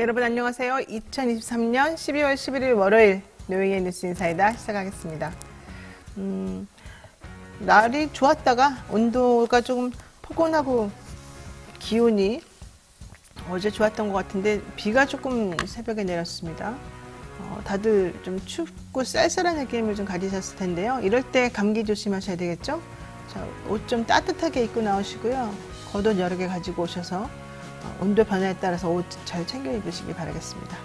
네, 여러분 안녕하세요. 2023년 12월 11일 월요일 노영의 뉴스 인사이다 시작하겠습니다. 날이 좋았다가 온도가 조금 포근하고 기온이 어제 좋았던 것 같은데 비가 조금 새벽에 내렸습니다. 다들 좀 춥고 쌀쌀한 느낌을 좀 가지셨을 텐데요. 이럴 때 감기 조심하셔야 되겠죠? 자, 옷 좀 따뜻하게 입고 나오시고요. 겉옷 여러 개 가지고 오셔서 온도 변화에 따라서 옷 잘 챙겨 입으시기 바라겠습니다.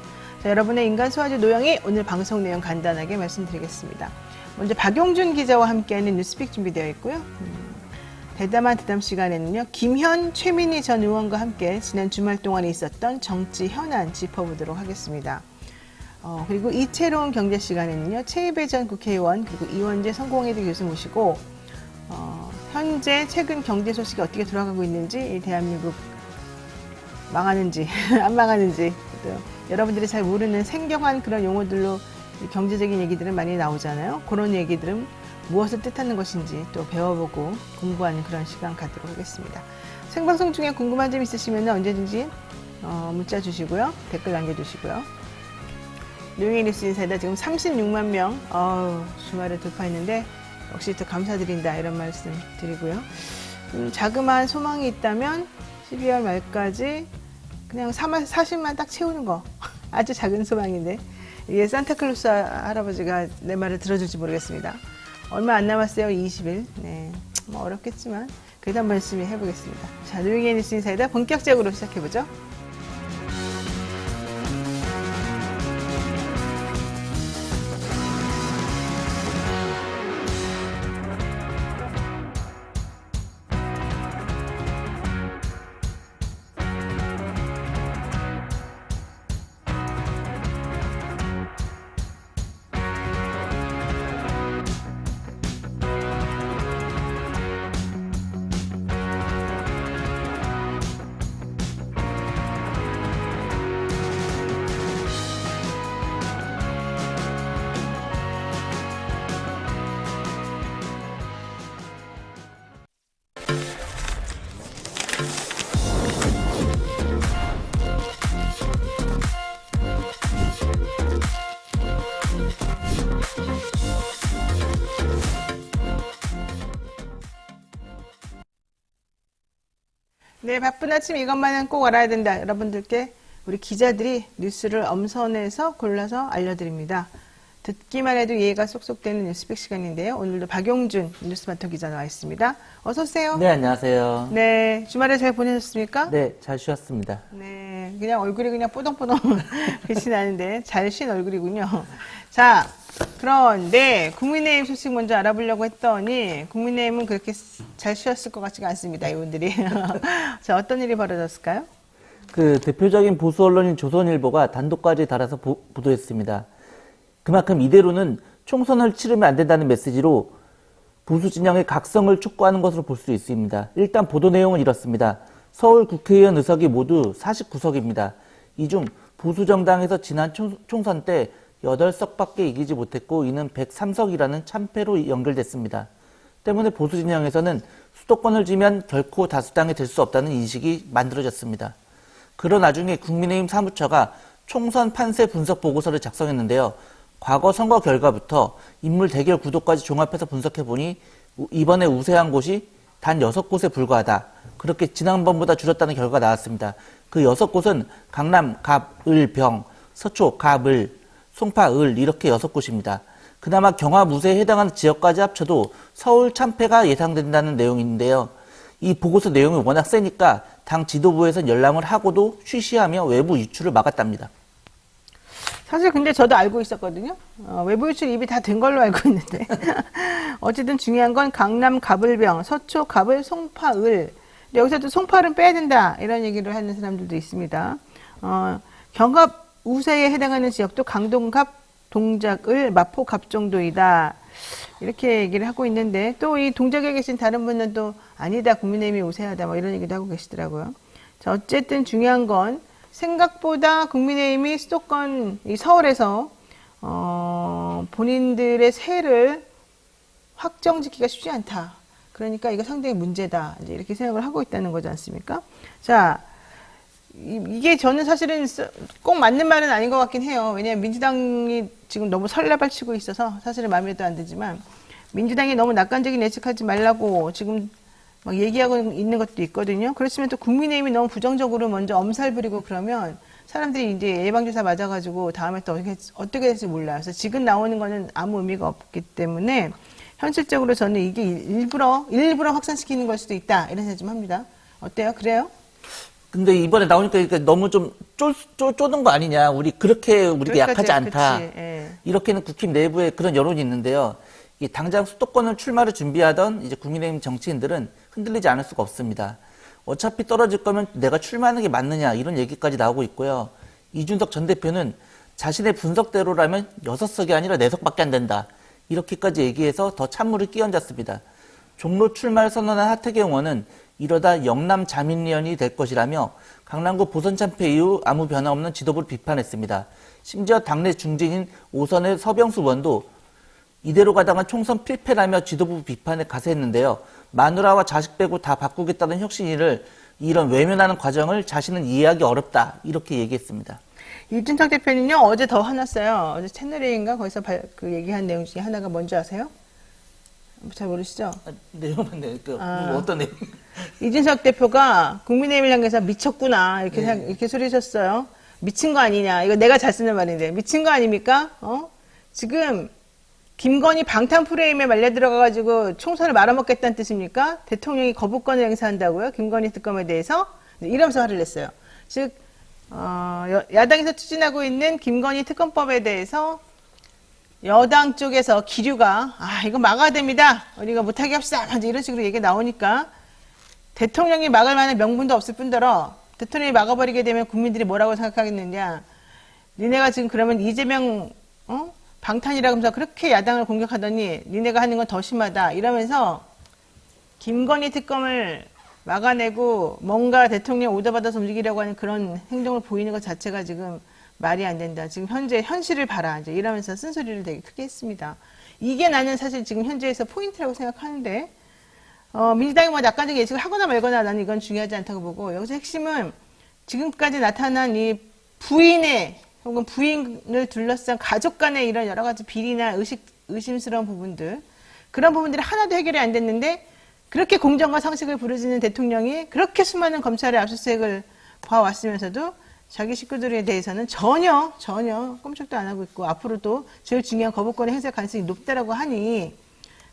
자, 여러분의 인간 소화제 노영이 오늘 방송 내용 간단하게 말씀드리겠습니다. 먼저 박용준 기자와 함께하는 뉴스픽 준비되어 있고요. 대담한 대담 시간에는요. 김현, 최민희 전 의원과 함께 지난 주말 동안에 있었던 정치 현안 짚어보도록 하겠습니다. 그리고 이채로운 경제 시간에는요. 최이배 전 국회의원 그리고 이원재 성공회대 교수 모시고 현재 최근 경제 소식이 어떻게 돌아가고 있는지 이 대한민국 망하는지 안 망하는지 또 여러분들이 잘 모르는 생경한 그런 용어들로 경제적인 얘기들은 많이 나오잖아요. 그런 얘기들은 무엇을 뜻하는 것인지 또 배워보고 공부하는 그런 시간 갖도록 하겠습니다. 생방송 중에 궁금한 점 있으시면 언제든지 문자 주시고요. 댓글 남겨주시고요. 노영의 뉴스 인사이다 지금 36만 명 주말을 돌파했는데 역시 또 감사드린다 이런 말씀 드리고요. 자그마한 소망이 있다면 12월 말까지 그냥 40만 딱 채우는 거 아주 작은 소망인데 이게 산타클로스 할아버지가 내 말을 들어줄지 모르겠습니다. 얼마 안 남았어요. 20일. 네, 뭐 어렵겠지만 그래도 한번 열심히 해보겠습니다. 자, 노영의 뉴스 인사이다 본격적으로 시작해보죠. 네, 바쁜 아침 이것만은 꼭 알아야 된다. 여러분들께 우리 기자들이 뉴스를 엄선해서 골라서 알려드립니다. 듣기만 해도 이해가 쏙쏙 되는 뉴스픽 시간인데요. 오늘도 박용준 뉴스마터 기자 나와 있습니다. 어서 오세요. 네, 안녕하세요. 네, 주말에 잘 보내셨습니까? 네, 잘 쉬었습니다. 네, 그냥 얼굴이 그냥 뽀동뽀동 빛이 나는데 잘 쉰 얼굴이군요. 자, 그런데 국민의힘 소식 먼저 알아보려고 했더니 국민의힘은 그렇게 잘 쉬었을 것 같지가 않습니다. 이분들이. 자, 어떤 일이 벌어졌을까요? 그 대표적인 보수 언론인 조선일보가 단독까지 달아서 보도했습니다. 그만큼 이대로는 총선을 치르면 안 된다는 메시지로 보수 진영의 각성을 촉구하는 것으로 볼 수 있습니다. 일단 보도 내용은 이렇습니다. 서울 국회의원 의석이 모두 49석입니다. 이 중 보수 정당에서 지난 총선 때 8석밖에 이기지 못했고 이는 103석이라는 참패로 연결됐습니다. 때문에 보수 진영에서는 수도권을 쥐면 결코 다수당이 될 수 없다는 인식이 만들어졌습니다. 그런 와중에 국민의힘 사무처가 총선 판세 분석 보고서를 작성했는데요. 과거 선거 결과부터 인물 대결 구도까지 종합해서 분석해보니 이번에 우세한 곳이 단 6곳에 불과하다. 그렇게 지난번보다 줄었다는 결과가 나왔습니다. 그 6곳은 강남, 갑, 을, 병, 서초, 갑, 을, 송파, 을 이렇게 6곳입니다. 그나마 경합 우세에 해당하는 지역까지 합쳐도 서울 참패가 예상된다는 내용인데요. 이 보고서 내용이 워낙 세니까 당 지도부에선 열람을 하고도 쉬쉬하며 외부 유출을 막았답니다. 사실 근데 저도 알고 있었거든요. 외부 유출 입이 다 된 걸로 알고 있는데 어쨌든 중요한 건 강남 갑을병, 서초 갑을, 송파 을. 여기서도 송파를 빼야 된다 이런 얘기를 하는 사람들도 있습니다. 경합 우세에 해당하는 지역도 강동 갑, 동작 을, 마포 갑 정도이다 이렇게 얘기를 하고 있는데 또 이 동작에 계신 다른 분은 또 아니다 국민의힘이 우세하다 뭐 이런 얘기도 하고 계시더라고요. 자, 어쨌든 중요한 건 생각보다 국민의힘이 수도권 이 서울에서 본인들의 세를 확정짓기가 쉽지 않다. 그러니까 이거 상당히 문제다. 이제 이렇게 생각을 하고 있다는 거지 않습니까? 자, 이게 저는 사실은 꼭 맞는 말은 아닌 것 같긴 해요. 왜냐하면 민주당이 지금 너무 설레발치고 있어서 사실은 마음에도 안 들지만 민주당이 너무 낙관적인 예측하지 말라고 지금 막 얘기하고 있는 것도 있거든요. 그렇지만 또 국민의힘이 너무 부정적으로 먼저 엄살 부리고 그러면 사람들이 이제 예방주사 맞아가지고 다음에 또 어떻게 될지 몰라요. 그래서 지금 나오는 거는 아무 의미가 없기 때문에 현실적으로 저는 이게 일부러 확산시키는 걸 수도 있다. 이런 생각 좀 합니다. 어때요? 그래요? 근데 이번에 나오니까 너무 좀 쪼는 거 아니냐. 우리가 약하지 않다. 예. 이렇게는 국힘 내부에 그런 여론이 있는데요. 이 당장 수도권을 출마를 준비하던 이제 국민의힘 정치인들은 흔들리지 않을 수가 없습니다. 어차피 떨어질 거면 내가 출마하는 게 맞느냐 이런 얘기까지 나오고 있고요. 이준석 전 대표는 자신의 분석대로라면 6석이 아니라 4석밖에 안 된다. 이렇게까지 얘기해서 더 찬물을 끼얹었습니다. 종로 출마를 선언한 하태경 의원은 이러다 영남 자민련이 될 것이라며 강남구 보선 참패 이후 아무 변화 없는 지도부를 비판했습니다. 심지어 당내 중진인 오선의 서병수 의원도 이대로 가다가 총선 필패라며 지도부 비판에 가세했는데요. 마누라와 자식 빼고 다 바꾸겠다는 혁신위를 이런 외면하는 과정을 자신은 이해하기 어렵다. 이렇게 얘기했습니다. 이준석 대표는요, 어제 더 화났어요. 어제 채널A인가 거기서 그 얘기한 내용 중에 하나가 뭔지 아세요? 잘 모르시죠? 내용은 어떤 내용? 이준석 대표가 국민의힘을 향해서 미쳤구나. 이렇게 소리셨어요. 미친 거 아니냐. 이거 내가 잘 쓰는 말인데. 미친 거 아닙니까? 지금 김건희 방탄 프레임에 말려 들어가가지고 총선을 말아먹겠다는 뜻입니까? 대통령이 거부권을 행사한다고요? 김건희 특검에 대해서? 이러면서 화를 냈어요. 즉, 야당에서 추진하고 있는 김건희 특검법에 대해서 여당 쪽에서 기류가, 이거 막아야 됩니다. 우리가 못하게 합시다. 이런 식으로 얘기가 나오니까 대통령이 막을 만한 명분도 없을 뿐더러 대통령이 막아버리게 되면 국민들이 뭐라고 생각하겠느냐. 니네가 지금 그러면 이재명, 방탄이라고 하면서 그렇게 야당을 공격하더니 니네가 하는 건 더 심하다. 이러면서 김건희 특검을 막아내고 뭔가 대통령 오더받아서 움직이려고 하는 그런 행동을 보이는 것 자체가 지금 말이 안 된다. 지금 현재 현실을 봐라. 이제 이러면서 쓴소리를 되게 크게 했습니다. 이게 나는 사실 지금 현재에서 포인트라고 생각하는데, 민주당이 뭐 낙관적 예측을 하거나 말거나 나는 이건 중요하지 않다고 보고, 여기서 핵심은 지금까지 나타난 이 부인의 혹은 부인을 둘러싼 가족 간의 이런 여러 가지 비리나 의심스러운 부분들, 그런 부분들이 하나도 해결이 안 됐는데, 그렇게 공정과 상식을 부르짖는 대통령이 그렇게 수많은 검찰의 압수수색을 봐왔으면서도 자기 식구들에 대해서는 전혀 꼼짝도 안 하고 있고 앞으로도 제일 중요한 거부권의 행사 가능성이 높다라고 하니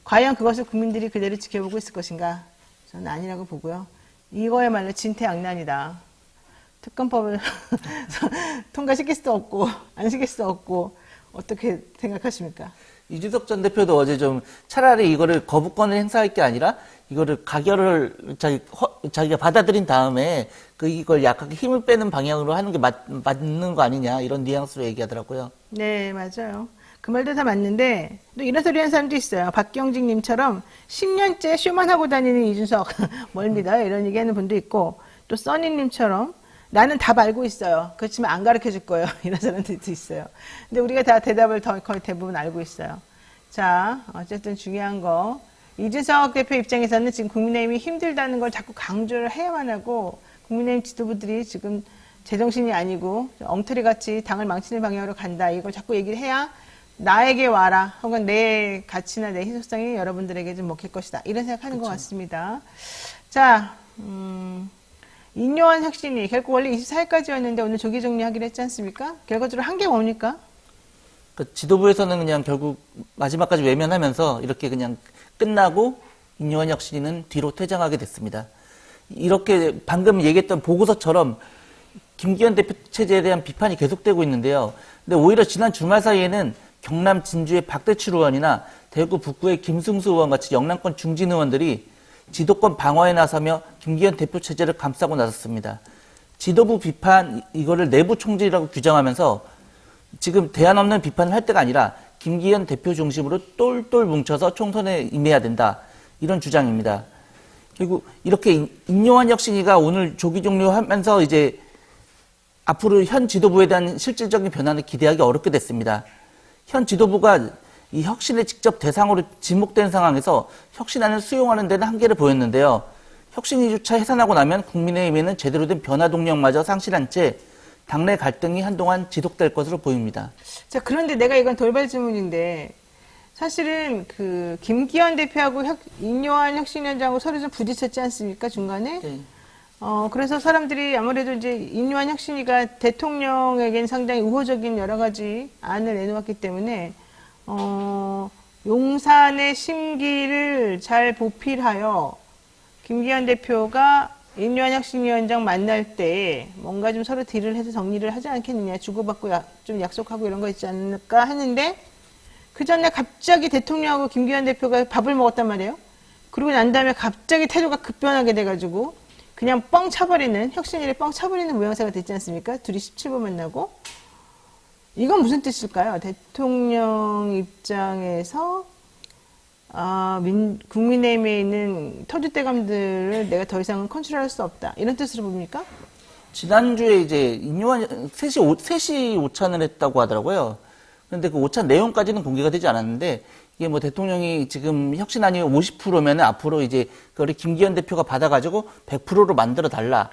과연 그것을 국민들이 그대로 지켜보고 있을 것인가? 저는 아니라고 보고요. 이거야말로 진퇴양난이다. 특검법을 통과시킬 수도 없고 안 시킬 수도 없고 어떻게 생각하십니까? 이준석 전 대표도 어제 좀 차라리 이거를 거부권을 행사할 게 아니라 이거를 가결을 자기가 받아들인 다음에 이걸 약하게 힘을 빼는 방향으로 하는 게 맞는 거 아니냐 이런 뉘앙스로 얘기하더라고요. 네, 맞아요. 그 말도 다 맞는데 또 이런 소리 하는 사람도 있어요. 박경직 님처럼 10년째 쇼만 하고 다니는 이준석 멀미다 이런 얘기하는 분도 있고 또 써니 님처럼 나는 답 알고 있어요. 그렇지만 안 가르쳐 줄 거예요. 이런 사람들도 있어요. 근데 우리가 다 대답을 거의 대부분 알고 있어요. 자, 어쨌든 중요한 거. 이준석 대표 입장에서는 지금 국민의힘이 힘들다는 걸 자꾸 강조를 해야만 하고 국민의힘 지도부들이 지금 제정신이 아니고 엉터리 같이 당을 망치는 방향으로 간다. 이걸 자꾸 얘기를 해야 나에게 와라. 혹은 내 가치나 내 희소성이 여러분들에게 좀 먹힐 것이다. 이런 생각하는 것 같습니다. 자, 인요한 혁신이 결국 원래 24일까지였는데 오늘 조기 정리하기로 했지 않습니까? 결과적으로 한 게 뭡니까? 지도부에서는 그냥 결국 마지막까지 외면하면서 이렇게 그냥 끝나고 인요한 혁신이는 뒤로 퇴장하게 됐습니다. 이렇게 방금 얘기했던 보고서처럼 김기현 대표 체제에 대한 비판이 계속되고 있는데요. 근데 오히려 지난 주말 사이에는 경남 진주의 박대출 의원이나 대구 북구의 김승수 의원 같이 영남권 중진 의원들이 지도권 방어에 나서며 김기현 대표 체제를 감싸고 나섰습니다. 지도부 비판 이거를 내부 총질이라고 규정하면서 지금 대안 없는 비판을 할 때가 아니라 김기현 대표 중심으로 똘똘 뭉쳐서 총선에 임해야 된다. 이런 주장입니다. 그리고 이렇게 인요한 혁신이가 오늘 조기 종료하면서 이제 앞으로 현 지도부에 대한 실질적인 변화는 기대하기 어렵게 됐습니다. 현 지도부가 이 혁신의 직접 대상으로 지목된 상황에서 혁신안을 수용하는 데는 한계를 보였는데요. 혁신 2주차 해산하고 나면 국민의힘에는 제대로 된 변화 동력마저 상실한 채 당내 갈등이 한동안 지속될 것으로 보입니다. 자, 그런데 내가 이건 돌발 질문인데 사실은 그 김기현 대표하고 인요한 혁신위원장하고 서로 좀 부딪혔지 않습니까, 중간에? 네. 그래서 사람들이 아무래도 이제 인요한 혁신위가 대통령에겐 상당히 우호적인 여러 가지 안을 내놓았기 때문에 용산의 심기를 잘 보필하여 김기현 대표가 인요한 혁신위원장 만날 때 뭔가 좀 서로 딜을 해서 정리를 하지 않겠느냐, 주고받고 좀 약속하고 이런 거 있지 않을까 했는데 그 전에 갑자기 대통령하고 김기현 대표가 밥을 먹었단 말이에요. 그러고 난 다음에 갑자기 태도가 급변하게 돼가지고 그냥 뻥 차버리는, 혁신위를 뻥 차버리는 모양새가 됐지 않습니까? 둘이 17분 만나고. 이건 무슨 뜻일까요? 대통령 입장에서 국민의힘에 있는 터줏대감들을 내가 더 이상은 컨트롤할 수 없다, 이런 뜻으로 봅니까? 지난주에 이제 인요한 셋이 오찬을 했다고 하더라고요. 그런데 그 오찬 내용까지는 공개가 되지 않았는데 이게 뭐 대통령이 지금 혁신안이 50%면 앞으로 이제 그걸 김기현 대표가 받아가지고 100%로 만들어 달라.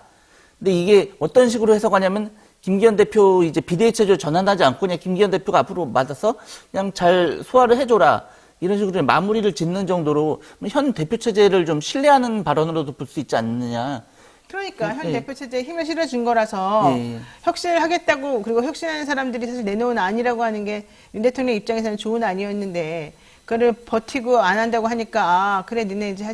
근데 이게 어떤 식으로 해석하냐면 김기현 대표 이제 비대위체제로 전환하지 않고 그냥 김기현 대표가 앞으로 받아서 그냥 잘 소화를 해줘라, 이런 식으로 마무리를 짓는 정도로 현 대표 체제를 좀 신뢰하는 발언으로도 볼 수 있지 않느냐. 그러니까 현 대표 체제에 힘을 실어준 거라서 혁신을 하겠다고, 그리고 혁신하는 사람들이 사실 내놓은 안이라고 하는 게 윤 대통령 입장에서는 좋은 안이었는데 그거를 버티고 안 한다고 하니까 그래 니네 이제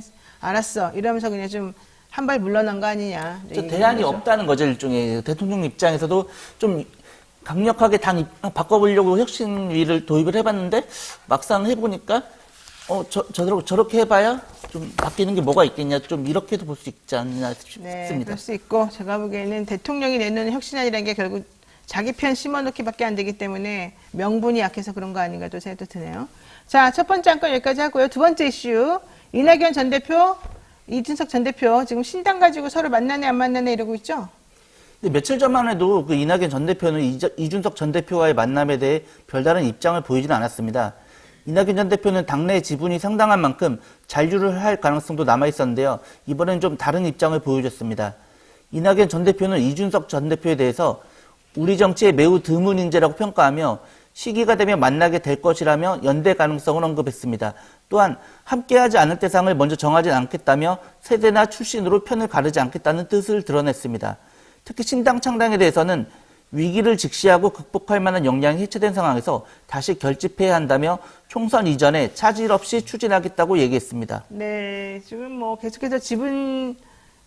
알았어 이러면서 그냥 좀 한 발 물러난 거 아니냐. 대안이 없다는 거죠. 일종의 대통령 입장에서도 좀 강력하게 당 바꿔보려고 혁신위를 도입을 해봤는데 막상 해보니까 저렇게 해봐야 좀 바뀌는 게 뭐가 있겠냐, 좀 이렇게도 볼 수 있지 않나 싶습니다. 네, 그럴 수 있고 제가 보기에는 대통령이 내놓는 혁신안이라는 게 결국 자기 편 심어놓기밖에 안 되기 때문에 명분이 약해서 그런 거 아닌가 또 생각도 드네요. 자, 첫 번째 안건 여기까지 하고요. 두 번째 이슈, 이낙연 전 대표, 이준석 전 대표 지금 신당 가지고 서로 만나네 안 만나네 이러고 있죠? 근데 며칠 전만 해도 그 이낙연 전 대표는 이준석 전 대표와의 만남에 대해 별다른 입장을 보이지는 않았습니다. 이낙연 전 대표는 당내 지분이 상당한 만큼 잔류를 할 가능성도 남아 있었는데요. 이번엔 좀 다른 입장을 보여줬습니다. 이낙연 전 대표는 이준석 전 대표에 대해서 우리 정치의 매우 드문 인재라고 평가하며 시기가 되면 만나게 될 것이라며 연대 가능성을 언급했습니다. 또한 함께하지 않을 대상을 먼저 정하지 않겠다며 세대나 출신으로 편을 가르지 않겠다는 뜻을 드러냈습니다. 특히 신당 창당에 대해서는 위기를 직시하고 극복할 만한 역량이 해체된 상황에서 다시 결집해야 한다며 총선 이전에 차질 없이 추진하겠다고 얘기했습니다. 네, 지금 뭐 계속해서 지분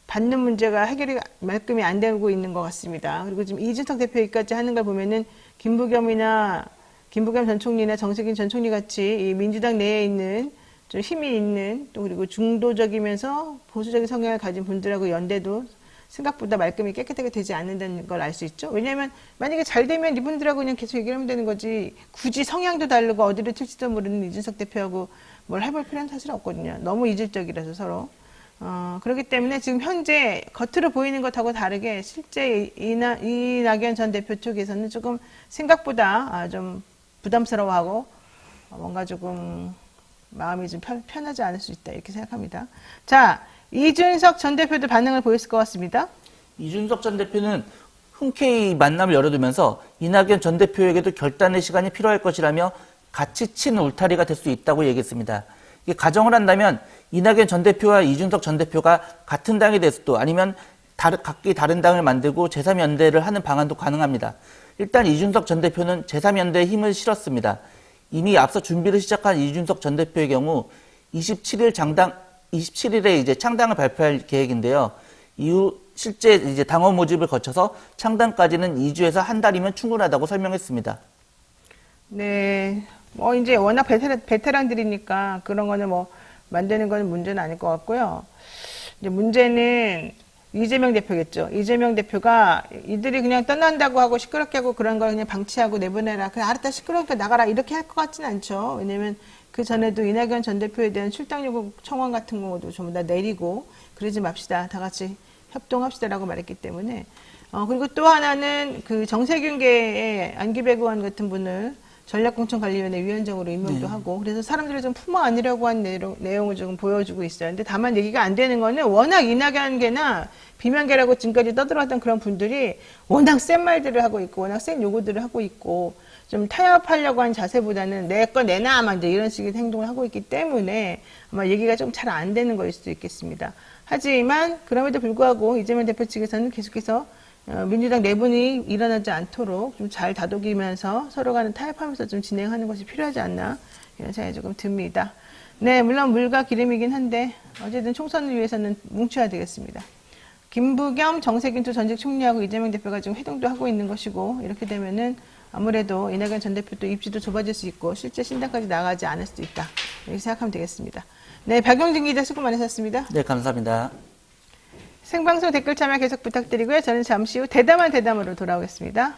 받는 문제가 해결이 말끔히 안 되고 있는 것 같습니다. 그리고 지금 이준석 대표까지 하는 걸 보면은 김부겸 전 총리나 정세균 전 총리 같이 이 민주당 내에 있는 좀 힘이 있는, 또 그리고 중도적이면서 보수적인 성향을 가진 분들하고 연대도 생각보다 말끔히 깨끗하게 되지 않는다는 걸 알 수 있죠. 왜냐하면 만약에 잘 되면 이분들하고 그냥 계속 얘기를 하면 되는 거지, 굳이 성향도 다르고 어디로 튈지도 모르는 이준석 대표하고 뭘 해볼 필요는 사실 없거든요. 너무 이질적이라서 서로. 그렇기 때문에 지금 현재 겉으로 보이는 것하고 다르게 실제 이낙연 전 대표 쪽에서는 조금 생각보다 좀 부담스러워하고 뭔가 조금 마음이 좀 편하지 않을 수 있다, 이렇게 생각합니다. 자, 이준석 전 대표도 반응을 보였을 것 같습니다. 이준석 전 대표는 흔쾌히 만남을 열어두면서 이낙연 전 대표에게도 결단의 시간이 필요할 것이라며 같이 친 울타리가 될 수 있다고 얘기했습니다. 이게 가정을 한다면 이낙연 전 대표와 이준석 전 대표가 같은 당이 됐어도 아니면 각기 다른 당을 만들고 제3연대를 하는 방안도 가능합니다. 일단 이준석 전 대표는 제3연대에 힘을 실었습니다. 이미 앞서 준비를 시작한 이준석 전 대표의 경우 27일에 이제 창당을 발표할 계획인데요. 이후 실제 이제 당원 모집을 거쳐서 창당까지는 2주에서 한 달이면 충분하다고 설명했습니다. 네, 뭐 이제 워낙 베테랑들이니까 그런 거는 뭐 만드는 거는 문제는 아닐 것 같고요. 이제 문제는 이재명 대표겠죠. 이재명 대표가 이들이 그냥 떠난다고 하고 시끄럽게 하고 그런 걸 그냥 방치하고 내보내라, 그냥 알았다 시끄럽게 나가라, 이렇게 할 것 같지는 않죠. 왜냐면 그 전에도 이낙연 전 대표에 대한 출당 요구 청원 같은 것도 전부 다 내리고 그러지 맙시다, 다 같이 협동합시다라고 말했기 때문에. 그리고 또 하나는 그 정세균계의 안기백 의원 같은 분을 전략공천관리위원회 위원장으로 임명도 하고 그래서 사람들을 좀 품어 안으려고 한 내용을 조금 보여주고 있어요. 근데 다만 얘기가 안 되는 거는 워낙 이낙연계나 비명계라고 지금까지 떠들어왔던 그런 분들이 워낙 센 말들을 하고 있고 워낙 센 요구들을 하고 있고 좀 타협하려고 한 자세보다는 내 거 내놔 막 이제 이런 식의 행동을 하고 있기 때문에 아마 얘기가 좀 잘 안 되는 거일 수도 있겠습니다. 하지만 그럼에도 불구하고 이재명 대표 측에서는 계속해서 민주당 내분이 일어나지 않도록 좀 잘 다독이면서 서로 간에 타협하면서 좀 진행하는 것이 필요하지 않나 이런 생각이 조금 듭니다. 네, 물론 물과 기름이긴 한데 어쨌든 총선을 위해서는 뭉쳐야 되겠습니다. 김부겸, 정세균 두 전직 총리하고 이재명 대표가 지금 회동도 하고 있는 것이고 이렇게 되면은 아무래도 이낙연 전 대표도 입지도 좁아질 수 있고 실제 신당까지 나가지 않을 수도 있다 이렇게 생각하면 되겠습니다. 네, 박영진 기자 수고 많으셨습니다. 네, 감사합니다. 생방송 댓글 참여 계속 부탁드리고요. 저는 잠시 후 대담한 대담으로 돌아오겠습니다.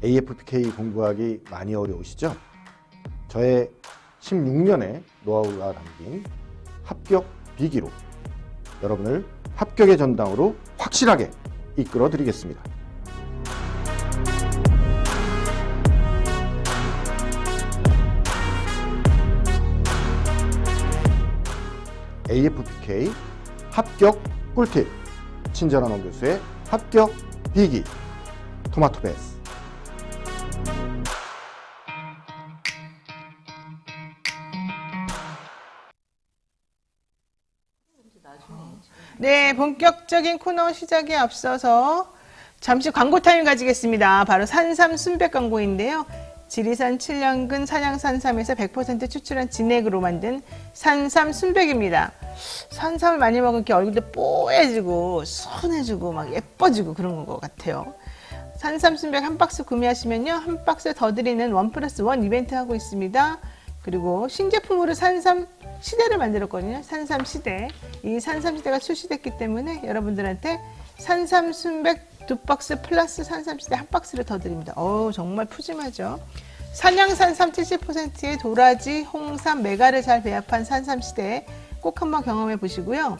AFPK 공부하기 많이 어려우시죠? 저의 16년의 노하우가 담긴 합격 비기로 여러분을 합격의 전당으로 확실하게 이끌어 드리겠습니다. AFPK 합격 꿀팁, 친절한 원 교수의 합격 비기, 토마토 베이스. 네, 본격적인 코너 시작에 앞서서 잠시 광고 타임 가지겠습니다. 바로 산삼 순백 광고인데요. 지리산 7년근 산양산삼에서 100% 추출한 진액으로 만든 산삼 순백입니다. 산삼을 많이 먹으면 이렇게 얼굴도 뽀해지고 순해지고 막 예뻐지고 그런 것 같아요. 산삼 순백 한 박스 구매하시면요, 한 박스 더 드리는 1+1 이벤트 하고 있습니다. 그리고 신제품으로 산삼 시대를 만들었거든요. 산삼 시대. 이 산삼 시대가 출시됐기 때문에 여러분들한테 산삼 순백 2박스 플러스 산삼 시대 한 박스를 더 드립니다. 정말 푸짐하죠. 산양산삼 70%의 도라지, 홍삼, 메가를 잘 배합한 산삼 시대 꼭 한번 경험해 보시고요.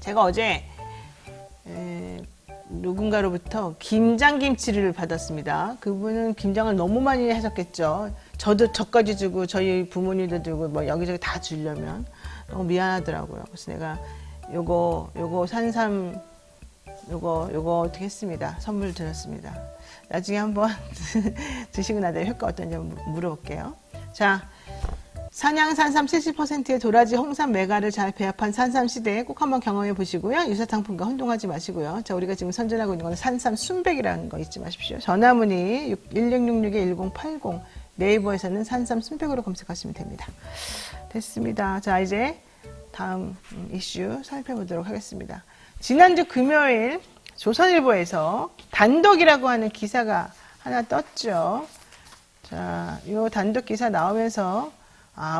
제가 어제 누군가로부터 김장김치를 받았습니다. 그분은 김장을 너무 많이 하셨겠죠. 저까지 주고 저희 부모님도 주고 뭐 여기저기 다 주려면 너무 미안하더라고요. 그래서 내가 요거 산삼 요거 어떻게 했습니다. 선물 드렸습니다. 나중에 한번 드시고 나서 효과 어떤지 물어볼게요. 자, 산양산삼 70%의 도라지, 홍삼, 메가를 잘 배합한 산삼 시대 꼭 한번 경험해 보시고요. 유사상품과 혼동하지 마시고요. 자, 우리가 지금 선전하고 있는 건 산삼 순백이라는 거 잊지 마십시오. 전화문의 1666-1080, 네이버에서는 산삼 순백으로 검색하시면 됩니다. 됐습니다. 자, 이제 다음 이슈 살펴보도록 하겠습니다. 지난주 금요일 조선일보에서 단독이라고 하는 기사가 하나 떴죠. 자, 이 단독 기사 나오면서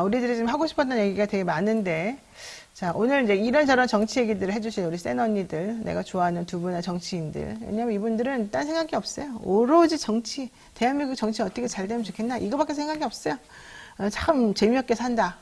우리들이 지금 하고 싶었던 얘기가 되게 많은데, 자, 오늘 이제 이런저런 정치 얘기들을 해주실 우리 센 언니들, 내가 좋아하는 두 분의 정치인들. 왜냐면 이분들은 딴 생각이 없어요. 오로지 정치, 대한민국 정치 어떻게 잘 되면 좋겠나? 이거밖에 생각이 없어요. 참 재미없게 산다.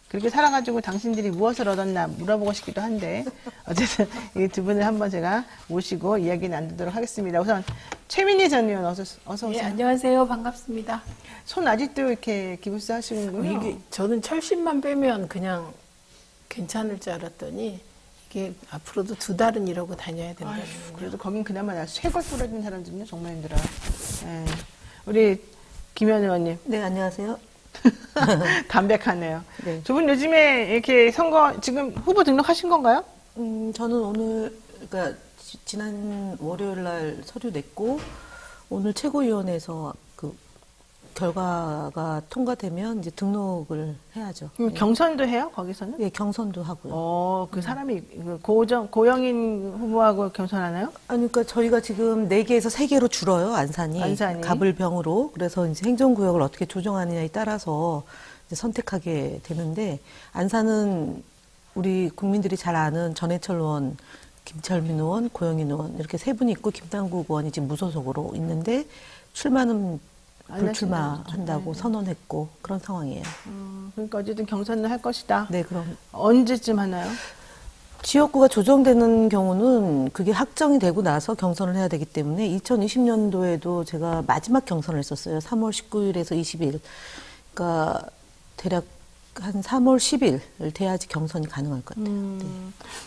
그렇게 살아가지고 당신들이 무엇을 얻었나 물어보고 싶기도 한데, 어쨌든 이 두 분을 한번 제가 모시고 이야기 나누도록 하겠습니다. 우선 최민희 전 의원 어서 오세요. 네, 안녕하세요. 반갑습니다. 손 아직도 이렇게 기부스 하시는군요. 이게 저는 철심만 빼면 그냥 괜찮을 줄 알았더니 이게 앞으로도 2달은 이러고 다녀야 된다는 거예요. 그래도 거긴 그나마 쇠골 부러진 사람들은요 정말 힘들어요. 예. 우리 김현 의원님. 네, 안녕하세요. 담백하네요. 네. 두 분 요즘에 이렇게 선거 지금 후보 등록하신 건가요? 저는 오늘, 그러니까 지난 월요일 날 서류 냈고, 오늘 최고위원회에서 그 결과가 통과되면 이제 등록을 해야죠. 그럼 경선도 해요? 거기서는? 예, 경선도 하고요. 그 사람이 고영인 후보하고 경선하나요? 아니, 그러니까 저희가 지금 4개에서 3개로 줄어요, 안산이. 가불병으로. 그래서 이제 행정구역을 어떻게 조정하느냐에 따라서 이제 선택하게 되는데, 안산은 우리 국민들이 잘 아는 전해철 의원, 김철민 의원, 고영인 의원 이렇게 3분이 있고 김남국 의원이 지금 무소속으로 있는데 출마는 불출마한다고 선언했고 그런 상황이에요. 그러니까 어쨌든 경선을 할 것이다. 네, 그럼 언제쯤 하나요? 지역구가 조정되는 경우는 그게 확정이 되고 나서 경선을 해야 되기 때문에 2020년도에도 제가 마지막 경선을 했었어요. 3월 19일에서 20일. 그러니까 대략 한 3월 10일 돼야지 경선이 가능할 것 같아요. 네.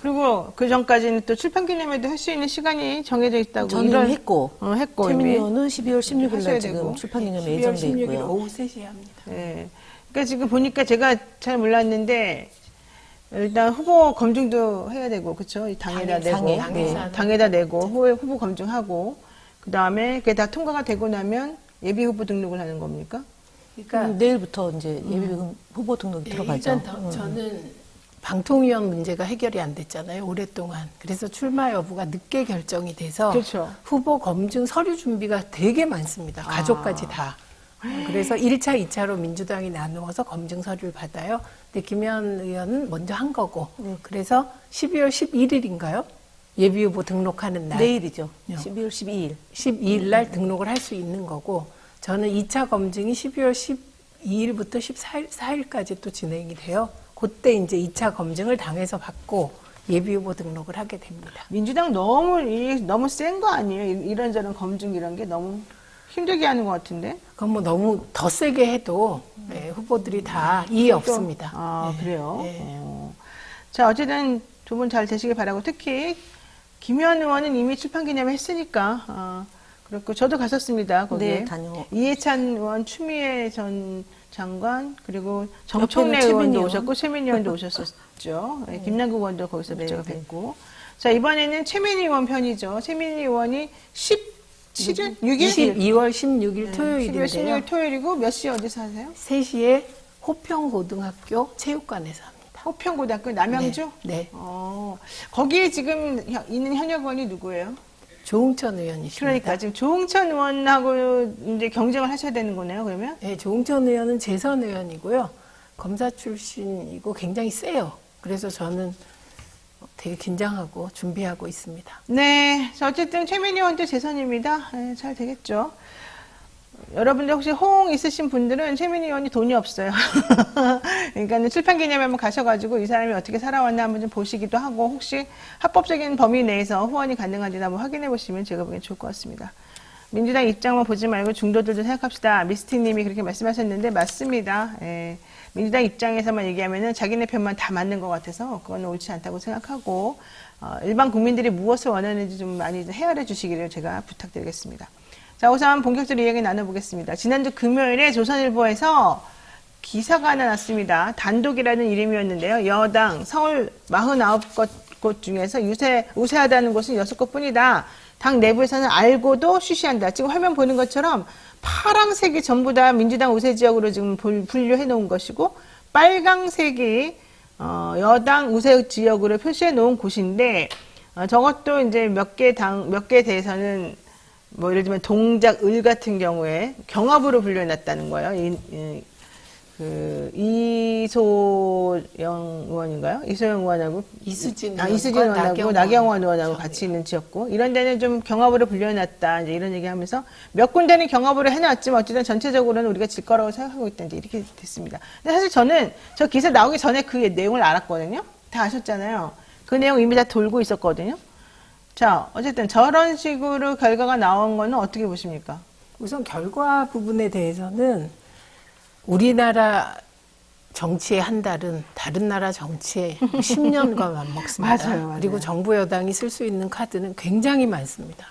그리고 그 전까지는 또 출판기념회도 할 수 있는 시간이 정해져 있다고. 저는 했고, 했고 최민희 이미. 의원은 12월 16일 날 하셔야 지금 되고. 출판기념회 12월 예정돼 16일 있고요. 오후 3시에 합니다. 네. 그러니까 지금 보니까 제가 잘 몰랐는데 일단 후보 검증도 해야 되고, 그렇죠? 당에다 내고, 당에다 내고 후보 검증하고, 그 다음에 그게 다 통과가 되고 나면 예비 후보 등록을 하는 겁니까? 그러니까 내일부터 이제 예비 후보 등록이 들어가죠. 일단 저는 방통위원 문제가 해결이 안 됐잖아요, 오랫동안. 그래서 출마 여부가 늦게 결정이 돼서 그렇죠. 후보 검증 서류 준비가 되게 많습니다. 가족까지 다. 그래서 1차, 2차로 민주당이 나누어서 검증 서류를 받아요. 근데 김현 의원은 먼저 한 거고. 그래서 12월 11일인가요? 예비 후보 등록하는 날. 내일이죠. 12월 12일. 12일 날 등록을 할 수 있는 거고, 저는 2차 검증이 12월 12일부터 14일까지 또 진행이 돼요. 그때 이제 2차 검증을 당에서 받고 예비 후보 등록을 하게 됩니다. 민주당 너무 센 거 아니에요? 이런저런 검증 이런 게 너무 힘들게 하는 것 같은데? 그건 뭐 너무 더 세게 해도 후보들이 다 이해 없습니다. 아, 네. 그래요? 네. 자, 어쨌든 두 분 잘 되시길 바라고, 특히 김현 의원은 이미 출판기념회 했으니까, 그렇고 저도 갔었습니다. 거기에. 네, 이해찬 의원, 추미애 전 장관, 그리고 정청래 옆에는 의원도 최민희 오셨고 최민희 의원도 오셨었죠. 네, 김남국 의원도 거기서 제가 네. 뵙고. 자, 이번에는 최민희 의원 편이죠. 최민희 의원이 17일? 6일? 12월 16일 토요일인데요. 12월 16일 토요일이고 몇 시에 어디서 하세요? 3시에 호평고등학교 체육관에서 합니다. 호평고등학교 남양주? 네. 거기에 지금 있는 현역 의원이 누구예요? 조응천 의원이십니다. 그러니까 지금 조응천 의원하고 이제 경쟁을 하셔야 되는 거네요, 그러면? 네, 조응천 의원은 재선 의원이고요. 검사 출신이고 굉장히 세요. 그래서 저는 되게 긴장하고 준비하고 있습니다. 네, 자, 어쨌든 최민희 의원도 재선입니다. 네, 잘 되겠죠. 여러분들 혹시 호응 있으신 분들은 최민희 의원이 돈이 없어요. 그러니까 출판기념회 한번 가셔가지고 이 사람이 어떻게 살아왔나 한번 좀 보시기도 하고, 혹시 합법적인 범위 내에서 후원이 가능한지 한번 확인해 보시면 제가 보기엔 좋을 것 같습니다. 민주당 입장만 보지 말고 중도들도 생각합시다. 미스틱님이 그렇게 말씀하셨는데 맞습니다. 예. 민주당 입장에서만 얘기하면은 자기네 편만 다 맞는 것 같아서 그건 옳지 않다고 생각하고, 일반 국민들이 무엇을 원하는지 좀 많이 헤아려 주시기를 제가 부탁드리겠습니다. 자, 우선 본격적으로 이야기 나눠보겠습니다. 지난주 금요일에 조선일보에서 기사가 하나 났습니다. 단독이라는 이름이었는데요. 여당 서울 49곳 중에서 우세하다는 곳은 6곳 뿐이다. 당 내부에서는 알고도 쉬쉬한다. 지금 화면 보는 것처럼 파랑색이 전부 다 민주당 우세 지역으로 지금 분류해 놓은 것이고, 빨강색이 여당 우세 지역으로 표시해 놓은 곳인데, 저것도 이제 몇 개 대에서는 뭐 예를 들면 동작 을 같은 경우에 경합으로 분류해 놨다는 거예요. 이소영 의원인가요? 이소영 의원하고 이수진 의원하고 나경원 의원하고 같이 있는 지역구, 이런 데는 좀 경합으로 분류해 놨다, 이제 이런 얘기 하면서 몇 군데는 경합으로 해놨지만 어쨌든 전체적으로는 우리가 질 거라고 생각하고 있다, 이제 이렇게 됐습니다. 근데 사실 저는 저 기사 나오기 전에 그 내용을 알았거든요. 다 아셨잖아요. 그 내용 이미 다 돌고 있었거든요. 자, 어쨌든 저런 식으로 결과가 나온 거는 어떻게 보십니까? 우선 결과 부분에 대해서는 우리나라 정치의 한 달은 다른 나라 정치의 10년과 맞먹습니다. 맞아요. 그리고 정부 여당이 쓸 수 있는 카드는 굉장히 많습니다.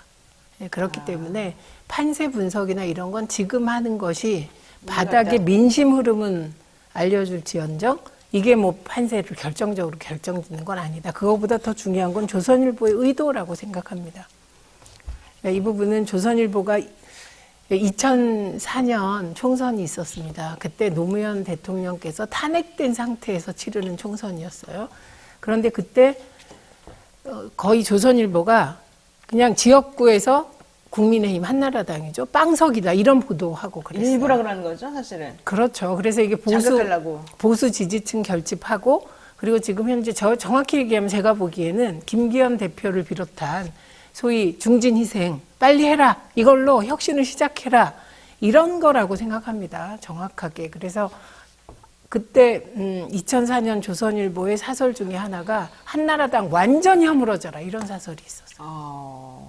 네, 그렇기 때문에 판세 분석이나 이런 건 지금 하는 것이 바닥의 민심 흐름은 알려줄지언정 이게 뭐 판세를 결정적으로 결정짓는 건 아니다. 그거보다 더 중요한 건 조선일보의 의도라고 생각합니다. 그러니까 이 부분은 조선일보가 2004년 총선이 있었습니다. 그때 노무현 대통령께서 탄핵된 상태에서 치르는 총선이었어요. 그런데 그때 거의 조선일보가 그냥 지역구에서 국민의힘 한나라당이죠. 빵석이다 이런 보도하고 그랬어요. 일부러 그러는 거죠, 사실은. 그렇죠. 그래서 이게 보수 지지층 결집하고 그리고 지금 현재 정확히 얘기하면 제가 보기에는 김기현 대표를 비롯한 소위 중진 희생 빨리 해라 이걸로 혁신을 시작해라 이런 거라고 생각합니다. 정확하게. 그래서 그때 2004년 조선일보의 사설 중에 하나가 한나라당 완전히 허물어져라 이런 사설이 있었어요.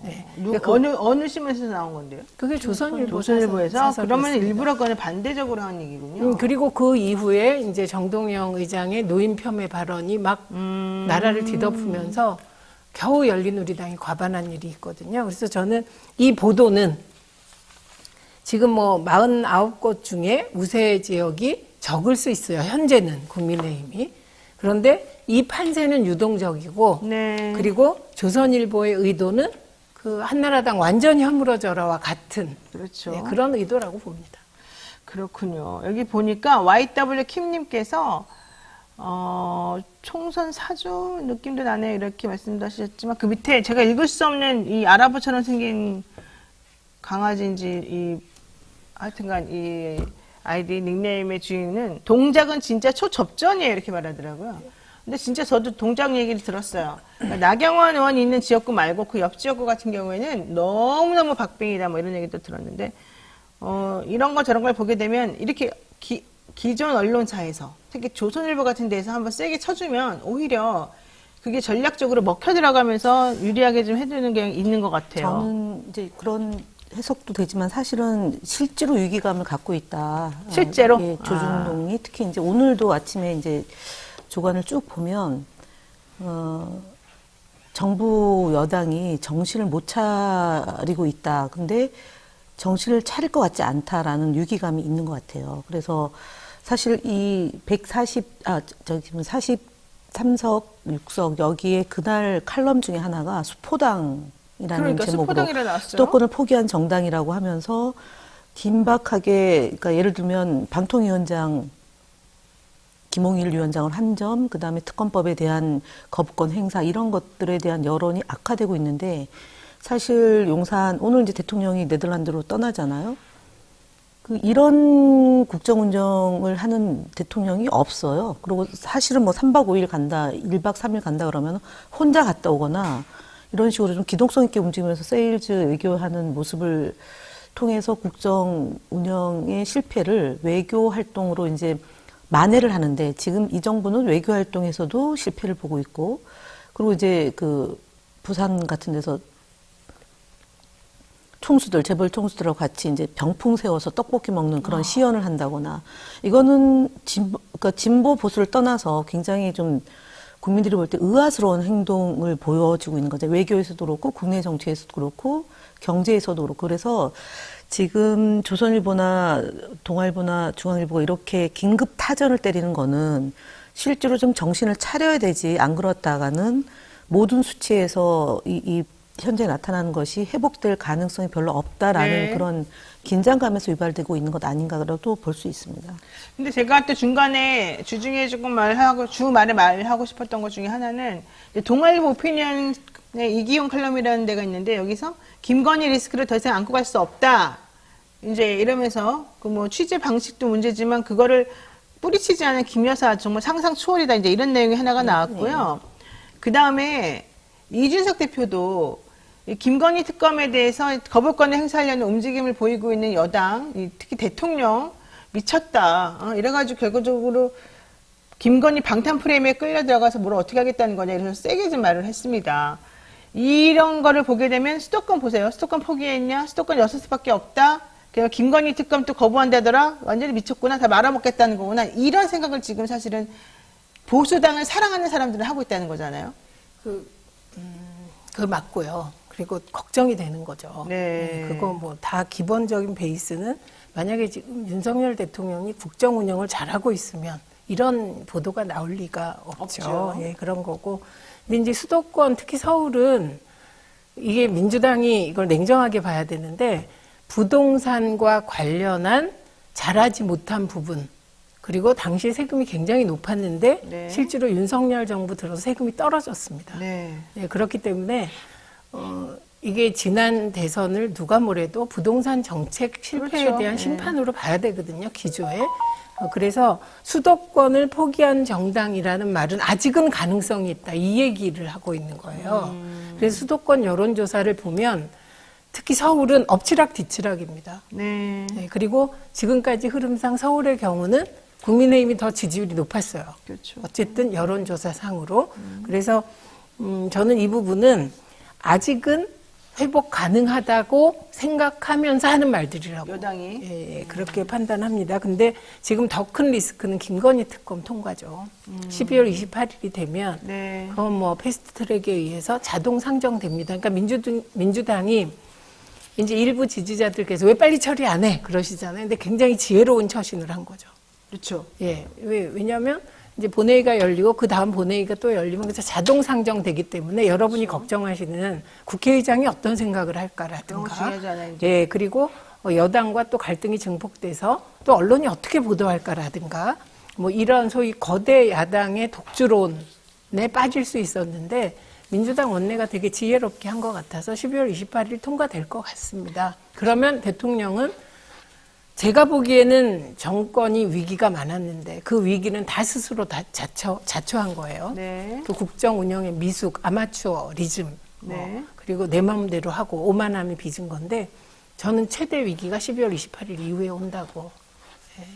네. 어느 신문에서 나온 건데요? 그게 조선일보에서 그러면 일부러 그거는 반대적으로 한 얘기군요. 그리고 그 이후에 이제 정동영 의장의 노인 폄훼 발언이 막 나라를 뒤덮으면서 겨우 열린우리당이 과반한 일이 있거든요. 그래서 저는 이 보도는 지금 뭐 49곳 중에 우세 지역이 적을 수 있어요. 현재는 국민의힘이. 그런데 이 판세는 유동적이고 네. 그리고 조선일보의 의도는 그 한나라당 완전히 허물어져라와 같은 그렇죠. 네, 그런 의도라고 봅니다. 그렇군요. 여기 보니까 YW 킴님께서 총선 사주 느낌도 나네요. 이렇게 말씀도 하셨지만 그 밑에 제가 읽을 수 없는 이 아랍어처럼 생긴 강아지인지 하여튼간 이 아이디 닉네임의 주인은 동작은 진짜 초접전이에요. 이렇게 말하더라고요. 근데 진짜 저도 동작 얘기를 들었어요. 그러니까 나경원 의원이 있는 지역구 말고 그 옆 지역구 같은 경우에는 너무너무 박빙이다 뭐 이런 얘기도 들었는데 이런 거 저런 걸 보게 되면 이렇게 기존 언론사에서 특히 조선일보 같은 데서 한번 세게 쳐주면 오히려 그게 전략적으로 먹혀 들어가면서 유리하게 좀 해주는 게 있는 것 같아요. 저는 이제 그런 해석도 되지만 사실은 실제로 위기감을 갖고 있다. 실제로? 예, 조중동이 특히 이제 오늘도 아침에 이제 조간을 쭉 보면 정부 여당이 정신을 못 차리고 있다. 근데 정신을 차릴 것 같지 않다라는 위기감이 있는 것 같아요. 그래서 사실 이 43석 6석 여기에 그날 칼럼 중에 하나가 수포당이라는 제목으로 수도권을 포기한 정당이라고 하면서 긴박하게 그러니까 예를 들면 방통위원장 김홍일 위원장을 한 점, 그다음에 특검법에 대한 거부권 행사 이런 것들에 대한 여론이 악화되고 있는데 사실 용산 오늘 이제 대통령이 네덜란드로 떠나잖아요. 이런 국정 운정을 하는 대통령이 없어요. 그리고 사실은 뭐 3박 5일 간다, 1박 3일 간다 그러면 혼자 갔다 오거나 이런 식으로 좀 기동성 있게 움직이면서 세일즈 외교하는 모습을 통해서 국정 운영의 실패를 외교 활동으로 이제 만회를 하는데 지금 이 정부는 외교 활동에서도 실패를 보고 있고 그리고 이제 그 부산 같은 데서 총수들, 재벌 총수들하고 같이 이제 병풍 세워서 떡볶이 먹는 그런 시연을 한다거나 이거는 그러니까 진보 보수를 떠나서 굉장히 좀 국민들이 볼 때 의아스러운 행동을 보여주고 있는 거죠. 외교에서도 그렇고 국내 정치에서도 그렇고 경제에서도 그렇고 그래서 지금 조선일보나 동아일보나 중앙일보가 이렇게 긴급 타전을 때리는 거는 실제로 좀 정신을 차려야 되지 안 그렇다가는 모든 수치에서 이 현재 나타나는 것이 회복될 가능성이 별로 없다라는 네. 그런 긴장감에서 유발되고 있는 것 아닌가라도 볼 수 있습니다. 근데 제가 또 중간에 주중에 조금 주말에 말하고 싶었던 것 중에 하나는 동아일보 오피니언의 이기용 칼럼이라는 데가 있는데 여기서 김건희 리스크를 더 이상 안고 갈 수 없다. 이제 이러면서 그 뭐 취재 방식도 문제지만 그거를 뿌리치지 않은 김 여사 정말 상상 초월이다. 이제 이런 내용이 하나가 나왔고요. 그 다음에 이준석 대표도 이 김건희 특검에 대해서 거부권을 행사하려는 움직임을 보이고 있는 여당, 특히 대통령 미쳤다. 이래가지고 결과적으로 김건희 방탄 프레임에 끌려 들어가서 뭘 어떻게 하겠다는 거냐 이래서 세게 좀 말을 했습니다. 이런 거를 보게 되면 수도권 보세요. 수도권 포기했냐? 수도권 6수밖에 없다. 그래서 김건희 특검 또 거부한다더라. 완전히 미쳤구나. 다 말아먹겠다는 거구나. 이런 생각을 지금 사실은 보수당을 사랑하는 사람들은 하고 있다는 거잖아요. 그 맞고요. 그리고 걱정이 되는 거죠. 네. 그거 뭐 다 기본적인 베이스는 만약에 지금 윤석열 대통령이 국정 운영을 잘하고 있으면 이런 보도가 나올 리가 없죠. 예, 그런 거고. 근데 이제 수도권, 특히 서울은 이게 민주당이 이걸 냉정하게 봐야 되는데 부동산과 관련한 잘하지 못한 부분, 그리고 당시 세금이 굉장히 높았는데 네. 실제로 윤석열 정부 들어서 세금이 떨어졌습니다. 네. 네, 그렇기 때문에 이게 지난 대선을 누가 뭐래도 부동산 정책 실패에 그렇죠. 대한 네. 심판으로 봐야 되거든요, 기조에. 그래서 수도권을 포기한 정당이라는 말은 아직은 가능성이 있다, 이 얘기를 하고 있는 거예요. 그래서 수도권 여론조사를 보면 특히 서울은 엎치락뒤치락입니다. 네. 네, 그리고 지금까지 흐름상 서울의 경우는 국민의힘이 더 지지율이 높았어요. 그렇죠. 어쨌든 여론조사상으로. 그래서 저는 이 부분은 아직은 회복 가능하다고 생각하면서 하는 말들이라고. 여당이. 예, 그렇게 판단합니다. 근데 지금 더 큰 리스크는 김건희 특검 통과죠. 12월 28일이 되면 네. 그건 뭐 패스트트랙에 의해서 자동 상정됩니다. 그러니까 민주당이 이제 일부 지지자들께서 왜 빨리 처리 안 해? 그러시잖아요. 근데 굉장히 지혜로운 처신을 한 거죠. 그렇죠. 예. 왜냐면 이제 본회의가 열리고 그 다음 본회의가 또 열리면 그래서 자동 상정되기 때문에 여러분이 걱정하시는 국회의장이 어떤 생각을 너무 할까라든가. 중요하잖아요, 이제. 예. 그리고 여당과 또 갈등이 증폭돼서 또 언론이 어떻게 보도할까라든가 뭐 이런 소위 거대 야당의 독주론에 빠질 수 있었는데 민주당 원내가 되게 지혜롭게 한 것 같아서 12월 28일 통과될 것 같습니다. 그러면 대통령은 제가 보기에는 정권이 위기가 많았는데 그 위기는 다 스스로 다 자초한 거예요. 네. 그 국정 운영의 미숙, 아마추어리즘, 네. 그리고 내 마음대로 하고 오만함이 빚은 건데 저는 최대 위기가 12월 28일 이후에 온다고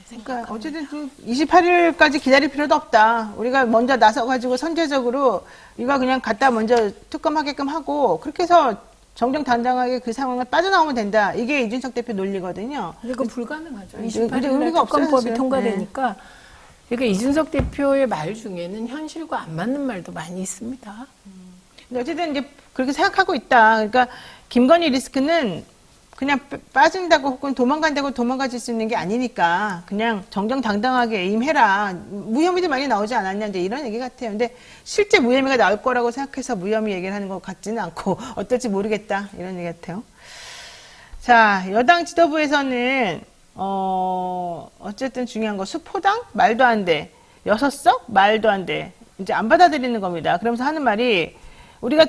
그러니까 어쨌든 좀 28일까지 기다릴 필요도 없다. 우리가 먼저 나서가지고 선제적으로 이거 그냥 갖다 먼저 특검하게끔 하고 그렇게 해서 정정당당하게 그 상황을 빠져나오면 된다. 이게 이준석 대표 논리거든요. 이건 불가능하죠. 근데 28일 의미가 날 특검법이 없어요, 통과되니까. 그러니까 이준석 대표의 말 중에는 현실과 안 맞는 말도 많이 있습니다. 근데 어쨌든 이제 그렇게 생각하고 있다. 그러니까 김건희 리스크는 그냥 빠진다고 혹은 도망간다고 도망가질 수 있는 게 아니니까 그냥 정정당당하게 임해라. 무혐의도 많이 나오지 않았냐 이제 이런 얘기 같아요. 근데 실제 무혐의가 나올 거라고 생각해서 무혐의 얘기를 하는 것 같지는 않고 어떨지 모르겠다 이런 얘기 같아요. 자, 여당 지도부에서는 어쨌든 중요한 거 수포당 말도 안 돼. 6석 말도 안 돼. 이제 안 받아들이는 겁니다. 그러면서 하는 말이 우리가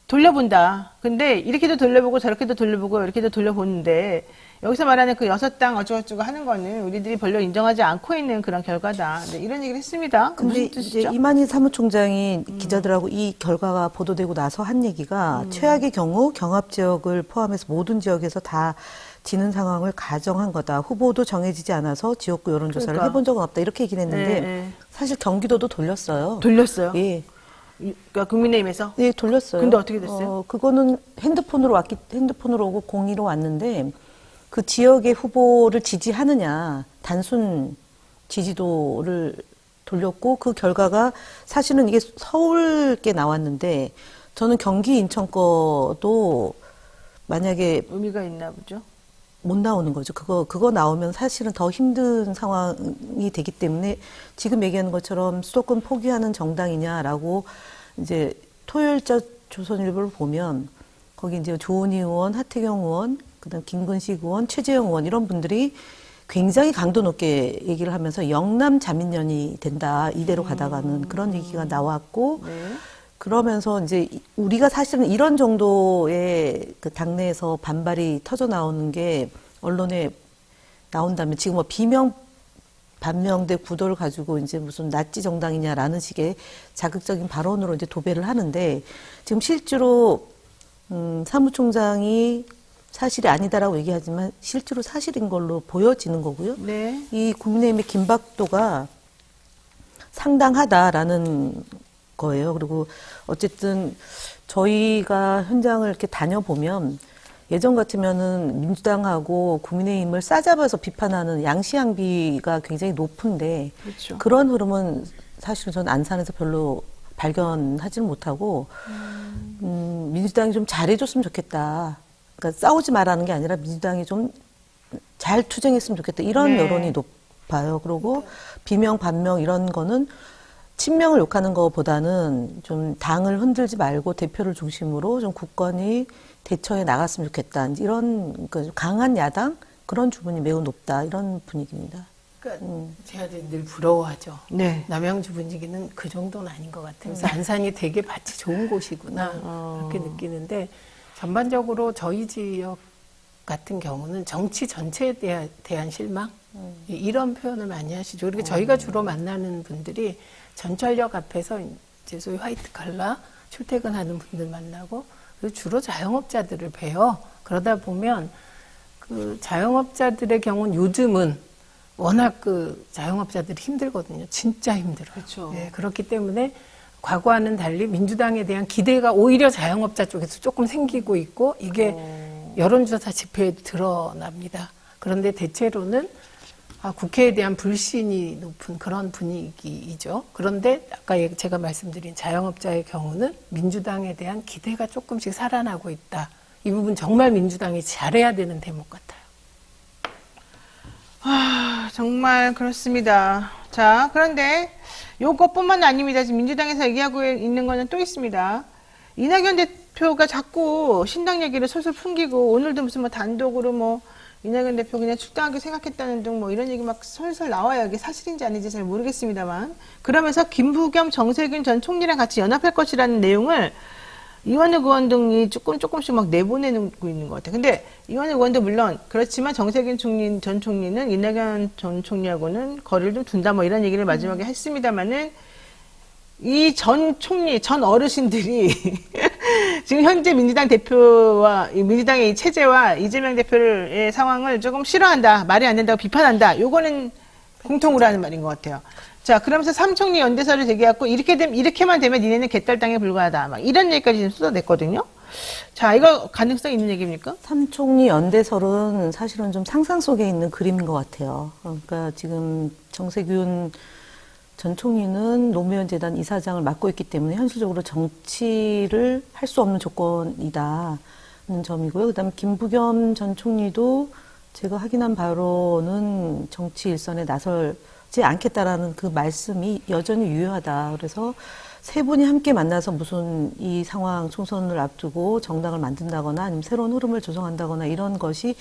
돌려본다. 근데 이렇게도 돌려보고 저렇게도 돌려보고 이렇게도 돌려보는데 여기서 말하는 그 6당 어쩌고저쩌고 하는 거는 우리들이 별로 인정하지 않고 있는 그런 결과다. 네, 이런 얘기를 했습니다. 근데 무슨 뜻이죠? 이제 이만희 사무총장이 기자들하고 이 결과가 보도되고 나서 한 얘기가 최악의 경우 경합 지역을 포함해서 모든 지역에서 다 지는 상황을 가정한 거다. 후보도 정해지지 않아서 지역구 여론조사를 그러니까. 해본 적은 없다. 이렇게 얘기를 했는데 네. 사실 경기도도 돌렸어요. 돌렸어요. 예. 그러니까 국민의힘에서. 네, 돌렸어요. 근데 어떻게 됐어요? 그거는 핸드폰으로 오고 공의로 왔는데 그 지역의 후보를 지지하느냐 단순 지지도를 돌렸고 그 결과가 사실은 이게 서울께 나왔는데 저는 경기 인천 거도 만약에 의미가 있나 보죠. 못 나오는 거죠. 그거 나오면 사실은 더 힘든 상황이 되기 때문에 지금 얘기하는 것처럼 수도권 포기하는 정당이냐라고 이제 토요일자 조선일보를 보면 거기 이제 조은희 의원, 하태경 의원, 그다음 김근식 의원, 최재형 의원 이런 분들이 굉장히 강도 높게 얘기를 하면서 영남 자민련이 된다. 이대로 가다가는 그런 얘기가 나왔고 네. 그러면서 이제 우리가 사실은 이런 정도의 그 당내에서 반발이 터져 나오는 게 언론에 나온다면 지금 뭐 비명 반명대 구도를 가지고 이제 무슨 나치 정당이냐라는 식의 자극적인 발언으로 이제 도배를 하는데 지금 실제로 사무총장이 사실이 아니다라고 얘기하지만 실제로 사실인 걸로 보여지는 거고요. 네. 이 국민의힘의 긴박도가 상당하다라는 거예요. 그리고 어쨌든 저희가 현장을 이렇게 다녀보면 예전 같으면은 민주당하고 국민의힘을 싸잡아서 비판하는 양시양비가 굉장히 높은데 그렇죠. 그런 흐름은 사실은 저는 안산에서 별로 발견하지는 못하고 민주당이 좀 잘해줬으면 좋겠다. 그러니까 싸우지 말라는 게 아니라 민주당이 좀 잘 투쟁했으면 좋겠다. 이런 네. 여론이 봐요. 그리고 비명, 반명 이런 거는 친명을 욕하는 것보다는 좀 당을 흔들지 말고 대표를 중심으로 좀 굳건히 대처해 나갔으면 좋겠다. 이런 그 강한 야당 그런 주문이 매우 높다. 이런 분위기입니다. 그러니까 제가 늘 부러워하죠. 네. 남양주 분위기는 그 정도는 아닌 것 같아요. 그래서 안산이 되게 밭이 좋은 곳이구나 그렇게 느끼는데 전반적으로 저희 지역 같은 경우는 정치 전체에 대한 실망 이런 표현을 많이 하시죠. 그리고 저희가 주로 만나는 분들이 전철역 앞에서 이제 소위 화이트 칼라 출퇴근하는 분들 만나고 그리고 주로 자영업자들을 봬요. 그러다 보면 그 자영업자들의 경우는 요즘은 워낙 그 자영업자들이 힘들거든요. 진짜 힘들어요. 그렇죠. 네, 그렇기 때문에 과거와는 달리 민주당에 대한 기대가 오히려 자영업자 쪽에서 조금 생기고 있고 이게 여론조사 지표에 드러납니다. 그런데 대체로는 국회에 대한 불신이 높은 그런 분위기이죠. 그런데 아까 제가 말씀드린 자영업자의 경우는 민주당에 대한 기대가 조금씩 살아나고 있다. 이 부분 정말 민주당이 잘해야 되는 대목 같아요. 정말 그렇습니다. 자, 그런데 요것뿐만 아닙니다. 지금 민주당에서 얘기하고 있는 거는 또 있습니다. 이낙연 대표가 자꾸 신당 얘기를 솔솔 풍기고 오늘도 무슨 뭐 단독으로 뭐 이낙연 대표 그냥 출당하게 생각했다는 등 뭐 이런 얘기 막 솔솔 나와요. 이게 사실인지 아닌지 잘 모르겠습니다만. 그러면서 김부겸, 정세균 전 총리랑 같이 연합할 것이라는 내용을 이완욱 의원 등이 조금씩 막 내보내고 있는 것 같아요. 근데 이완욱 의원도 물론 그렇지만 정세균 전 총리는 이낙연 전 총리하고는 거리를 좀 둔다 뭐 이런 얘기를 마지막에 했습니다만은 이 전 총리, 전 어르신들이 지금 현재 민주당 대표와 민주당의 이 체제와 이재명 대표의 상황을 조금 싫어한다, 말이 안 된다고 비판한다. 요거는 공통으로 하는 말인 것 같아요. 자, 그러면서 삼총리 연대설을 제기하고 이렇게만 되면 니네는 개딸당에 불과하다. 막 이런 얘기까지 지금 쏟아냈거든요. 자, 이거 가능성 있는 얘기입니까? 삼총리 연대설은 사실은 좀 상상 속에 있는 그림인 것 같아요. 그러니까 지금 정세균 전 총리는 노무현 재단 이사장을 맡고 있기 때문에 현실적으로 정치를 할 수 없는 조건이다는 점이고요. 그다음에 김부겸 전 총리도 제가 확인한 바로는 정치 일선에 나설지 않겠다라는 그 말씀이 여전히 유효하다. 그래서 세 분이 함께 만나서 무슨 이 상황 총선을 앞두고 정당을 만든다거나 아니면 새로운 흐름을 조성한다거나 이런 것이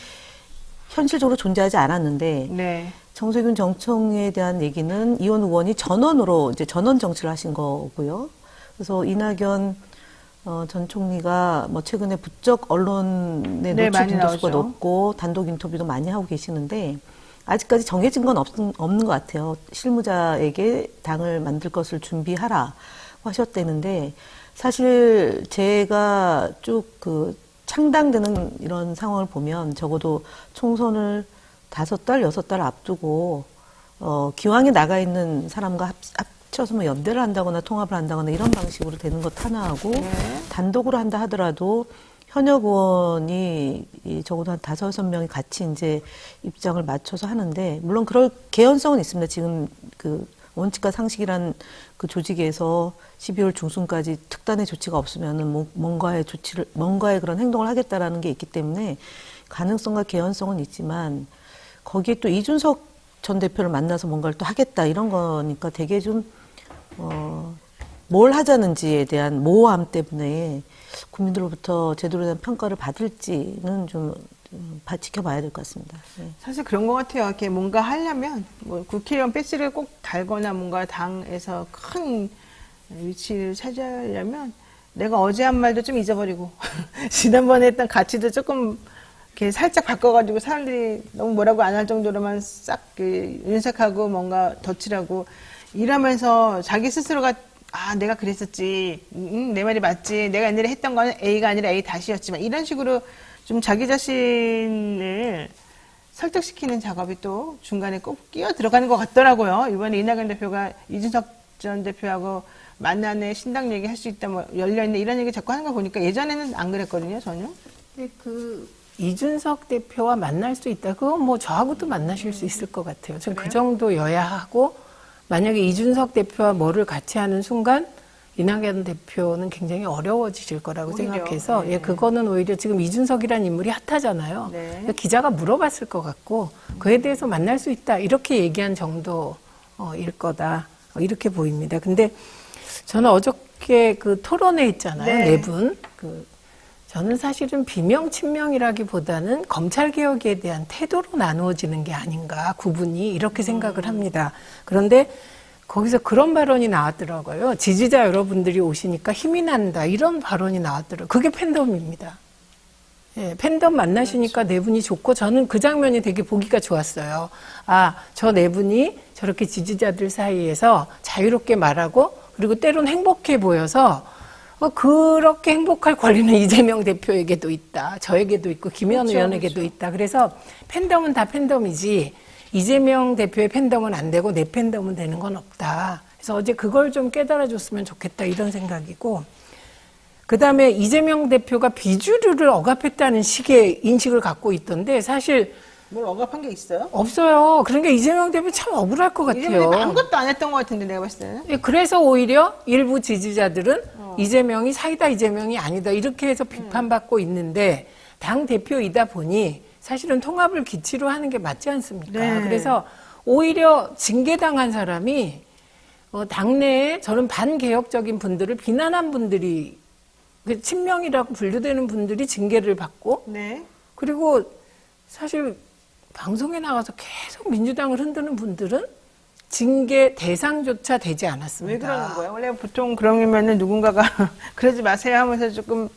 현실적으로 존재하지 않았는데 네. 정세균 정청에 대한 얘기는 이원 의원이 전원으로 이제 전원 정치를 하신 거고요. 그래서 이낙연 전 총리가 뭐 최근에 부쩍 언론에 네, 노출 많이 빈도수가 나오죠. 높고 단독 인터뷰도 많이 하고 계시는데 아직까지 정해진 건 없는 것 같아요. 실무자에게 당을 만들 것을 준비하라 하셨다는데 사실 제가 쭉 그 창당되는 이런 상황을 보면 적어도 총선을 5달, 6달 앞두고 기왕에 나가 있는 사람과 합쳐서 뭐 연대를 한다거나 통합을 한다거나 이런 방식으로 되는 것 하나하고 단독으로 한다 하더라도 현역 의원이 적어도 한 5, 6명이 같이 이제 입장을 맞춰서 하는데 물론 그럴 개연성은 있습니다. 지금 그 원칙과 상식이란 그 조직에서 12월 중순까지 특단의 조치가 없으면은 뭔가의 그런 행동을 하겠다라는 게 있기 때문에 가능성과 개연성은 있지만 거기에 또 이준석 전 대표를 만나서 뭔가를 또 하겠다 이런 거니까 되게 좀 뭘 하자는지에 대한 모호함 때문에 국민들로부터 제대로 된 평가를 받을지는 좀 지켜봐야 될 것 같습니다. 네. 사실 그런 것 같아요. 이렇게 뭔가 하려면 뭐 국회의원 배지를 꼭 달거나 뭔가 당에서 큰 위치를 차지하려면 내가 어제 한 말도 좀 잊어버리고 지난번에 했던 가치도 조금 이렇게 살짝 바꿔가지고 사람들이 너무 뭐라고 안 할 정도로만 싹 윤색하고 뭔가 덧칠하고 이러면서 자기 스스로가 내가 그랬었지. 내 말이 맞지. 내가 옛날에 했던 건 A가 아니라 A 다시였지만 이런 식으로 좀 자기 자신을 설득시키는 작업이 또 중간에 꼭 끼어 들어가는 것 같더라고요. 이번에 이낙연 대표가 이준석 전 대표하고 만나네 신당 얘기 할 수 있다, 뭐 열려있네 이런 얘기 자꾸 하는 거 보니까 예전에는 안 그랬거든요, 전혀. 근데 이준석 대표와 만날 수 있다. 그건 뭐 저하고도 만나실 수 있을 것 같아요. 전 그 정도여야 하고 만약에 이준석 대표와 뭐를 같이 하는 순간 이낙연 대표는 굉장히 어려워지실 거라고 오히려, 생각해서 그거는 오히려 지금 이준석이라는 인물이 핫하잖아요. 네. 그러니까 기자가 물어봤을 것 같고 그에 대해서 만날 수 있다. 이렇게 얘기한 정도일 거다. 이렇게 보입니다. 근데 저는 어저께 그 토론회 있잖아요. 네 분. 저는 사실은 비명, 친명이라기보다는 검찰개혁에 대한 태도로 나누어지는 게 아닌가, 구분이 이렇게 생각을 합니다. 그런데 거기서 그런 발언이 나왔더라고요. 지지자 여러분들이 오시니까 힘이 난다. 이런 발언이 나왔더라고요. 그게 팬덤입니다. 예, 팬덤 만나시니까 네 분이 좋고 저는 그 장면이 되게 보기가 좋았어요. 아, 저 네 분이 저렇게 지지자들 사이에서 자유롭게 말하고 그리고 때론 행복해 보여서 그렇게 행복할 권리는 이재명 대표에게도 있다. 저에게도 있고 김의원 의원에게도 있다. 그래서 팬덤은 다 팬덤이지 이재명 대표의 팬덤은 안 되고 내 팬덤은 되는 건 없다. 그래서 어제 그걸 좀 깨달아줬으면 좋겠다 이런 생각이고 그다음에 이재명 대표가 비주류를 억압했다는 식의 인식을 갖고 있던데 사실 뭘 억압한 게 있어요? 없어요. 그러니까 이재명 대표 참 억울할 것 같아요. 이재명 대표 아무것도 안 했던 것 같은데 내가 봤을 때는. 예, 그래서 오히려 일부 지지자들은 이재명이 사이다 이재명이 아니다 이렇게 해서 비판받고 있는데 당 대표이다 보니 사실은 통합을 기치로 하는 게 맞지 않습니까? 네. 그래서 오히려 징계당한 사람이 당내에 저는 반개혁적인 분들을 비난한 분들이 친명이라고 분류되는 분들이 징계를 받고 네. 그리고 사실 방송에 나가서 계속 민주당을 흔드는 분들은 징계 대상조차 되지 않았습니다. 왜 그러는 거예요? 원래 보통 그러면은 누군가가 그러지 마세요 하면서 조금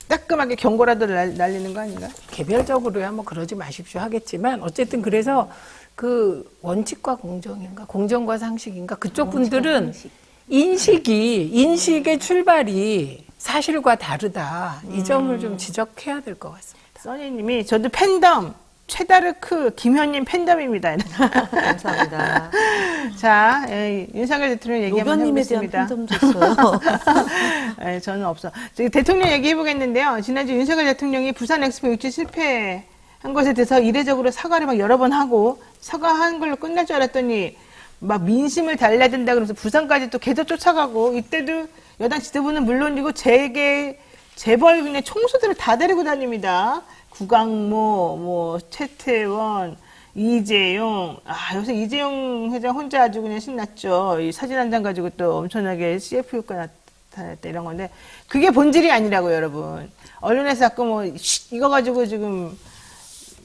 따끔하게 경고라도 날리는 거 아닌가? 개별적으로야 뭐 그러지 마십시오 하겠지만 어쨌든 그래서 그 원칙과 공정인가 공정과 상식인가 그쪽 분들은 인식의 출발이 사실과 다르다. 이 점을 좀 지적해야 될 것 같습니다. 써니님이 저도 팬덤 최다르크 김현님 팬덤입니다. 감사합니다. 자, 윤석열 대통령 얘기 한번 노변님에 대한 해보겠습니다. 팬덤도 있어요. 저는 없어. 대통령 얘기 해보겠는데요. 지난주 윤석열 대통령이 부산 엑스포 유치 실패한 것에 대해서 이례적으로 사과를 막 여러 번 하고 사과한 걸로 끝날 줄 알았더니 막 민심을 달래야 된다 그러면서 부산까지 또 계속 쫓아가고 이때도 여당 지도부는 물론이고 재벌 그냥 총수들을 다 데리고 다닙니다. 구강모, 최태원, 이재용. 요새 이재용 회장 혼자 아주 그냥 신났죠. 이 사진 한 장 가지고 또 엄청나게 CF 효과 나타났다 이런 건데 그게 본질이 아니라고요, 여러분. 언론에서 자꾸 이거 가지고 지금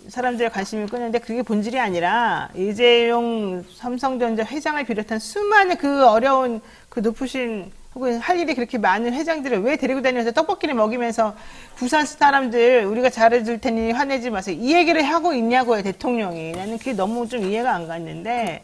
사람들의 관심을 끄는데 그게 본질이 아니라 이재용 삼성전자 회장을 비롯한 수많은 그 어려운 그 높으신 혹은 할 일이 그렇게 많은 회장들을 왜 데리고 다니면서 떡볶이를 먹이면서 부산 사람들 우리가 잘해줄 테니 화내지 마세요. 이 얘기를 하고 있냐고요, 대통령이. 나는 그게 너무 좀 이해가 안 갔는데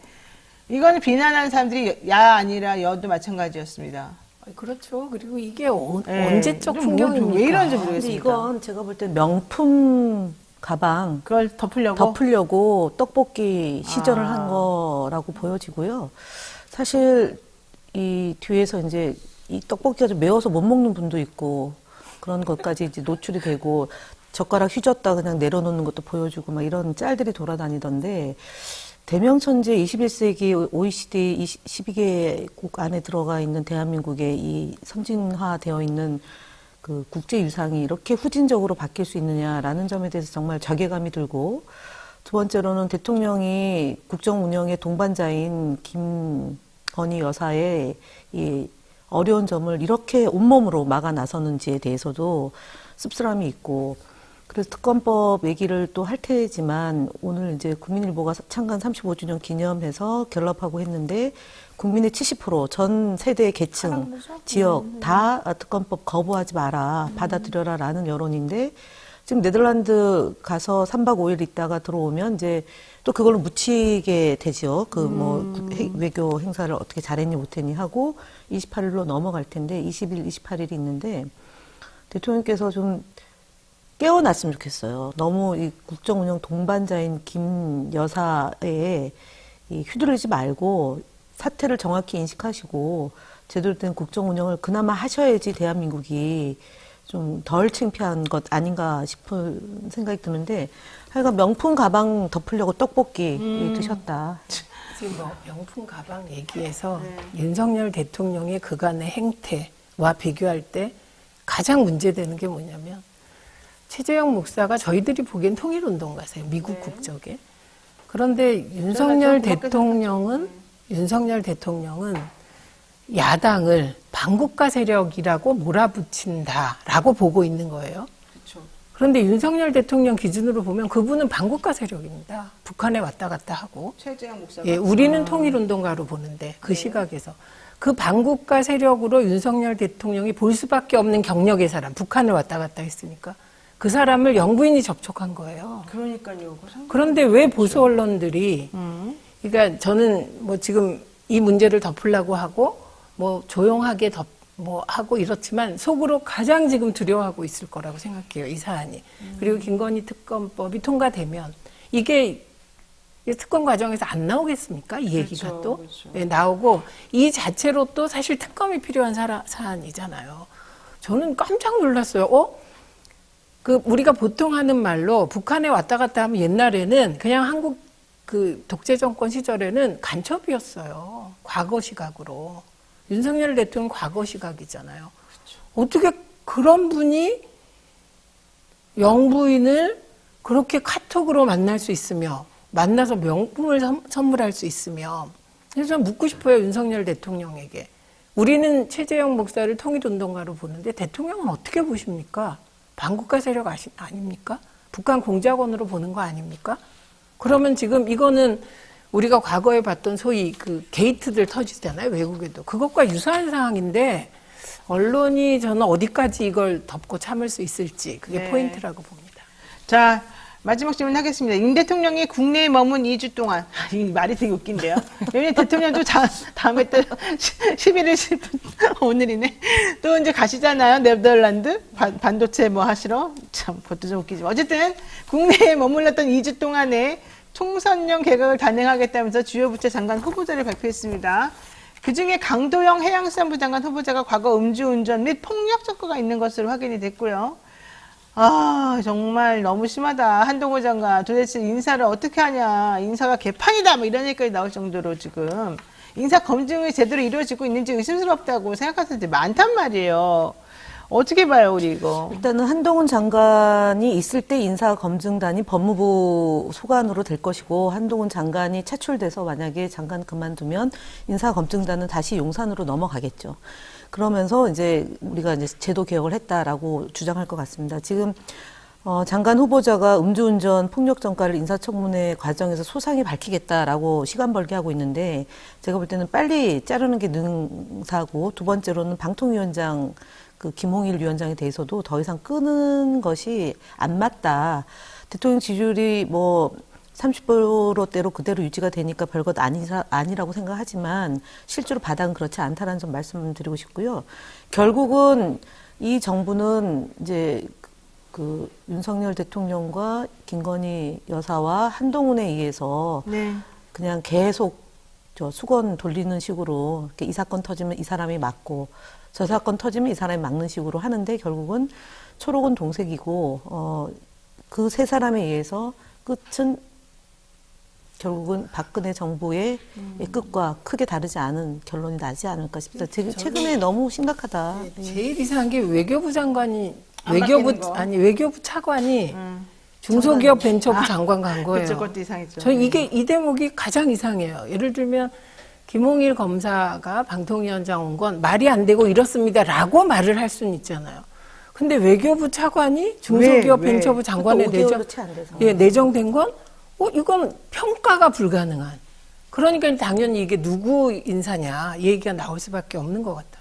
이거는 비난하는 사람들이 야 아니라 여도 마찬가지였습니다. 그렇죠. 그리고 이게 언제적 풍경입니까? 왜 이런지 모르겠습니다. 근데 이건 제가 볼 때 명품 가방 그걸 덮으려고 떡볶이 시전을 한 거라고 보여지고요. 사실 이 뒤에서 이제 이 떡볶이가 좀 매워서 못 먹는 분도 있고 그런 것까지 이제 노출이 되고 젓가락 휘졌다 그냥 내려놓는 것도 보여주고 막 이런 짤들이 돌아다니던데 대명천지 21세기 OECD 12개국 안에 들어가 있는 대한민국의 이 선진화되어 있는 그 국제유상이 이렇게 후진적으로 바뀔 수 있느냐라는 점에 대해서 정말 자괴감이 들고 두 번째로는 대통령이 국정 운영의 동반자인 김건희 여사의 이 어려운 점을 이렇게 온몸으로 막아 나서는지에 대해서도 씁쓸함이 있고 그래서 특검법 얘기를 또 할 테지만 오늘 이제 국민일보가 창간 35주년 기념해서 결합하고 했는데 국민의 70%전 세대 계층 지역 다 특검법 거부하지 마라 받아들여라라는 여론인데 지금 네덜란드 가서 3박 5일 있다가 들어오면 이제 또 그걸로 묻히게 되죠. 그 뭐 외교 행사를 어떻게 잘했니 못했니 하고 28일로 넘어갈 텐데 20일, 28일이 있는데 대통령께서 좀 깨어났으면 좋겠어요. 너무 이 국정 운영 동반자인 김 여사에 이 휘두르지 말고 사태를 정확히 인식하시고 제대로 된 국정 운영을 그나마 하셔야지 대한민국이 좀 덜 창피한 것 아닌가 싶은 생각이 드는데 하여간 명품 가방 덮으려고 떡볶이 드셨다. 지금 뭐 명품 가방 얘기해서 윤석열 대통령의 그간의 행태와 비교할 때 가장 문제되는 게 뭐냐면 최재형 목사가 저희들이 보기엔 통일운동가세요. 미국 국적에. 그런데 윤석열 대통령은 야당을 반국가 세력이라고 몰아붙인다라고 보고 있는 거예요. 그렇죠. 그런데 윤석열 대통령 기준으로 보면 그분은 반국가 세력입니다. 북한에 왔다 갔다 하고. 최재형 목사가. 예, 우리는 통일운동가로 보는데 그 시각에서. 그 반국가 세력으로 윤석열 대통령이 볼 수밖에 없는 경력의 사람, 북한을 왔다 갔다 했으니까 그 사람을 영부인이 접촉한 거예요. 그러니까요. 그런데 왜 보수 언론들이, 그러니까 저는 뭐 지금 이 문제를 덮으려고 하고 뭐 조용하게 하고 이렇지만 속으로 가장 지금 두려워하고 있을 거라고 생각해요, 이 사안이. 그리고 김건희 특검법이 통과되면 이게 특검 과정에서 안 나오겠습니까? 이 얘기가 그렇죠, 또 그렇죠. 네, 나오고 이 자체로 또 사실 특검이 필요한 사안이잖아요. 저는 깜짝 놀랐어요. 그 우리가 보통 하는 말로 북한에 왔다 갔다 하면 옛날에는 그냥 한국 그 독재 정권 시절에는 간첩이었어요. 과거 시각으로. 윤석열 대통령 과거 시각이잖아요. 그렇죠. 어떻게 그런 분이 영부인을 그렇게 카톡으로 만날 수 있으며 만나서 명품을 선물할 수 있으며 그래서 저는 묻고 싶어요. 윤석열 대통령에게. 우리는 최재형 목사를 통일운동가로 보는데 대통령은 어떻게 보십니까? 반국가 세력 아닙니까? 북한 공작원으로 보는 거 아닙니까? 그러면 지금 이거는 우리가 과거에 봤던 소위 그 게이트들 터지잖아요. 외국에도. 그것과 유사한 상황인데 언론이 저는 어디까지 이걸 덮고 참을 수 있을지 그게 네. 포인트라고 봅니다. 자, 마지막 질문 하겠습니다. 윤 대통령이 국내에 머문 2주 동안, 이 말이 되게 웃긴데요. 윤 대통령도 다음에 또 11일 10분, 오늘이네. 또 이제 가시잖아요. 네덜란드 반도체 뭐 하시러. 참, 그것도 좀 웃기지만. 어쨌든 국내에 머물렀던 2주 동안에 총선용 개각을 단행하겠다면서 주요 부처 장관 후보자를 발표했습니다. 그중에 강도영 해양수산부 장관 후보자가 과거 음주운전 및 폭력 적거가 있는 것으로 확인이 됐고요. 아, 정말 너무 심하다. 한동훈 장관 도대체 인사를 어떻게 하냐. 인사가 개판이다. 뭐 이런 얘기까지 나올 정도로 지금 인사 검증이 제대로 이루어지고 있는지 의심스럽다고 생각하는 사람들이 많단 말이에요. 어떻게 봐요, 우리 이거? 일단은 한동훈 장관이 있을 때 인사검증단이 법무부 소관으로 될 것이고 한동훈 장관이 차출돼서 만약에 장관 그만두면 인사검증단은 다시 용산으로 넘어가겠죠. 그러면서 이제 우리가 이제 제도 개혁을 했다라고 주장할 것 같습니다. 지금 장관 후보자가 음주운전 폭력 전과를 인사청문회 과정에서 소상히 밝히겠다라고 시간 벌게 하고 있는데 제가 볼 때는 빨리 자르는 게 능사고 두 번째로는 방통위원장 그 김홍일 위원장에 대해서도 더 이상 끄는 것이 안 맞다. 대통령 지지율이 뭐 30%대로 그대로 유지가 되니까 별것 아니라고 생각하지만 실제로 바닥은 그렇지 않다라는 점 말씀드리고 싶고요. 결국은 이 정부는 이제 그 윤석열 대통령과 김건희 여사와 한동훈에 의해서 네. 그냥 계속 수건 돌리는 식으로 이렇게 이 사건 터지면 이 사람이 맞고 저 사건 터지면 이 사람이 막는 식으로 하는데 결국은 초록은 동색이고 그 세 사람에 의해서 끝은 결국은 박근혜 정부의 끝과 크게 다르지 않은 결론이 나지 않을까 싶다. 최근에 너무 심각하다. 네, 제일 이상한 게 외교부 장관이 안 외교부 차관이 중소기업 벤처부 장관 간 거예요. 그쵸, 그것도 이상했죠. 저 이 대목이 가장 이상해요. 예를 들면 김홍일 검사가 방통위원장 온 건 말이 안 되고 이렇습니다라고 말을 할 수는 있잖아요. 근데 외교부 차관이 중소기업 왜? 벤처부 장관에 내정된 건 이건 평가가 불가능한. 그러니까 당연히 이게 누구 인사냐 이 얘기가 나올 수밖에 없는 것 같아요.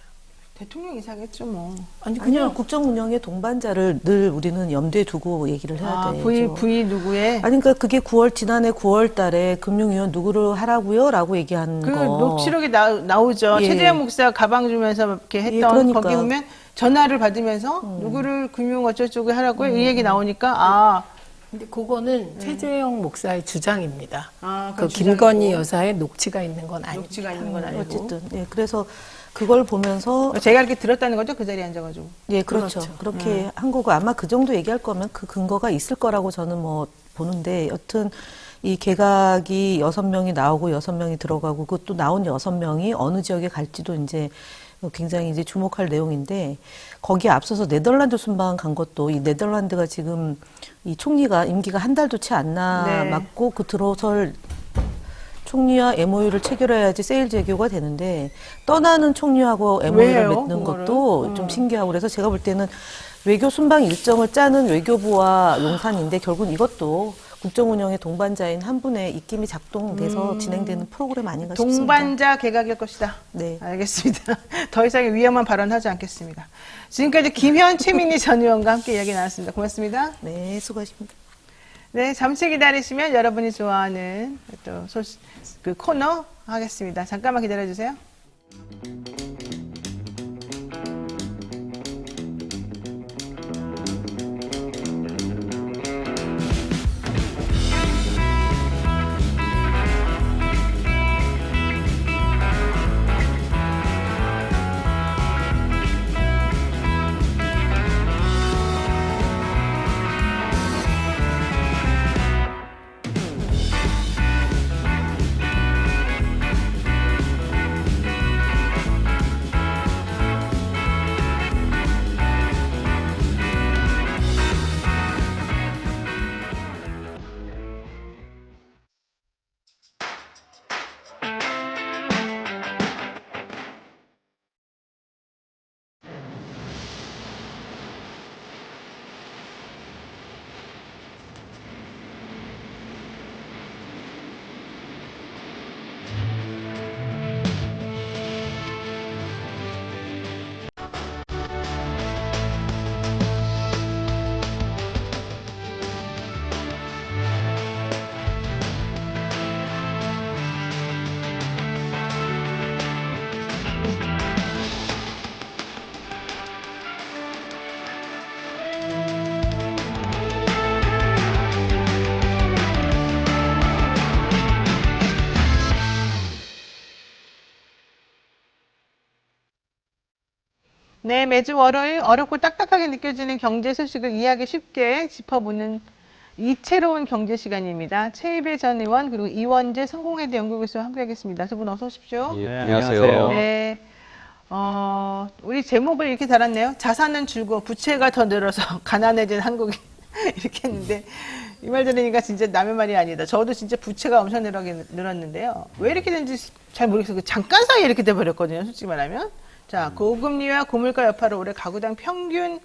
대통령 이사겠죠, 뭐. 아니 그냥 국정 운영의 동반자를 늘 우리는 염두에 두고 얘기를 해야 돼요. V 누구의? 아니 그러니까 그게 지난해 9월 달에 금융위원 누구를 하라고요라고 얘기한 그 거. 녹취록에 나오죠. 예. 최재형 목사 가방 주면서 이렇게 했던 그러니까. 거기 보면 전화를 받으면서 누구를 금융 어쩌고저쩌고 하라고요. 이 얘기 나오니까 근데 그거는 최재형 목사의 주장입니다. 그 뭐. 김건희 여사의 녹취가 있는 건 아니고. 녹취가 있는 건 아니고. 어쨌든 그래서 그걸 보면서 제가 이렇게 들었다는 거죠, 그 자리에 앉아가지고. 예, 그렇죠. 그렇게 한 거고 아마 그 정도 얘기할 거면 그 근거가 있을 거라고 저는 뭐 보는데 여튼 이 개각이 6명이 나오고 6명이 들어가고 그것도 나온 6명이 어느 지역에 갈지도 이제 굉장히 이제 주목할 내용인데 거기에 앞서서 네덜란드 순방 간 것도 이 네덜란드가 지금 이 총리가 임기가 한 달도 채 안 남았고 그 들어설 총리와 MOU를 체결해야지 세일 재교가 되는데 떠나는 총리하고 MOU를 맺는 것도 좀 신기하고 그래서 제가 볼 때는 외교 순방 일정을 짜는 외교부와 용산인데 결국은 이것도 국정운영의 동반자인 한 분의 입김이 작동돼서 진행되는 프로그램 아닌가 싶습니다. 동반자 개각일 것이다. 네. 알겠습니다. 더 이상 위험한 발언하지 않겠습니다. 지금까지 김현 최민희 전 의원과 함께 이야기 나눴습니다. 고맙습니다. 네, 수고하십니다. 네, 잠시 기다리시면 여러분이 좋아하는 또 그 코너 하겠습니다. 잠깐만 기다려주세요. 네, 매주 월요일 어렵고 딱딱하게 느껴지는 경제 소식을 이해하기 쉽게 짚어보는 이채로운 경제 시간입니다. 최희배 전 의원 그리고 이원재 성공회대 연구교수와 함께하겠습니다. 두 분 어서 오십시오. 예, 안녕하세요. 네, 우리 제목을 이렇게 달았네요. 자산은 줄고 부채가 더 늘어서 가난해진 한국인 이렇게 했는데 이 말 들으니까 진짜 남의 말이 아니다. 저도 진짜 부채가 엄청 늘었는데요. 왜 이렇게 된지 잘 모르겠어요. 잠깐 사이에 이렇게 돼버렸거든요. 솔직히 말하면. 자, 고금리와 고물가 여파로 올해 가구당 평균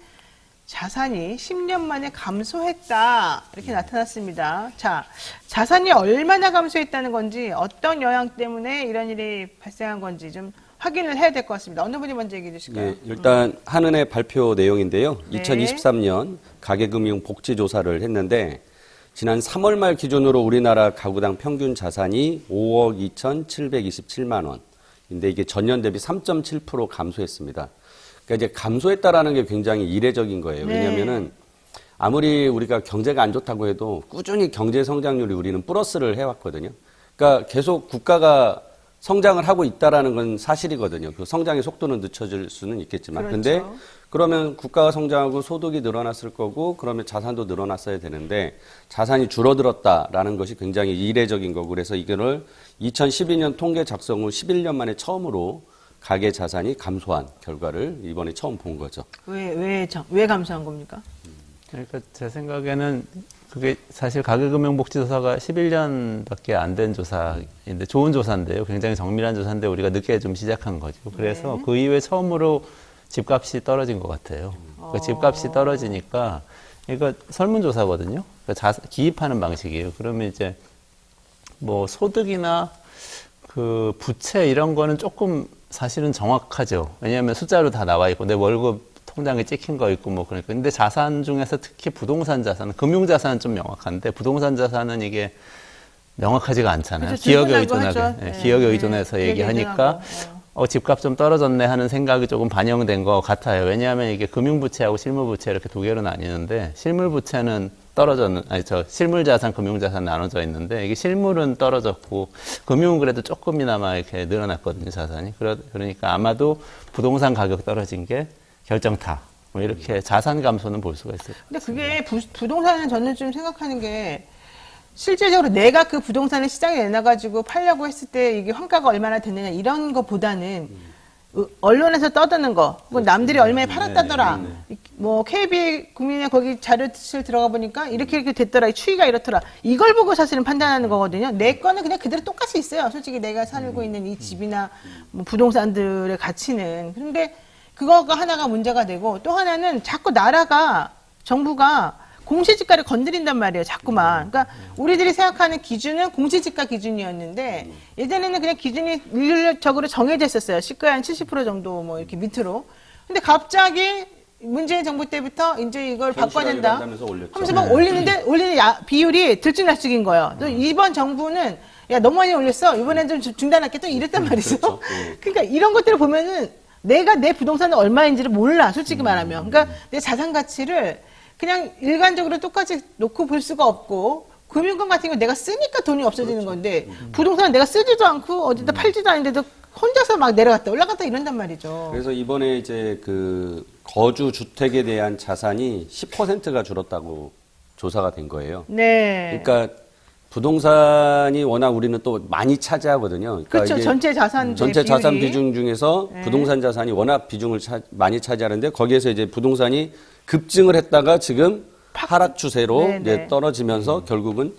자산이 10년 만에 감소했다. 이렇게 나타났습니다. 자, 자산이 얼마나 감소했다는 건지 어떤 영향 때문에 이런 일이 발생한 건지 좀 확인을 해야 될 것 같습니다. 어느 분이 먼저 얘기해 주실까요? 예, 일단 한은의 발표 내용인데요. 네. 2023년 가계금융 복지조사를 했는데 지난 3월 말 기준으로 우리나라 가구당 평균 자산이 5억 2,727만 원. 근데 이게 전년 대비 3.7% 감소했습니다. 그러니까 이제 감소했다라는 게 굉장히 이례적인 거예요. 네. 왜냐면은 아무리 우리가 경제가 안 좋다고 해도 꾸준히 경제 성장률이 우리는 플러스를 해왔거든요. 그러니까 계속 국가가 성장을 하고 있다라는 건 사실이거든요. 그 성장의 속도는 늦춰질 수는 있겠지만. 그렇죠. 근데 그러면 국가가 성장하고 소득이 늘어났을 거고 그러면 자산도 늘어났어야 되는데 자산이 줄어들었다라는 것이 굉장히 이례적인 거고 그래서 이거를 2012년 통계 작성 후 11년 만에 처음으로 가계 자산이 감소한 결과를 이번에 처음 본 거죠. 왜 감소한 겁니까? 그러니까 제 생각에는 그게 사실 가계금융복지조사가 11년밖에 안 된 조사인데 좋은 조사인데요. 굉장히 정밀한 조사인데 우리가 늦게 좀 시작한 거죠. 그래서 그 이후에 처음으로 집값이 떨어진 것 같아요. 그러니까 집값이 떨어지니까 이거 설문조사거든요. 그러니까 기입하는 방식이에요. 그러면 이제 뭐 소득이나 그 부채 이런 거는 조금 사실은 정확하죠. 왜냐하면 숫자로 다 나와 있고 내 월급 통장에 찍힌 거 있고 뭐 그러니까. 근데 자산 중에서 특히 부동산 자산, 금융 자산은 좀 명확한데 부동산 자산은 이게 명확하지가 않잖아요. 그렇죠, 기억에 의존하게, 네, 기억에 의존해서 네, 얘기하니까 집값 좀 떨어졌네 하는 생각이 조금 반영된 것 같아요. 왜냐하면 이게 금융부채하고 실물부채 이렇게 두 개로 나뉘는데 실물부채는 실물자산, 금융자산 나눠져 있는데 이게 실물은 떨어졌고 금융은 그래도 조금이나마 이렇게 늘어났거든요, 자산이. 그러니까 아마도 부동산 가격 떨어진 게 결정타. 뭐 이렇게 자산 감소는 볼 수가 있어요. 근데 그게 부동산은 저는 좀 생각하는 게 실질적으로 내가 그 부동산을 시장에 내놔가지고 팔려고 했을 때 이게 환가가 얼마나 됐느냐 이런 것보다는 언론에서 떠드는 거, 남들이 얼마에 팔았다더라. 뭐 KB 국민의 거기 자료실 들어가 보니까 이렇게 됐더라. 추이가 이렇더라. 이걸 보고 사실은 판단하는 거거든요. 내 거는 그냥 그대로 똑같이 있어요. 솔직히 내가 살고 있는 이 집이나 뭐 부동산들의 가치는. 그런데 그거가 하나가 문제가 되고 또 하나는 자꾸 나라가 정부가 공시지가를 건드린단 말이에요, 자꾸만. 그러니까 우리들이 생각하는 기준은 공시지가 기준이었는데 예전에는 그냥 기준이 일률적으로 정해져 있었어요. 시가의 한 70% 정도 뭐 이렇게 밑으로. 근데 갑자기 문재인 정부 때부터 이제 이걸 바꿔야 된다 하면서 막 올리는데 올리는 비율이 들쭉날쭉인 거예요. 또 이번 정부는 야 너무 많이 올렸어. 이번엔 좀 중단할게 또 이랬단 말이죠. 그렇죠. 그러니까 이런 것들을 보면은 내가 내 부동산은 얼마인지를 몰라, 솔직히 말하면. 그러니까 내 자산 가치를 그냥 일반적으로 똑같이 놓고 볼 수가 없고, 금융권 같은 거 내가 쓰니까 돈이 없어지는 건데, 부동산은 내가 쓰지도 않고 어디다 팔지도 않는데도 혼자서 막 내려갔다 올라갔다 이런단 말이죠. 그래서 이번에 이제 그 거주 주택에 대한 자산이 10%가 줄었다고 조사가 된 거예요. 네. 그러니까 부동산이 워낙 우리는 또 많이 차지하거든요. 그러니까 그렇죠. 전체 자산 비중 중에서 네. 부동산 자산이 워낙 비중을 많이 차지하는데 거기에서 이제 부동산이 급증을 했다가 지금 하락 추세로 이제 떨어지면서 결국은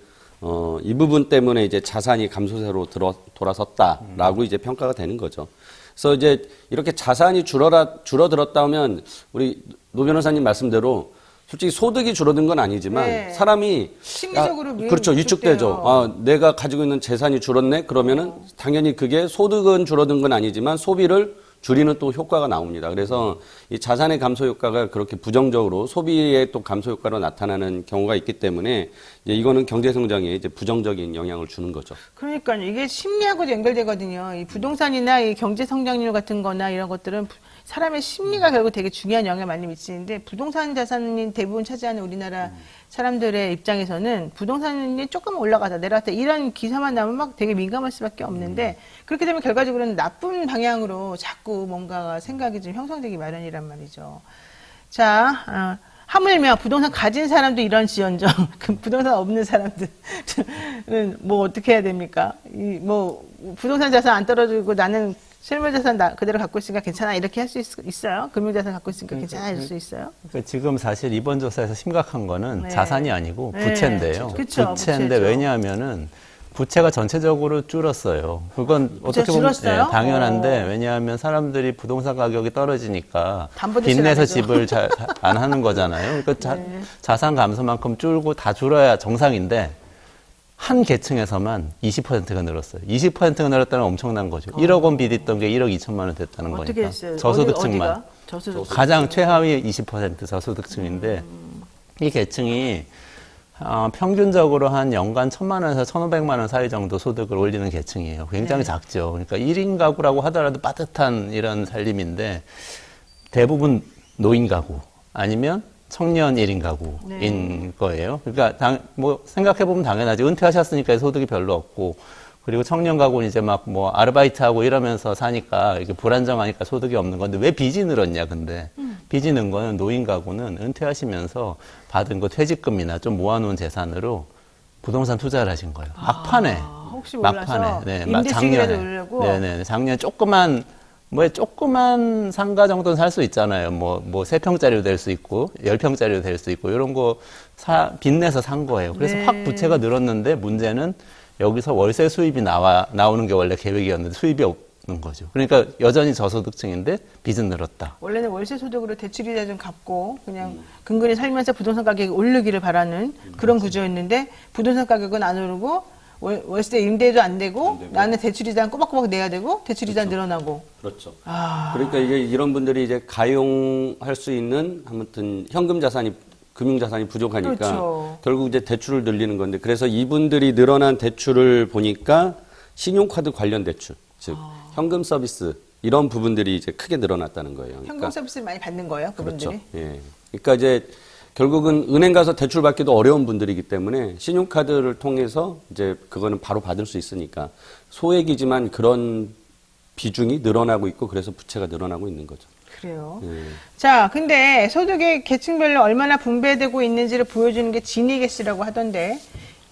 이 부분 때문에 이제 자산이 감소세로 돌아섰다라고 이제 평가가 되는 거죠. 그래서 이제 이렇게 자산이 줄어들었다 하면 우리 노 변호사님 말씀대로 솔직히 소득이 줄어든 건 아니지만 사람이 심리적으로 그렇죠. 위축되죠. 내가 가지고 있는 재산이 줄었네. 그러면은 당연히 그게 소득은 줄어든 건 아니지만 소비를 줄이는 또 효과가 나옵니다. 그래서 이 자산의 감소 효과가 그렇게 부정적으로 소비의 또 감소 효과로 나타나는 경우가 있기 때문에 이제 이거는 경제 성장에 이제 부정적인 영향을 주는 거죠. 그러니까요. 이게 심리하고도 연결되거든요. 이 부동산이나 이 경제 성장률 같은 거나 이런 것들은 사람의 심리가 결국 되게 중요한 영향을 많이 미치는데 부동산 자산이 대부분 차지하는 우리나라 사람들의 입장에서는 부동산이 조금 올라가다 내려갔다 이런 기사만 나오면 막 되게 민감할 수밖에 없는데 그렇게 되면 결과적으로는 나쁜 방향으로 자꾸 뭔가 생각이 좀 형성되기 마련이란 말이죠. 자, 하물며 부동산 가진 사람도 이런 지연정, 부동산 없는 사람들은 뭐 어떻게 해야 됩니까? 뭐 부동산 자산 안 떨어지고 나는 실물자산 그대로 갖고 있으니까 괜찮아 이렇게 할 수 있어요? 금융자산 갖고 있으니까 괜찮아 할 수 있어요? 그러니까 지금 사실 이번 조사에서 심각한 거는 자산이 아니고 부채인데요. 그쵸, 부채인데 부채죠. 왜냐하면은 부채가 전체적으로 줄었어요. 그건 어떻게 보면 당연한데 왜냐하면 사람들이 부동산 가격이 떨어지니까 빚내서 집을 잘 안 하는 거잖아요. 그러니까 자산 감소만큼 줄고 다 줄어야 정상인데 한 계층에서만 20%가 늘었어요. 20%가 늘었다는 엄청난 거죠. 1억 원 빚 있던 게 1억 2천만 원 됐다는 어떻게 거니까. 했어요? 저소득층만. 저소득층. 가장 최하위 20% 저소득층인데 이 계층이 평균적으로 한 연간 1,000만 원에서 1,500만 원 사이 정도 소득을 올리는 계층이에요. 굉장히 작죠. 그러니까 1인 가구라고 하더라도 빠듯한 이런 살림인데 대부분 노인 가구 아니면 청년 1인 가구인 거예요. 그러니까 뭐 생각해보면 당연하지. 은퇴하셨으니까 소득이 별로 없고 그리고 청년 가구는 이제 막 뭐 아르바이트하고 이러면서 사니까 이게 불안정하니까 소득이 없는 건데 왜 빚이 늘었냐 근데 빚이 는 거는 노인 가구는 은퇴하시면서 받은 거 퇴직금이나 좀 모아놓은 재산으로 부동산 투자를 하신 거예요. 막판에. 혹시 몰라서 막판에. 네, 임대주기라도 올려고. 네네. 작년에 조그만 상가 정도는 살 수 있잖아요. 뭐 3평짜리도 될 수 있고, 10평짜리도 될 수 있고, 이런 거 빚내서 산 거예요. 그래서 확 부채가 늘었는데 문제는 여기서 월세 수입이 나오는 게 원래 계획이었는데 수입이 없는 거죠. 그러니까 여전히 저소득층인데 빚은 늘었다. 원래는 월세 소득으로 대출이자 좀 갚고 그냥 근근히 살면서 부동산 가격이 오르기를 바라는 그런 구조였는데 부동산 가격은 안 오르고 월세 임대도 안 되고 나는 대출이자 꼬박꼬박 내야 되고 대출이자 늘어나고. 그렇죠. 그러니까 이게 이런 분들이 이제 가용할 수 있는 아무튼 현금 자산이 금융 자산이 부족하니까 그렇죠. 결국 이제 대출을 늘리는 건데 그래서 이분들이 늘어난 대출을 보니까 신용카드 관련 대출, 즉 현금 서비스 이런 부분들이 이제 크게 늘어났다는 거예요. 그러니까, 현금 서비스를 많이 받는 거예요, 그분들이. 그렇죠. 예. 그러니까 이제 결국은 은행 가서 대출 받기도 어려운 분들이기 때문에 신용카드를 통해서 이제 그거는 바로 받을 수 있으니까 소액이지만 그런 비중이 늘어나고 있고 그래서 부채가 늘어나고 있는 거죠. 그래요. 자, 근데 소득이 계층별로 얼마나 분배되고 있는지를 보여주는 게 지니게스라고 하던데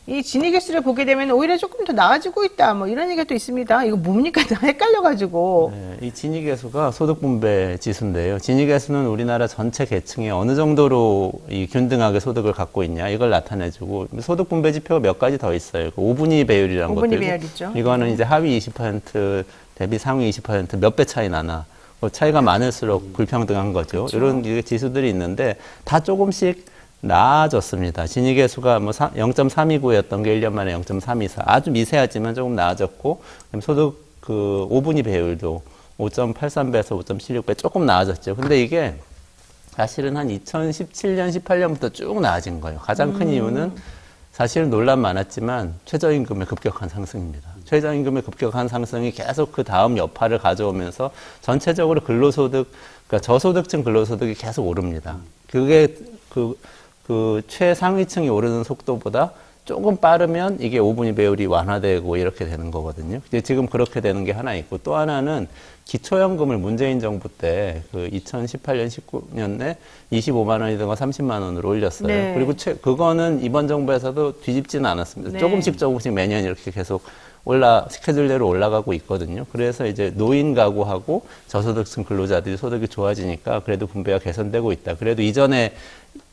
이 지니계수를 보게 되면 오히려 조금 더 나아지고 있다. 뭐 이런 얘기가 또 있습니다. 이거 뭡니까? 헷갈려가지고. 네, 이 지니계수가 소득분배 지수인데요. 지니계수는 우리나라 전체 계층이 어느 정도로 이 균등하게 소득을 갖고 있냐 이걸 나타내주고 소득분배 지표가 몇 가지 더 있어요. 그 5분위 배율이라는 것도 5분위 배율 있죠. 이거는 이제 하위 20% 대비 상위 20% 몇 배 차이 나나. 차이가 많을수록 불평등한 거죠. 그렇죠. 이런 지수들이 있는데 다 조금씩 나아졌습니다. 지니계수가 뭐 0.329였던 게 1년 만에 0.324. 아주 미세하지만 조금 나아졌고, 소득 그 5분위 배율도 5.83배에서 5.76배 조금 나아졌죠. 근데 이게 사실은 한 2017년, 18년부터 쭉 나아진 거예요. 가장 큰 이유는 사실은 논란 많았지만 최저임금의 급격한 상승입니다. 최저임금의 급격한 상승이 계속 그 다음 여파를 가져오면서 전체적으로 근로소득, 그러니까 저소득층 근로소득이 계속 오릅니다. 그게 그 최상위층이 오르는 속도보다 조금 빠르면 이게 5분위 배율이 완화되고 이렇게 되는 거거든요. 근데 지금 그렇게 되는 게 하나 있고 또 하나는 기초연금을 문재인 정부 때 그 2018년, 19년에 25만 원이든가 30만 원으로 올렸어요. 네. 그리고 그거는 이번 정부에서도 뒤집지는 않았습니다. 네. 조금씩 매년 이렇게 계속 스케줄대로 올라가고 있거든요. 그래서 이제 노인 가구하고 저소득층 근로자들이 소득이 좋아지니까 그래도 분배가 개선되고 있다. 그래도 이전에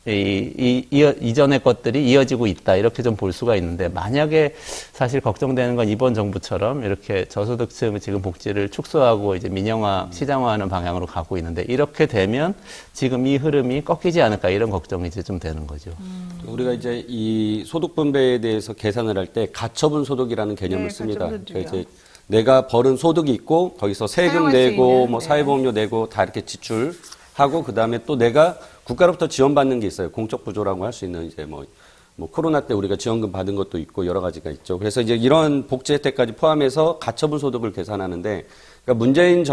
이전의 것들이 이어지고 있다. 이렇게 좀 볼 수가 있는데, 만약에 사실 걱정되는 건 이번 정부처럼 이렇게 저소득층 지금 복지를 축소하고 이제 민영화, 시장화하는 방향으로 가고 있는데, 이렇게 되면 지금 이 흐름이 꺾이지 않을까, 이런 걱정이 이제 좀 되는 거죠. 우리가 이제 이 소득 분배에 대해서 계산을 할 때 가처분 소득이라는 개념을 씁니다. 그러니까 이제 내가 벌은 소득이 있고 거기서 세금 내고 뭐 사회보험료 내고 다 이렇게 지출하고 그다음에 또 내가 국가로부터 지원받는 게 있어요. 공적 부조라고 할 수 있는 이제 뭐 코로나 때 우리가 지원금 받은 것도 있고 여러 가지가 있죠. 그래서 이제 이런 복지 혜택까지 포함해서 가처분 소득을 계산하는데, 그러니까 문재인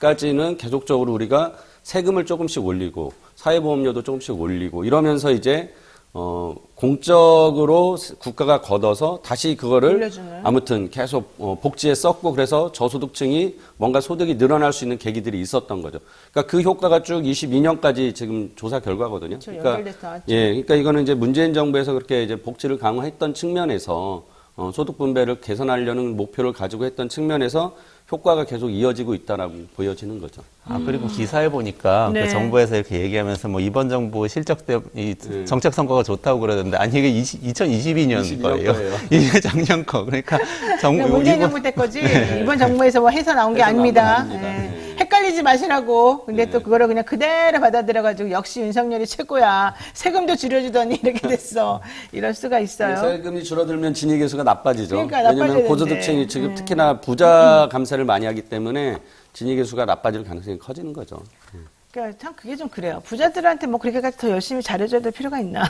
정부까지는 계속적으로 우리가 세금을 조금씩 올리고 사회보험료도 조금씩 올리고 이러면서 이제 공적으로 국가가 걷어서 다시 그거를 올려주는. 아무튼 계속 복지에 썼고, 그래서 저소득층이 뭔가 소득이 늘어날 수 있는 계기들이 있었던 거죠. 그러니까 그 효과가 쭉 22년까지 지금 조사 결과거든요. 그렇죠. 그러니까 그러니까 이거는 이제 문재인 정부에서 그렇게 이제 복지를 강화했던 측면에서 소득 분배를 개선하려는 목표를 가지고 했던 측면에서 효과가 계속 이어지고 있다라고 보여지는 거죠. 그리고 기사에 보니까 네. 그 정부에서 이렇게 얘기하면서 뭐 이번 정부 실적 때 이 정책 성과가 좋다고 그러던데, 아니 이게 2022년 거예요. 이게 작년 거. 그러니까 문재인 정부 때 거지 이번 정부에서 뭐 해서 나온 게 아닙니다. 헷갈리지 마시라고. 근데 또 그거를 그냥 그대로 받아들여가지고 역시 윤석열이 최고야. 세금도 줄여주더니 이렇게 됐어. 이럴 수가 있어요. 세금이 줄어들면 진위계수가 나빠지죠. 그러니까 왜냐하면 고소득층이 지금 특히나 부자 감세를 많이 하기 때문에 진위계수가 나빠질 가능성이 커지는 거죠. 그러니까 참 그게 좀 그래요. 부자들한테 뭐 그렇게까지 더 열심히 잘해줘야 될 필요가 있나.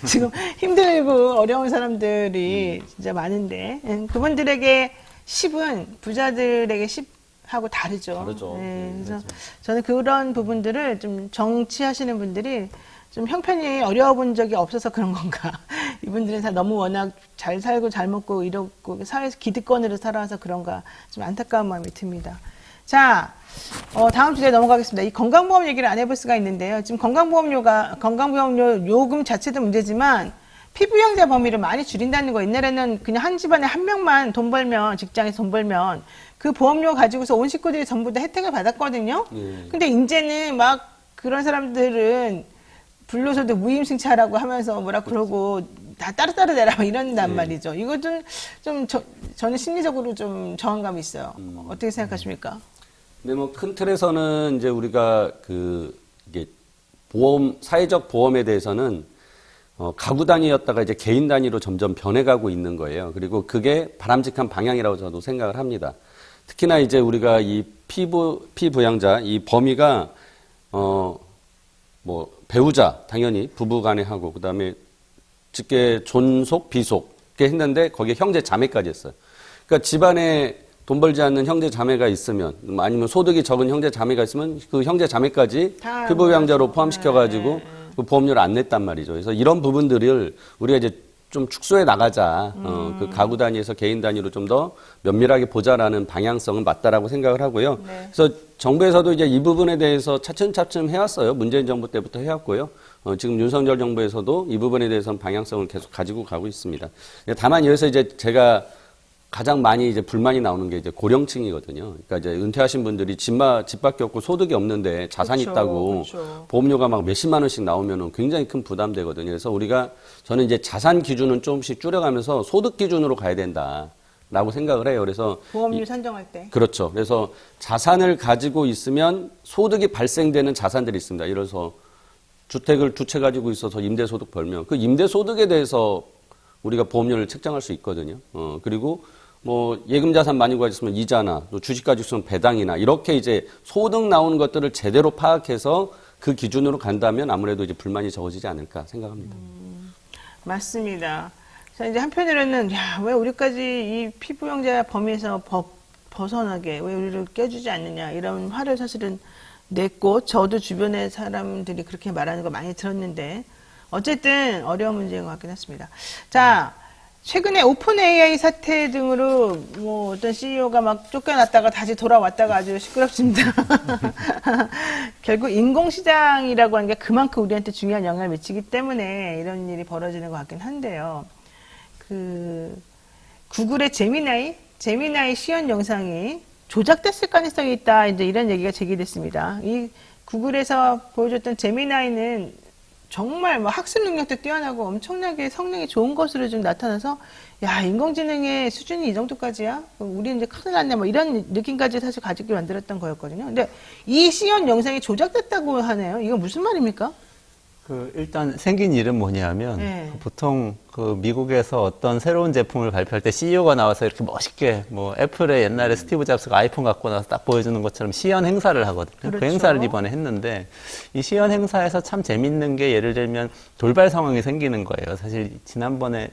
지금 힘들고 어려운 사람들이 진짜 많은데 그분들에게 10은 부자들에게 10하고 다르죠. 그래서 저는 그런 부분들을 좀 정치하시는 분들이 좀 형편이 어려워 본 적이 없어서 그런 건가. 이분들은 다 너무 워낙 잘 살고 잘 먹고 이렇고 사회에서 기득권으로 살아와서 그런가 좀 안타까운 마음이 듭니다. 자, 다음 주제에 넘어가겠습니다. 이 건강보험 얘기를 안 해볼 수가 있는데요. 지금 건강보험료 요금 자체도 문제지만 피부양자 범위를 많이 줄인다는 거. 옛날에는 그냥 한 집안에 한 명만 돈 벌면, 직장에서 돈 벌면 그 보험료 가지고서 온 식구들이 전부 다 혜택을 받았거든요. 근데 이제는 막 그런 사람들은 불로소득 무임승차라고 하면서 뭐라 그러고 다 따로따로 내라 이런단 말이죠. 이거 저는 심리적으로 좀 저항감이 있어요. 어떻게 생각하십니까? 근데 뭐 큰 틀에서는 이제 우리가 이게 사회적 보험에 대해서는 가구 단위였다가 이제 개인 단위로 점점 변해가고 있는 거예요. 그리고 그게 바람직한 방향이라고 저도 생각을 합니다. 특히나 이제 우리가 이 피부양자 이 범위가 뭐 배우자 당연히 부부 간에 하고 그다음에 직계 존속 비속 이렇게 했는데 거기에 형제 자매까지 했어요. 그러니까 집안에 돈 벌지 않는 형제 자매가 있으면 아니면 소득이 적은 형제 자매가 있으면 그 형제 자매까지 피부양자로 포함시켜 가지고 그 보험료를 안 냈단 말이죠. 그래서 이런 부분들을 우리가 이제 좀 축소해 나가자. 그 가구 단위에서 개인 단위로 좀 더 면밀하게 보자라는 방향성은 맞다라고 생각을 하고요. 네. 그래서 정부에서도 이제 이 부분에 대해서 차츰차츰 해왔어요. 문재인 정부 때부터 해왔고요. 지금 윤석열 정부에서도 이 부분에 대해서는 방향성을 계속 가지고 가고 있습니다. 다만 여기서 이제 제가 가장 많이 이제 불만이 나오는 게 이제 고령층이거든요. 그러니까 이제 은퇴하신 분들이 집밖에 없고 소득이 없는데 자산이 그쵸, 있다고 그쵸. 보험료가 막 몇십만 원씩 나오면은 굉장히 큰 부담되거든요. 그래서 저는 이제 자산 기준은 조금씩 줄여가면서 소득 기준으로 가야 된다라고 생각을 해요. 그래서 보험료 산정할 때. 그렇죠. 그래서 자산을 가지고 있으면 소득이 발생되는 자산들이 있습니다. 예를 들어서 주택을 두 채 가지고 있어서 임대소득 벌면 그 임대소득에 대해서 우리가 보험료를 책정할 수 있거든요. 그리고 뭐 예금 자산 많이 가지고 있으면 이자나 또 주식 가지고 있으면 배당이나 이렇게 이제 소득 나오는 것들을 제대로 파악해서 그 기준으로 간다면 아무래도 이제 불만이 적어지지 않을까 생각합니다. 맞습니다. 자, 이제 한편으로는 왜 우리까지 이 피부영자 범위에서 벗어나게 왜 우리를 껴주지 않느냐 이런 화를 사실은 냈고 저도 주변의 사람들이 그렇게 말하는 거 많이 들었는데 어쨌든 어려운 문제인 것 같긴 했습니다. 자, 최근에 오픈 AI 사태 등으로 뭐 어떤 CEO가 막 쫓겨났다가 다시 돌아왔다가 아주 시끄럽습니다. 결국 인공시장이라고 하는 게 그만큼 우리한테 중요한 영향을 미치기 때문에 이런 일이 벌어지는 것 같긴 한데요. 구글의 제미나이 시연 영상이 조작됐을 가능성이 있다. 이제 이런 얘기가 제기됐습니다. 이 구글에서 보여줬던 제미나이는 정말 뭐 학습 능력도 뛰어나고 엄청나게 성능이 좋은 것으로 좀 나타나서 인공지능의 수준이 이 정도까지야? 우리 이제 큰일 났네 뭐 이런 느낌까지 사실 가지게 만들었던 거였거든요. 근데 이 시연 영상이 조작됐다고 하네요. 이건 무슨 말입니까? 일단 생긴 일은 뭐냐면 네. 보통 미국에서 어떤 새로운 제품을 발표할 때 CEO가 나와서 이렇게 멋있게 뭐 애플의 옛날에 스티브 잡스가 아이폰 갖고 나서 딱 보여주는 것처럼 시연 행사를 하거든요. 그렇죠. 그 행사를 이번에 했는데 이 시연 행사에서 참 재밌는 게 예를 들면 돌발 상황이 생기는 거예요. 사실 지난번에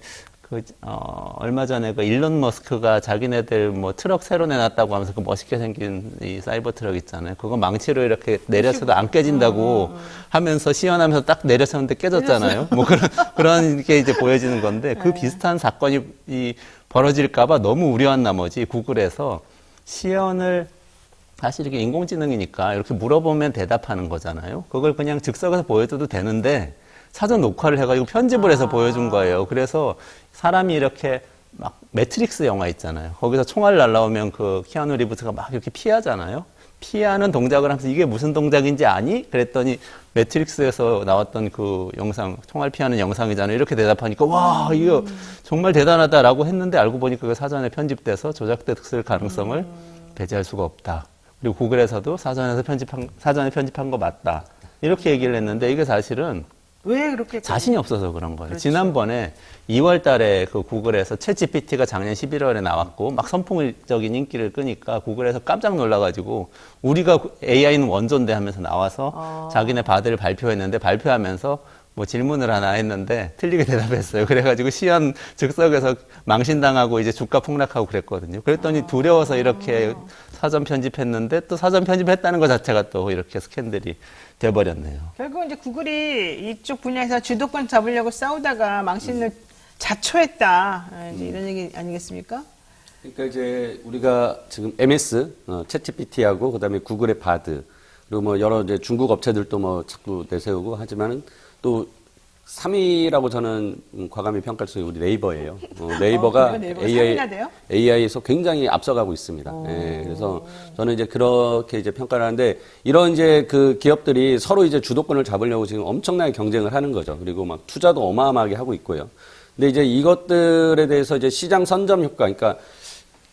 얼마 전에 일론 머스크가 자기네들 뭐 트럭 새로 내놨다고 하면서 그 멋있게 생긴 이 사이버 트럭 있잖아요. 그거 망치로 이렇게 내려서도 안 깨진다고 하면서 시연하면서 딱 내려서는데 깨졌잖아요. 뭐 그런 게 이제 보여지는 건데 그 비슷한 사건이 벌어질까봐 너무 우려한 나머지 구글에서 시연을 사실 이게 인공지능이니까 이렇게 물어보면 대답하는 거잖아요. 그걸 그냥 즉석에서 보여줘도 되는데 사전 녹화를 해가지고 편집을 해서 보여준 거예요. 그래서 사람이 이렇게 막 매트릭스 영화 있잖아요. 거기서 총알 날라오면 그 키아누 리브스가 막 이렇게 피하잖아요. 피하는 동작을 하면서 이게 무슨 동작인지 아니? 그랬더니 매트릭스에서 나왔던 그 영상, 총알 피하는 영상이잖아요. 이렇게 대답하니까 와, 이거 정말 대단하다라고 했는데 알고 보니까 그게 사전에 편집돼서 조작됐을 가능성을 배제할 수가 없다. 그리고 구글에서도 사전에 편집한 거 맞다. 이렇게 얘기를 했는데 이게 사실은 왜 그렇게 자신이 없어서 그런 거예요. 그렇죠. 지난번에 2월 달에 그 구글에서 챗GPT가 작년 11월에 나왔고 막 선풍적인 인기를 끄니까 구글에서 깜짝 놀라가지고 우리가 AI는 원조인데 하면서 나와서 자기네 바들을 발표했는데 발표하면서 뭐 질문을 하나 했는데 틀리게 대답했어요. 그래가지고 시연 즉석에서 망신당하고 이제 주가 폭락하고 그랬거든요. 그랬더니 두려워서 이렇게 사전 편집했는데 또 사전 편집했다는 것 자체가 또 이렇게 스캔들이 돼버렸네요. 결국 이제 구글이 이쪽 분야에서 주도권 잡으려고 싸우다가 망신을 자초했다. 이제 이런 얘기 아니겠습니까? 그러니까 이제 우리가 지금 MS, 챗GPT하고 그다음에 구글의 바드 그리고 뭐 여러 이제 중국 업체들도 뭐 자꾸 내세우고 하지만은 또 3위라고 저는 과감히 평가할 수 있는 우리 네이버예요. 네이버가 AI에서 굉장히 앞서가고 있습니다. 예, 그래서 저는 이제 그렇게 이제 평가를 하는데 이런 이제 그 기업들이 서로 이제 주도권을 잡으려고 지금 엄청나게 경쟁을 하는 거죠. 그리고 막 투자도 어마어마하게 하고 있고요. 근데 이제 이것들에 대해서 이제 시장 선점 효과, 그러니까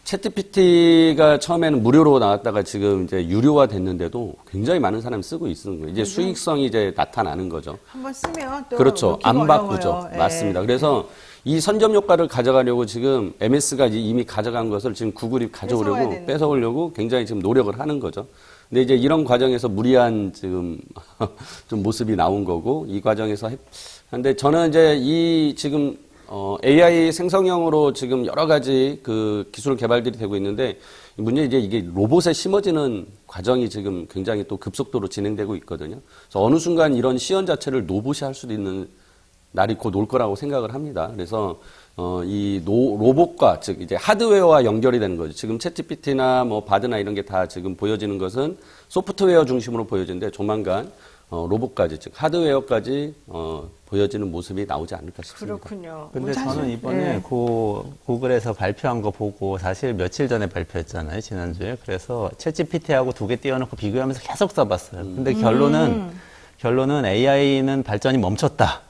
챗GPT가 처음에는 무료로 나왔다가 지금 이제 유료화 됐는데도 굉장히 많은 사람이 쓰고 있는 거예요. 이제 수익성이 이제 나타나는 거죠. 한번 쓰면 또 그렇죠. 안 바꾸죠. 어려워요. 맞습니다. 그래서 이 선점 효과를 가져가려고 지금 MS가 이미 가져간 것을 지금 구글이 가져오려고 뺏어오려고 굉장히 지금 노력을 하는 거죠. 근데 이제 이런 과정에서 무리한 지금 좀 모습이 나온 거고 이 과정에서 근데 저는 이제 이 지금 AI 생성형으로 지금 여러 가지 그 기술 개발들이 되고 있는데 문제 이제 이게 로봇에 심어지는 과정이 지금 굉장히 또 급속도로 진행되고 있거든요. 그래서 어느 순간 이런 시연 자체를 로봇이 할 수도 있는 날이 곧 올 거라고 생각을 합니다. 그래서 이 로봇과 즉 이제 하드웨어와 연결이 되는 거죠. 지금 챗GPT나 뭐 바드나 이런 게 다 지금 보여지는 것은 소프트웨어 중심으로 보여지는데 조만간 로봇까지 즉 하드웨어까지 보여지는 모습이 나오지 않을까 싶습니다. 그렇군요. 근데 사실, 저는 이번에 구글에서 발표한 거 보고 사실 며칠 전에 발표했잖아요, 지난주에. 그래서 챗GPT하고 두 개 띄워놓고 비교하면서 계속 써봤어요. 근데 결론은 AI는 발전이 멈췄다.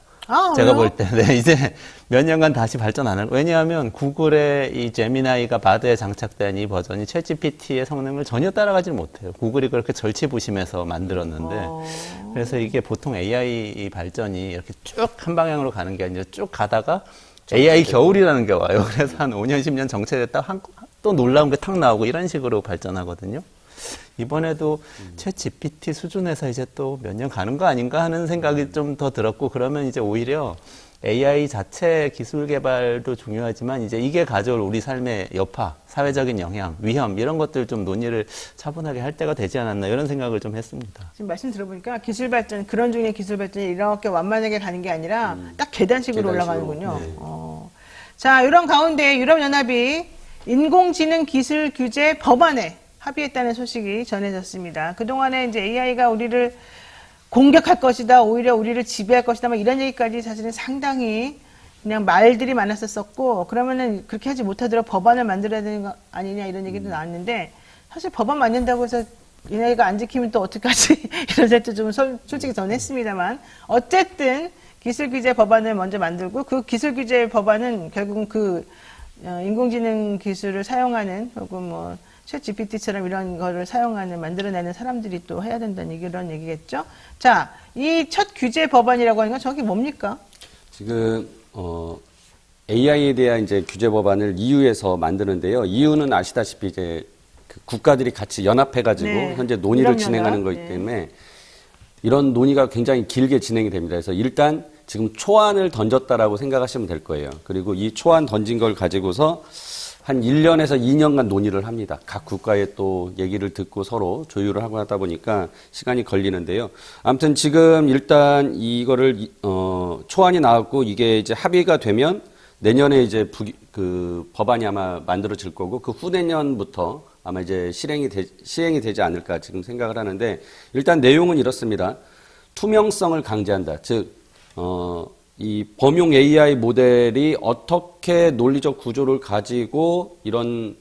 제가 볼 때. 네, 이제 몇 년간 다시 발전 안 할. 왜냐하면 구글의 이 제미나이가 바드에 장착된 이 버전이 챗GPT의 성능을 전혀 따라가지 못해요. 구글이 그렇게 절치부심해서 만들었는데. 그래서 이게 보통 AI 발전이 이렇게 쭉 한 방향으로 가는 게 아니라 쭉 가다가 AI 겨울이라는 게 와요. 그래서 한 5년, 10년 정체됐다 또 놀라운 게 탁 나오고 이런 식으로 발전하거든요. 이번에도 챗 GPT 수준에서 이제 또 몇 년 가는 거 아닌가 하는 생각이 좀 더 들었고, 그러면 이제 오히려 AI 자체 기술 개발도 중요하지만 이제 이게 가져올 우리 삶의 여파, 사회적인 영향, 위험 이런 것들 좀 논의를 차분하게 할 때가 되지 않았나 이런 생각을 좀 했습니다. 지금 말씀 들어보니까 기술 발전, 그런 중에 기술 발전이 이렇게 완만하게 가는 게 아니라 딱 계단식으로 올라가는군요. 네. 자, 이런 가운데 유럽연합이 인공지능 기술 규제 법안에 합의했다는 소식이 전해졌습니다. 그동안에 이제 AI가 우리를 공격할 것이다, 오히려 우리를 지배할 것이다, 막 이런 얘기까지 사실은 상당히 그냥 말들이 많았었고, 그러면은 그렇게 하지 못하도록 법안을 만들어야 되는 거 아니냐 이런 얘기도 나왔는데, 사실 법안 만든다고 해서 얘네가 안 지키면 또 어떡하지? 이런 생각도 좀 솔직히 저는 했습니다만, 어쨌든 기술 규제 법안을 먼저 만들고, 그 기술 규제 법안은 결국은 그 인공지능 기술을 사용하는 혹은 뭐 챗 GPT처럼 이런 거를 사용하는, 만들어내는 사람들이 또 해야 된다는 이런 얘기겠죠. 자, 이 첫 규제 법안이라고 하는 건 정확히 뭡니까? 지금 AI에 대한 이제 규제 법안을 EU에서 만드는데요. EU는 아시다시피 이제 그 국가들이 같이 연합해가지고 네. 현재 논의를 진행하는 거기 때문에 이런 논의가 굉장히 길게 진행이 됩니다. 그래서 일단 지금 초안을 던졌다라고 생각하시면 될 거예요. 그리고 이 초안 던진 걸 가지고서 한 1년에서 2년간 논의를 합니다. 각 국가의 또 얘기를 듣고 서로 조율을 하고 하다 보니까 시간이 걸리는데요. 아무튼 지금 일단 이거를 초안이 나왔고 이게 이제 합의가 되면 내년에 이제 그 법안이 아마 만들어질 거고 그 후내년부터 아마 이제 시행이 되지 않을까 지금 생각을 하는데, 일단 내용은 이렇습니다. 투명성을 강제한다. 즉 이 범용 AI 모델이 어떻게 논리적 구조를 가지고 이런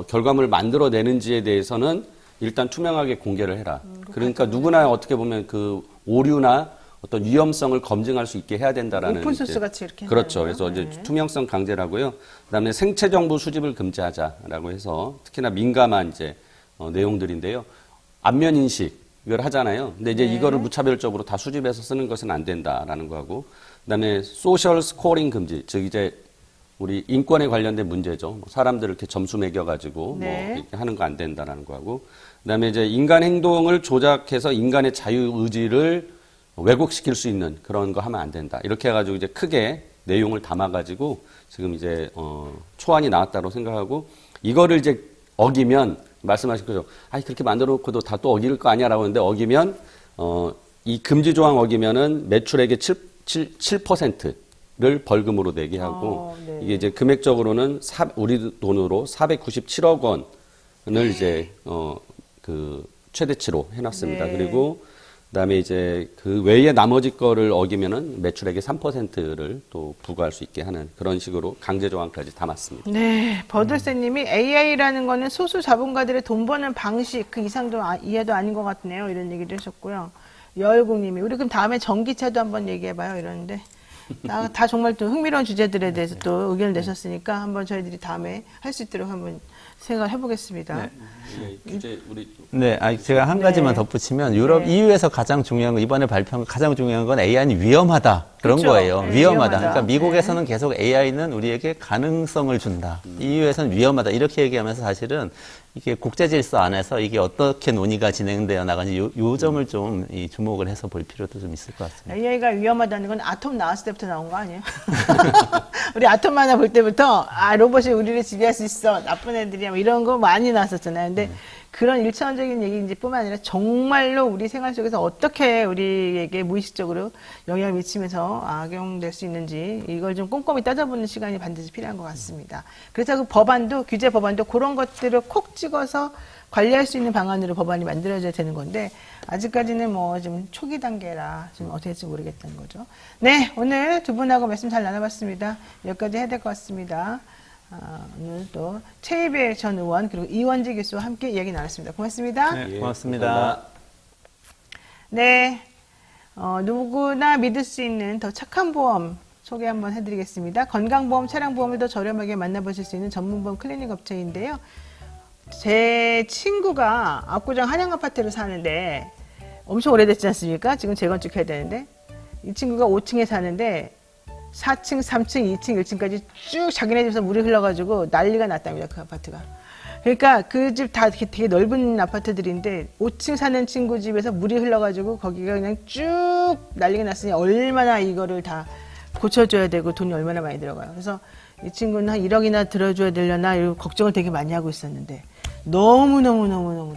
결과물을 만들어내는지에 대해서는 일단 투명하게 공개를 해라. 그러니까 누구나 어떻게 보면 그 오류나 어떤 위험성을 검증할 수 있게 해야 된다라는. 오픈소스 같이 이렇게. 그렇죠. 그래서 이제 투명성 강제라고요. 그다음에 생체 정보 수집을 금지하자라고 해서 특히나 민감한 이제 내용들인데요. 안면 인식을 하잖아요. 근데 이제 이거를 무차별적으로 다 수집해서 쓰는 것은 안 된다라는 거하고, 그다음에 소셜 스코링 금지, 즉 이제 우리 인권에 관련된 문제죠. 뭐 사람들을 이렇게 점수 매겨가지고 뭐 이렇게 하는 거 안 된다라는 거하고, 그다음에 이제 인간 행동을 조작해서 인간의 자유 의지를 왜곡시킬 수 있는 그런 거 하면 안 된다. 이렇게 해가지고 이제 크게 내용을 담아가지고 지금 이제 초안이 나왔다고 생각하고, 이거를 이제 어기면 말씀하신 거죠. 아니 그렇게 만들어놓고도 다 또 어길 거 아니야라고 하는데, 어기면 이 금지 조항 어기면은 매출액의 7%를 벌금으로 내게 하고, 이게 이제 금액적으로는 우리 돈으로 497억 원을 이제 그 최대치로 해놨습니다. 그리고 그다음에 이제 그 외에 나머지 거를 어기면은 매출액의 3%를 또 부과할 수 있게 하는 그런 식으로 강제 조항까지 담았습니다. 네, 버들새님이 AI라는 거는 소수 자본가들의 돈 버는 방식 그 이상도 이해도 아닌 것 같네요. 이런 얘기도 하셨고요. 여울국님이 우리 그럼 다음에 전기차도 한번 얘기해봐요. 이러는데 다 정말 또 흥미로운 주제들에 대해서 또 의견을 내셨으니까 한번 저희들이 다음에 할 수 있도록 한번 생각을 해보겠습니다. 네, 제가 한 가지만 덧붙이면 유럽 EU에서 가장 중요한 건, 이번에 발표한 가장 중요한 건 AI는 위험하다 그런 그렇죠. 거예요. 네, 위험하다. 그러니까 미국에서는 계속 AI는 우리에게 가능성을 준다. EU에서는 위험하다 이렇게 얘기하면서 사실은 이게 국제 질서 안에서 이게 어떻게 논의가 진행되어 나가는지 요 점을 좀 주목을 해서 볼 필요도 좀 있을 것 같습니다. AI가 위험하다는 건 아톰 나왔을 때부터 나온 거 아니에요? 우리 아톰 만화 볼 때부터 로봇이 우리를 지배할 수 있어, 나쁜 애들이야, 뭐 이런 거 많이 나왔었잖아요. 근데 그런 일차원적인 얘기뿐만 아니라 정말로 우리 생활 속에서 어떻게 우리에게 무의식적으로 영향을 미치면서 악용될 수 있는지 이걸 좀 꼼꼼히 따져보는 시간이 반드시 필요한 것 같습니다. 그래서 그 법안도, 규제 법안도 그런 것들을 콕 찍어서 관리할 수 있는 방안으로 법안이 만들어져야 되는 건데 아직까지는 뭐 좀 초기 단계라 좀 어떻게 될지 모르겠다는 거죠. 네, 오늘 두 분하고 말씀 잘 나눠봤습니다. 여기까지 해야 될 것 같습니다. 오늘 또 최이배 전 의원 그리고 이원재 교수와 함께 이야기 나눴습니다. 고맙습니다. 네, 고맙습니다. 네, 누구나 믿을 수 있는 더 착한 보험 소개 한번 해드리겠습니다. 건강보험, 차량보험을 더 저렴하게 만나보실 수 있는 전문보험 클리닉 업체인데요. 제 친구가 압구정 한양아파트를 사는데 엄청 오래됐지 않습니까? 지금 재건축해야 되는데 이 친구가 5층에 사는데 4층, 3층, 2층, 1층까지 쭉 자기네 집에서 물이 흘러가지고 난리가 났답니다. 그 아파트가. 그러니까 그 집 다 되게 넓은 아파트들인데 5층 사는 친구 집에서 물이 흘러가지고 거기가 그냥 쭉 난리가 났으니 얼마나 이거를 다 고쳐줘야 되고 돈이 얼마나 많이 들어가요. 그래서 이 친구는 한 1억이나 들어줘야 되려나 이런 걱정을 되게 많이 하고 있었는데 너무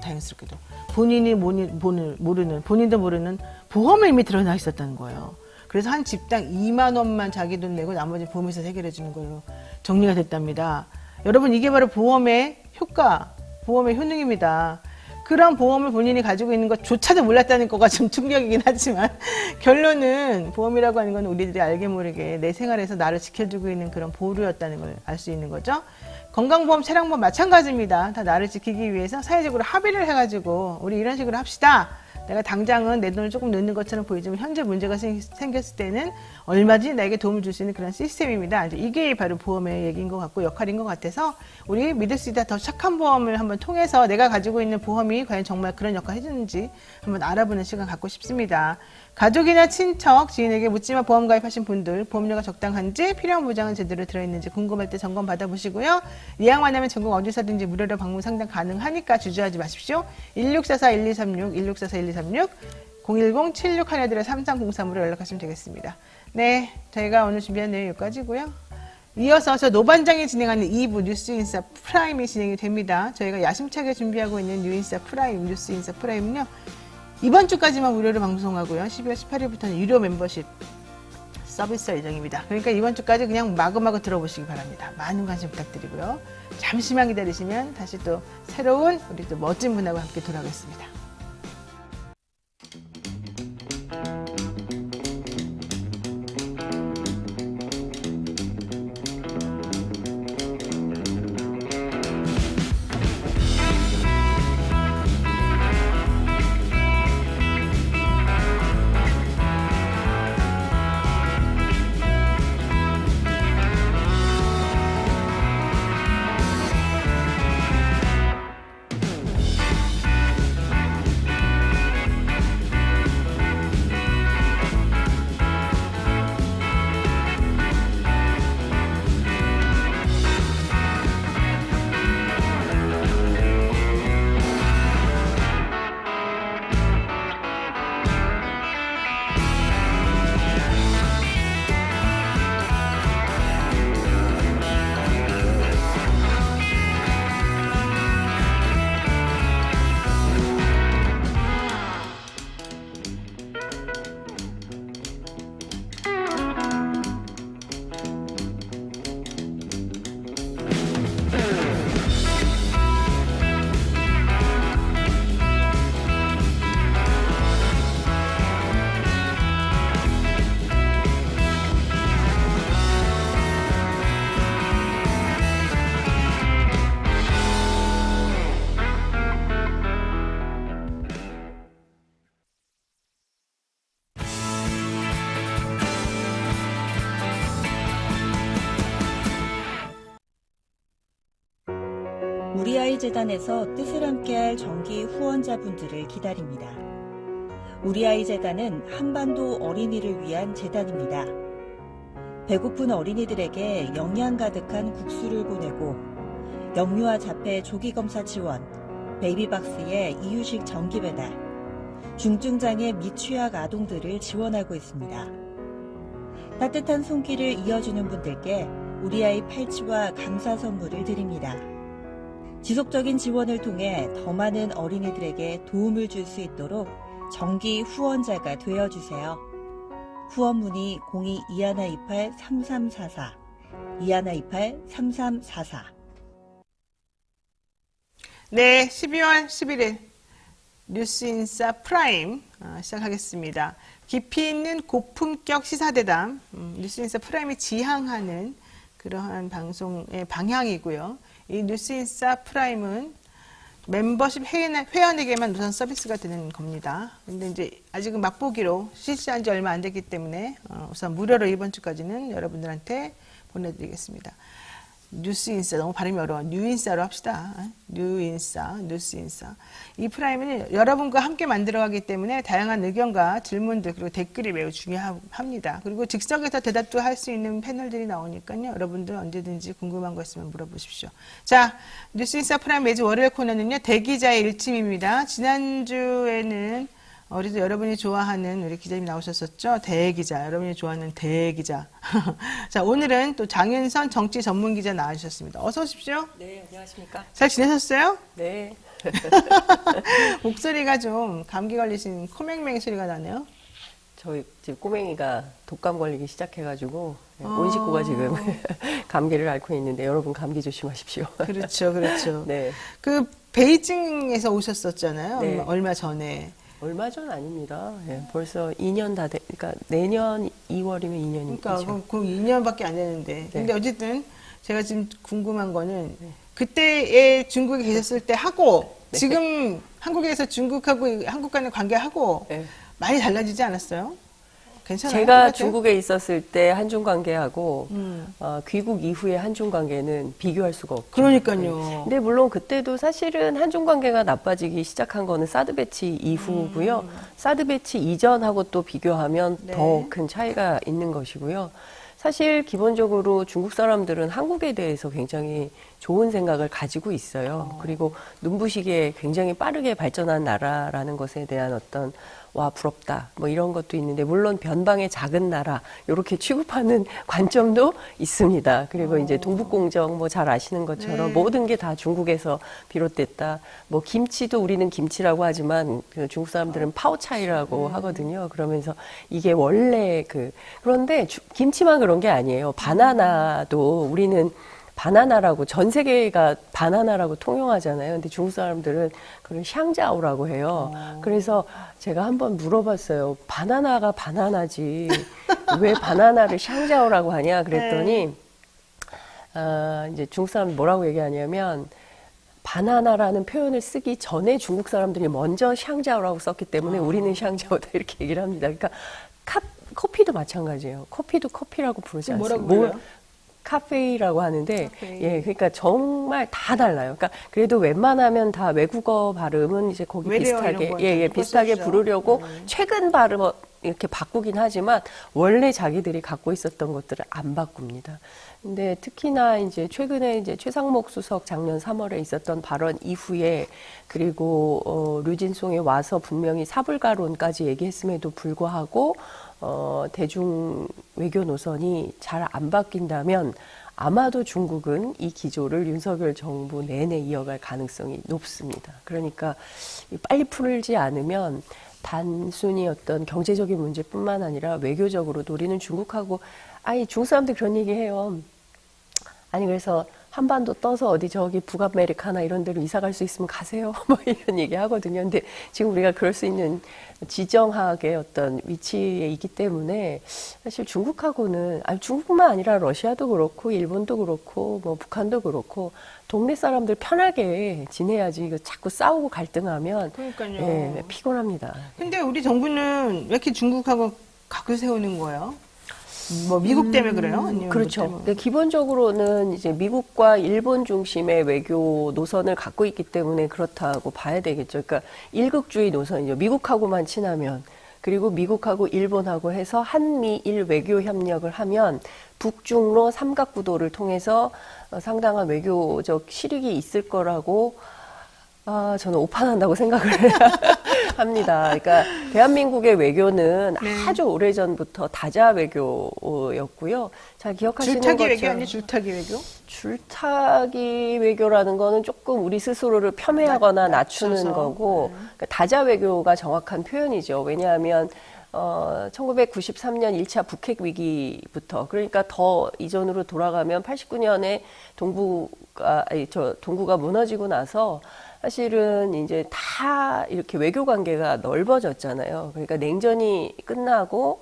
다행스럽게도 본인도 모르는 보험을 이미 들어나 있었다는 거예요. 그래서 한 집당 2만 원만 자기 돈 내고 나머지 보험에서 해결해 주는 걸로 정리가 됐답니다. 여러분 이게 바로 보험의 효과, 보험의 효능입니다. 그런 보험을 본인이 가지고 있는 것조차도 몰랐다는 거가 좀 충격이긴 하지만 결론은 보험이라고 하는 건 우리들이 알게 모르게 내 생활에서 나를 지켜주고 있는 그런 보루였다는 걸 알 수 있는 거죠. 건강보험, 차량보험 마찬가지입니다. 다 나를 지키기 위해서 사회적으로 합의를 해가지고 우리 이런 식으로 합시다. 내가 당장은 내 돈을 조금 넣는 것처럼 보이지만 현재 문제가 생겼을 때는 얼마든지 나에게 도움을 줄 수 있는 그런 시스템입니다. 이게 바로 보험의 얘기인 것 같고 역할인 것 같아서 우리 믿을 수 있다 더 착한 보험을 한번 통해서 내가 가지고 있는 보험이 과연 정말 그런 역할을 해주는지 한번 알아보는 시간 갖고 싶습니다. 가족이나 친척, 지인에게 묻지마 보험 가입하신 분들 보험료가 적당한지 필요한 보장은 제대로 들어있는지 궁금할 때 점검 받아보시고요. 예약만 하면 전국 어디서든지 무료로 방문 상담 가능하니까 주저하지 마십시오. 1644-1236, 1644-1236, 010-7611-3303으로 연락하시면 되겠습니다. 네, 저희가 오늘 준비한 내용 여기까지고요. 이어서 저 노반장이 진행하는 2부 뉴스인사 프라임이 진행이 됩니다. 저희가 야심차게 준비하고 있는 뉴인사 프라임, 뉴스인사 프라임은요. 이번 주까지만 무료로 방송하고요. 12월 18일부터는 유료 멤버십 서비스 예정입니다. 그러니까 이번 주까지 그냥 마구마구 들어보시기 바랍니다. 많은 관심 부탁드리고요. 잠시만 기다리시면 다시 또 새로운 우리 또 멋진 분하고 함께 돌아오겠습니다. 우리아이 재단에서 뜻을 함께할 정기 후원자분들을 기다립니다. 우리아이 재단은 한반도 어린이를 위한 재단입니다. 배고픈 어린이들에게 영양 가득한 국수를 보내고 영유아 자폐 조기검사 지원, 베이비박스의 이유식 정기 배달, 중증장애 및 취약 아동들을 지원하고 있습니다. 따뜻한 손길을 이어주는 분들께 우리아이 팔찌와 감사 선물을 드립니다. 지속적인 지원을 통해 더 많은 어린이들에게 도움을 줄 수 있도록 정기 후원자가 되어주세요. 후원 문의 02-2128-3344, 2128-3344. 네, 12월 11일 뉴스인사 프라임 시작하겠습니다. 깊이 있는 고품격 시사대담, 뉴스인사 프라임이 지향하는 그러한 방송의 방향이고요. 이 뉴스인사 프라임은 멤버십 회원에게만 우선 서비스가 되는 겁니다. 근데 이제 아직은 맛보기로 실시한 지 얼마 안 됐기 때문에 우선 무료로 이번 주까지는 여러분들한테 보내드리겠습니다. 뉴스인사, 너무 발음이 어려워. 뉴인사로 합시다. 뉴인사, 뉴스인사. 이 프라임은 여러분과 함께 만들어가기 때문에 다양한 의견과 질문들 그리고 댓글이 매우 중요합니다. 그리고 즉석에서 대답도 할 수 있는 패널들이 나오니까요. 여러분들 언제든지 궁금한 거 있으면 물어보십시오. 자, 뉴스인사 프라임 매주 월요일 코너는요. 대기자의 일침입니다. 지난주에는 우리도 여러분이 좋아하는 우리 기자님 나오셨었죠? 대기자, 여러분이 좋아하는 대기자. 자, 오늘은 또 장윤선 정치 전문 기자 나와주셨습니다. 어서 오십시오. 네, 안녕하십니까? 잘 지내셨어요? 네. 목소리가 좀 감기 걸리신 코맹맹이 소리가 나네요. 저희 집 꼬맹이가 독감 걸리기 시작해가지고 온 식구가 지금 감기를 앓고 있는데 여러분 감기 조심하십시오. 그렇죠, 그렇죠. 네. 그 베이징에서 오셨었잖아요. 네. 얼마 전에. 얼마 전 아닙니다. 예, 벌써 2년 다 그러니까 내년 2월이면 2년이죠. 그러니까 그럼 2년밖에 안 되는데. 네. 근데 어쨌든 제가 지금 궁금한 거는 그때에 중국에 계셨을 때 하고 지금 한국에서 중국하고 한국 간의 관계하고 많이 달라지지 않았어요? 괜찮아요? 제가 똑같아요? 중국에 있었을 때 한중 관계하고 귀국 이후의 한중 관계는 비교할 수가 없죠. 그러니까요. 근데 물론 그때도 사실은 한중 관계가 나빠지기 시작한 거는 사드 배치 이후고요. 사드 배치 이전하고 또 비교하면 더 큰 차이가 있는 것이고요. 사실 기본적으로 중국 사람들은 한국에 대해서 굉장히 좋은 생각을 가지고 있어요. 그리고 눈부시게 굉장히 빠르게 발전한 나라라는 것에 대한 어떤 와 부럽다 뭐 이런 것도 있는데 물론 변방의 작은 나라 이렇게 취급하는 관점도 있습니다. 그리고 이제 동북공정 뭐 잘 아시는 것처럼 모든 게 다 중국에서 비롯됐다. 뭐 김치도 우리는 김치라고 하지만 그 중국 사람들은 파오차이라고 하거든요. 그러면서 이게 원래 그런데 김치만 그런 게 아니에요. 바나나도 우리는 바나나라고 전 세계가 바나나라고 통용하잖아요. 근데 중국 사람들은 그걸 샹자오라고 해요. 그래서 제가 한번 물어봤어요. 바나나가 바나나지 왜 바나나를 샹자오라고 하냐 그랬더니 이제 중국 사람 뭐라고 얘기하냐면 바나나라는 표현을 쓰기 전에 중국 사람들이 먼저 샹자오라고 썼기 때문에 우리는 샹자오다 이렇게 얘기를 합니다. 그러니까 커피도 마찬가지예요. 커피도 커피라고 부르지 않습니다. 뭐라고 불러요? 카페이라고 하는데, 예, 그러니까 정말 다 달라요. 그러니까 그래도 웬만하면 다 외국어 발음은 이제 거기 비슷하게, 비슷하게 부르려고 최근 발음 이렇게 바꾸긴 하지만 원래 자기들이 갖고 있었던 것들을 안 바꿉니다. 근데 특히나 이제 최근에 이제 최상목 수석 작년 3월에 있었던 발언 이후에 그리고 류진송에 와서 분명히 사불가론까지 얘기했음에도 불구하고 대중 외교 노선이 잘 안 바뀐다면 아마도 중국은 이 기조를 윤석열 정부 내내 이어갈 가능성이 높습니다. 그러니까 빨리 풀지 않으면 단순히 어떤 경제적인 문제뿐만 아니라 외교적으로도 우리는 중국하고 중국 사람들 그런 얘기해요. 아니 그래서 한반도 떠서 어디 저기 북아메리카나 이런 데로 이사 갈 수 있으면 가세요. 뭐 이런 얘기 하거든요. 근데 지금 우리가 그럴 수 있는 지정학의 어떤 위치에 있기 때문에 사실 중국하고는 중국뿐만 아니라 러시아도 그렇고 일본도 그렇고 뭐 북한도 그렇고 동네 사람들 편하게 지내야지 이거 자꾸 싸우고 갈등하면 그러니까요. 예, 피곤합니다. 근데 우리 정부는 왜 이렇게 중국하고 각을 세우는 거예요? 뭐 미국 때문에 그래요? 아니면 그렇죠. 뭐 때문에? 기본적으로는 이제 미국과 일본 중심의 외교 노선을 갖고 있기 때문에 그렇다고 봐야 되겠죠. 그러니까 일극주의 노선이죠. 미국하고만 친하면 그리고 미국하고 일본하고 해서 한미일 외교 협력을 하면 북중로 삼각구도를 통해서 상당한 외교적 실익이 있을 거라고 저는 오판한다고 생각을 합니다. 그러니까 대한민국의 외교는 아주 오래전부터 다자 외교였고요. 잘 기억하시는 줄타기 것처럼 외교 아니에요? 줄타기 외교? 줄타기 외교라는 거는 조금 우리 스스로를 폄훼하거나 낮추는 거고 그러니까 다자 외교가 정확한 표현이죠. 왜냐하면 1993년 1차 북핵 위기부터 그러니까 더 이전으로 돌아가면 89년에 동구가 무너지고 나서 사실은 이제 다 이렇게 외교 관계가 넓어졌잖아요. 그러니까 냉전이 끝나고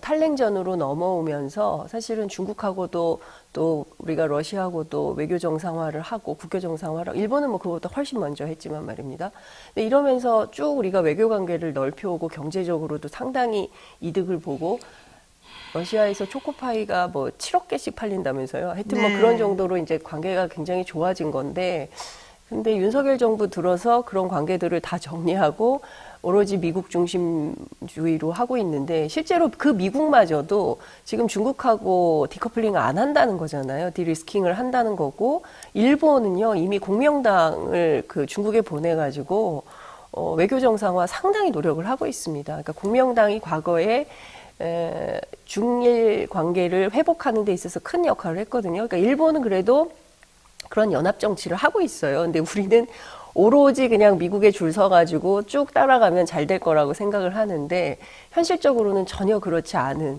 탈냉전으로 넘어오면서 사실은 중국하고도 또 우리가 러시아하고도 외교 정상화를 하고 국교 정상화를 하고 일본은 뭐 그것보다 훨씬 먼저 했지만 말입니다. 근데 이러면서 쭉 우리가 외교 관계를 넓혀오고 경제적으로도 상당히 이득을 보고 러시아에서 초코파이가 뭐 7억 개씩 팔린다면서요. 하여튼 뭐 그런 정도로 이제 관계가 굉장히 좋아진 건데 근데 윤석열 정부 들어서 그런 관계들을 다 정리하고 오로지 미국 중심주의로 하고 있는데 실제로 그 미국마저도 지금 중국하고 디커플링을 안 한다는 거잖아요. 디리스킹을 한다는 거고 일본은요 이미 공명당을 그 중국에 보내가지고 외교 정상화 상당히 노력을 하고 있습니다. 그러니까 공명당이 과거에 중일 관계를 회복하는 데 있어서 큰 역할을 했거든요. 그러니까 일본은 그래도 그런 연합 정치를 하고 있어요. 근데 우리는 오로지 그냥 미국에 줄 서가지고 쭉 따라가면 잘 될 거라고 생각을 하는데 현실적으로는 전혀 그렇지 않은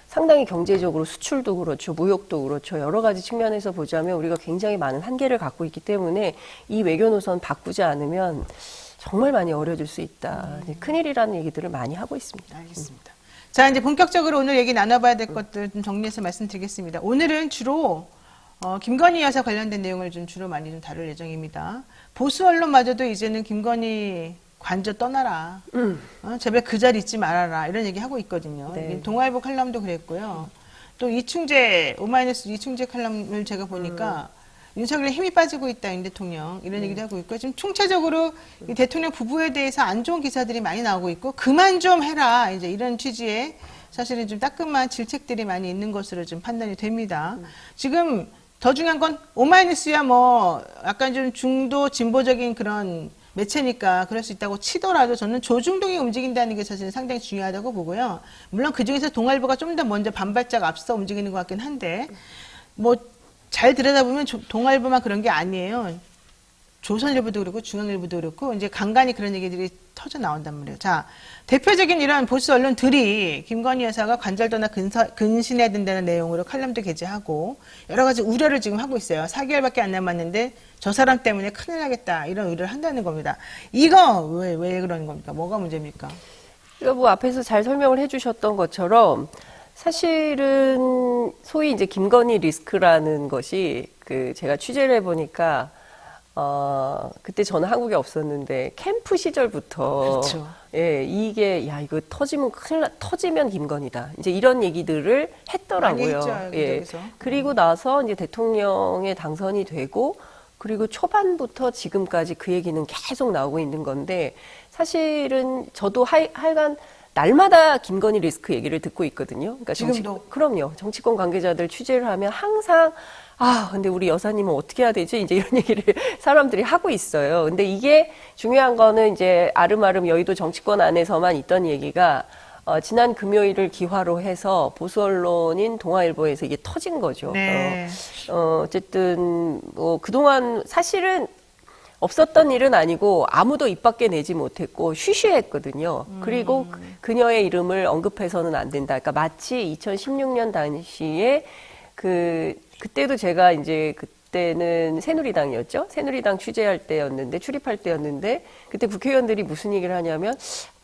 상당히 경제적으로 수출도 그렇죠. 무역도 그렇죠. 여러 가지 측면에서 보자면 우리가 굉장히 많은 한계를 갖고 있기 때문에 이 외교 노선 바꾸지 않으면 정말 많이 어려질 수 있다. 큰일이라는 얘기들을 많이 하고 있습니다. 알겠습니다. 자, 이제 본격적으로 오늘 얘기 나눠봐야 될 것들 좀 정리해서 말씀드리겠습니다. 오늘은 주로 김건희 여사 관련된 내용을 좀 주로 많이 좀 다룰 예정입니다. 보수 언론마저도 이제는 김건희 관저 떠나라. 제발 그 자리 있지 말아라. 이런 얘기 하고 있거든요. 네. 동아일보 칼럼도 그랬고요. 또 오마이뉴스 이충재 칼럼을 제가 보니까 윤석열에 힘이 빠지고 있다, 윤 대통령. 이런 얘기도 하고 있고, 지금 총체적으로 이 대통령 부부에 대해서 안 좋은 기사들이 많이 나오고 있고, 그만 좀 해라. 이제 이런 취지의 사실은 좀 따끔한 질책들이 많이 있는 것으로 좀 판단이 됩니다. 지금 더 중요한 건 오마이뉴스야 뭐 약간 좀 중도 진보적인 그런 매체니까 그럴 수 있다고 치더라도 저는 조중동이 움직인다는 게 사실 상당히 중요하다고 보고요. 물론 그중에서 동아일보가 좀 더 먼저 반발짝 앞서 움직이는 것 같긴 한데 뭐 잘 들여다보면 동아일보만 그런 게 아니에요. 조선일보도 그렇고 중앙일보도 그렇고 이제 간간히 그런 얘기들이 터져 나온단 말이에요. 자, 대표적인 이런 보수 언론들이 김건희 여사가 관절 떠나 근신해야 된다는 내용으로 칼럼도 게재하고 여러 가지 우려를 지금 하고 있어요. 4개월밖에 안 남았는데 저 사람 때문에 큰일 나겠다 이런 우려를 한다는 겁니다. 이거 왜 그러는 겁니까? 뭐가 문제입니까? 이거 뭐 앞에서 잘 설명을 해주셨던 것처럼 사실은 소위 이제 김건희 리스크라는 것이 제가 취재를 해보니까 그때 저는 한국에 없었는데 캠프 시절부터 그렇죠. 예, 이거 터지면 터지면 김건희다. 이제 이런 얘기들을 했더라고요. 했죠, 예. 그리고 나서 이제 대통령에 당선이 되고 그리고 초반부터 지금까지 그 얘기는 계속 나오고 있는 건데 사실은 저도 하여간 날마다 김건희 리스크 얘기를 듣고 있거든요. 그러니까 지금도? 그럼요. 정치권 관계자들 취재를 하면 항상 근데 우리 여사님은 어떻게 해야 되지? 이제 이런 얘기를 사람들이 하고 있어요. 근데 이게 중요한 거는 이제 아름아름 여의도 정치권 안에서만 있던 얘기가 지난 금요일을 기화로 해서 보수 언론인 동아일보에서 이게 터진 거죠. 네. 어쨌든 뭐 그동안 사실은 없었던 일은 아니고 아무도 입 밖에 내지 못했고 쉬쉬했거든요. 그리고 그녀의 이름을 언급해서는 안 된다. 그러니까 마치 2016년 당시에 그때도 제가 이제 그때는 새누리당이었죠. 새누리당 출입할 때였는데 그때 국회의원들이 무슨 얘기를 하냐면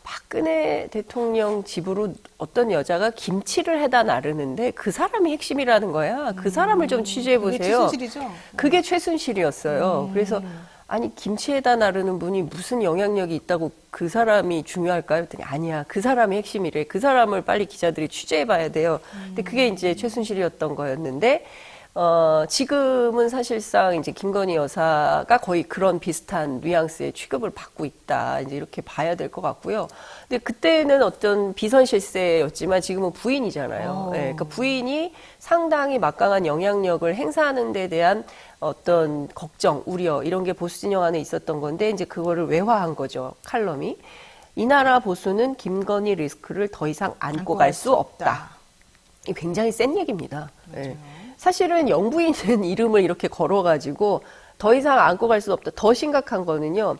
박근혜 대통령 집으로 어떤 여자가 김치를 해다 나르는데 그 사람이 핵심이라는 거야. 그 사람을 좀 취재해 보세요. 그게 최순실이죠? 그게 최순실이었어요. 그래서 아니 김치에다 나르는 분이 무슨 영향력이 있다고 그 사람이 중요할까요? 했더니 아니야. 그 사람이 핵심이래. 그 사람을 빨리 기자들이 취재해 봐야 돼요. 근데 그게 이제 최순실이었던 거였는데 지금은 사실상 이제 김건희 여사가 거의 그런 비슷한 뉘앙스의 취급을 받고 있다. 이제 이렇게 봐야 될 것 같고요. 근데 그때는 어떤 비선 실세였지만 지금은 부인이잖아요. 네, 그러니까 부인이 상당히 막강한 영향력을 행사하는 데 대한 어떤 걱정, 우려 이런 게 보수 진영 안에 있었던 건데 이제 그거를 외화한 거죠. 칼럼이. 이 나라 보수는 김건희 리스크를 더 이상 안고 갈 수 없다. 이 굉장히 센 얘기입니다. 네. 사실은 영부인은 이름을 이렇게 걸어가지고 더 이상 안고 갈 수 없다. 더 심각한 거는요.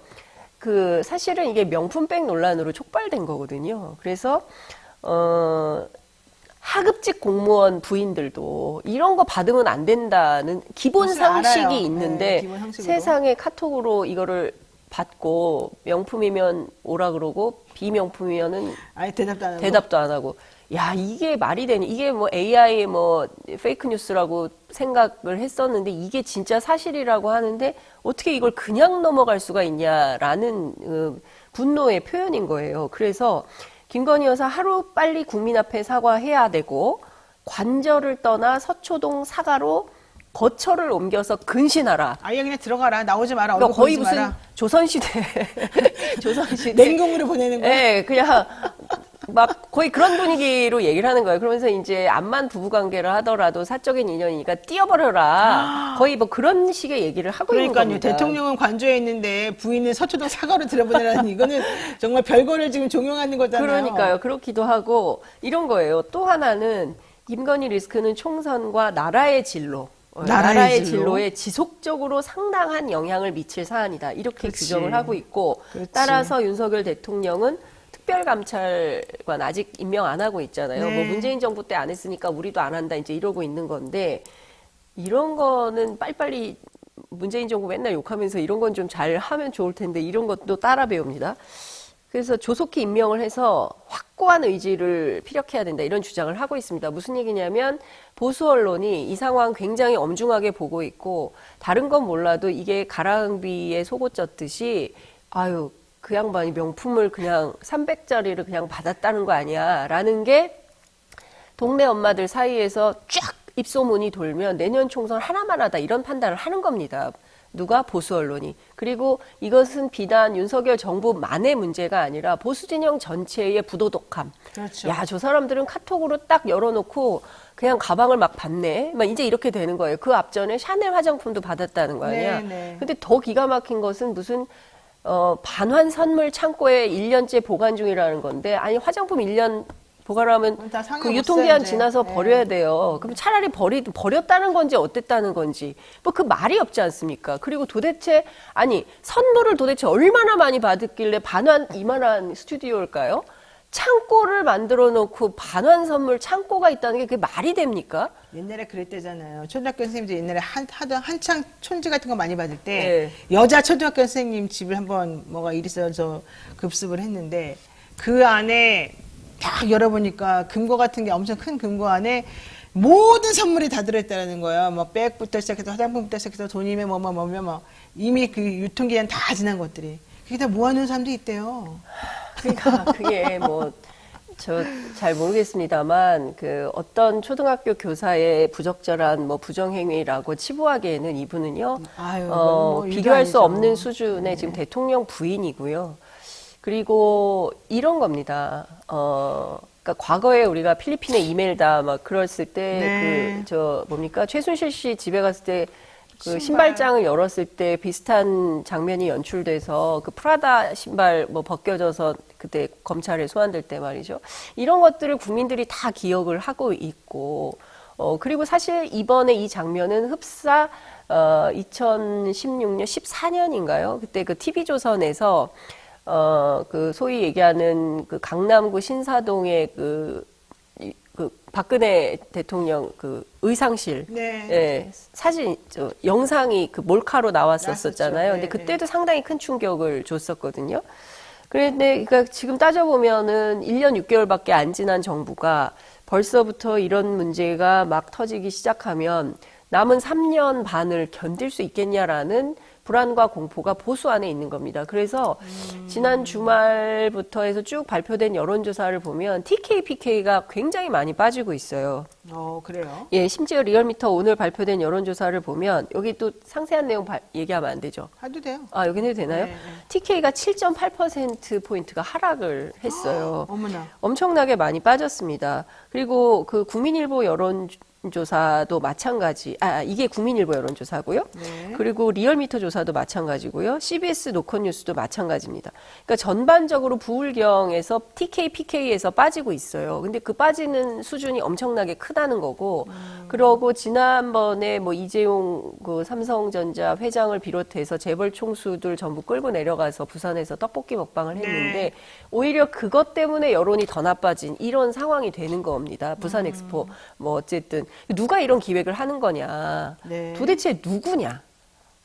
사실은 이게 명품백 논란으로 촉발된 거거든요. 그래서, 하급직 공무원 부인들도 이런 거 받으면 안 된다는 기본 상식이 알아요. 있는데 네, 기본 상식으로. 세상에 카톡으로 이거를 받고 명품이면 오라 그러고 비명품이면은 아예 대답도 안 하고. 야, 이게 말이 되니? 이게 뭐 AI 페이크 뉴스라고 생각을 했었는데 이게 진짜 사실이라고 하는데 어떻게 이걸 그냥 넘어갈 수가 있냐라는 분노의 표현인 거예요. 그래서 김건희 여사 하루 빨리 국민 앞에 사과해야 되고 관저를 떠나 서초동 사과로 거처를 옮겨서 근신하라. 아예 그냥 들어가라. 나오지 마라. 그러니까 얼굴 거의 보지 무슨 마라. 조선시대 냉동으로 보내는 거야. 네, 그냥 막 거의 그런 분위기로 얘기를 하는 거예요. 그러면서 이제 암만 부부관계를 하더라도 사적인 인연이니까 띄어버려라. 거의 뭐 그런 식의 얘기를 하고 있는 겁니다. 그러니까요. 대통령은 관저에 있는데 부인은 서초동 사과로 들여보내라는 이거는 정말 별거를 지금 종용하는 거잖아요. 그러니까요. 그렇기도 하고 이런 거예요. 또 하나는 김건희 리스크는 총선과 나라의 진로. 나라의 진로에 지속적으로 상당한 영향을 미칠 사안이다. 이렇게 그렇지. 규정을 하고 있고 그렇지. 따라서 윤석열 대통령은 특별감찰관 아직 임명 안 하고 있잖아요. 네. 뭐 문재인 정부 때 안 했으니까 우리도 안 한다 이제 이러고 있는 건데 이런 거는 빨리빨리 문재인 정부 맨날 욕하면서 이런 건 좀 잘 하면 좋을 텐데 이런 것도 따라 배웁니다. 그래서 조속히 임명을 해서 확고한 의지를 피력해야 된다 이런 주장을 하고 있습니다. 무슨 얘기냐면 보수 언론이 이 상황 굉장히 엄중하게 보고 있고 다른 건 몰라도 이게 가랑비에 속옷 젖듯이 아유 그 양반이 명품을 그냥 300짜리를 그냥 받았다는 거 아니야 라는 게 동네 엄마들 사이에서 쫙 입소문이 돌면 내년 총선 하나만 하다 이런 판단을 하는 겁니다. 누가? 보수 언론이. 그리고 이것은 비단 윤석열 정부만의 문제가 아니라 보수 진영 전체의 부도덕함. 그렇죠. 야, 저 사람들은 카톡으로 딱 열어놓고 그냥 가방을 막 받네. 막 이제 이렇게 되는 거예요. 그 앞전에 샤넬 화장품도 받았다는 거 아니야. 네. 근데 더 기가 막힌 것은 무슨 반환 선물 창고에 1년째 보관 중이라는 건데 아니 화장품 1년 보관하면 다 상해 그 못 유통기한 써야지. 지나서 네. 버려야 돼요. 그럼 차라리 버렸다는 건지 어땠다는 건지 뭐 그 말이 없지 않습니까? 그리고 도대체 아니 선물을 도대체 얼마나 많이 받았길래 반환 이만한 스튜디오일까요? 창고를 만들어 놓고 반환 선물 창고가 있다는 게 그게 말이 됩니까? 옛날에 그랬대잖아요. 초등학교 선생님들 옛날에 한창 촌지 같은 거 많이 받을 때 네. 여자 초등학교 선생님 집을 한번 뭐가 일이 있어서 급습을 했는데 그 안에 딱 열어보니까 금고 같은 게 엄청 큰 금고 안에 모든 선물이 다 들어있다는 거예요. 뭐 백부터 시작해서 화장품부터 시작해서 돈이면 뭐 이미 그 유통기한 다 지난 것들이 그게 다 모아놓은 사람도 있대요. 그러니까 그게 뭐 저 잘 모르겠습니다만 그 어떤 초등학교 교사의 부적절한 뭐 부정행위라고 치부하기에는 이분은요 아유, 뭐 비교할 수 아니죠. 없는 수준의 지금 대통령 부인이고요. 그리고 이런 겁니다. 그러니까 과거에 우리가 필리핀에 이멜다 막 그랬을 때 네. 최순실 씨 집에 갔을 때 그 신발장을 열었을 때 비슷한 장면이 연출돼서 그 프라다 신발 뭐 벗겨져서 그때 검찰에 소환될 때 말이죠. 이런 것들을 국민들이 다 기억을 하고 있고 그리고 사실 이번에 이 장면은 흡사 2016년 14년인가요? 그때 그 TV조선에서 그 소위 얘기하는 그 강남구 신사동의 그 박근혜 대통령 그 의상실, 네. 예, 사진, 영상이 그 몰카로 나왔었잖아요. 근데 네, 그때도 상당히 큰 충격을 줬었거든요. 그런데 그러니까 지금 따져보면은 1년 6개월밖에 안 지난 정부가 벌써부터 이런 문제가 막 터지기 시작하면 남은 3년 반을 견딜 수 있겠냐라는 불안과 공포가 보수 안에 있는 겁니다. 그래서 지난 주말부터 해서 쭉 발표된 여론조사를 보면 TK, PK가 굉장히 많이 빠지고 있어요. 그래요? 예, 심지어 리얼미터 오늘 발표된 여론조사를 보면 여기 또 상세한 내용 얘기하면 안 되죠? 해도 돼요. 아, 여긴 해도 되나요? 네. TK가 7.8%포인트가 하락을 했어요. 어머나. 엄청나게 많이 빠졌습니다. 그리고 그 국민일보 여론조사도 마찬가지. 이게 국민일보 여론조사고요. 네. 그리고 리얼미터 조사도 마찬가지고요. CBS 노컷뉴스도 마찬가지입니다. 그러니까 전반적으로 부울경에서 TK, PK에서 빠지고 있어요. 근데 그 빠지는 수준이 엄청나게 크다는 거고, 그러고 지난번에 뭐 이재용 그 삼성전자 회장을 비롯해서 재벌 총수들 전부 끌고 내려가서 부산에서 떡볶이 먹방을 했는데, 오히려 그것 때문에 여론이 더 나빠진 이런 상황이 되는 겁니다. 부산 엑스포. 뭐 어쨌든 누가 이런 기획을 하는 거냐. 네. 도대체 누구냐.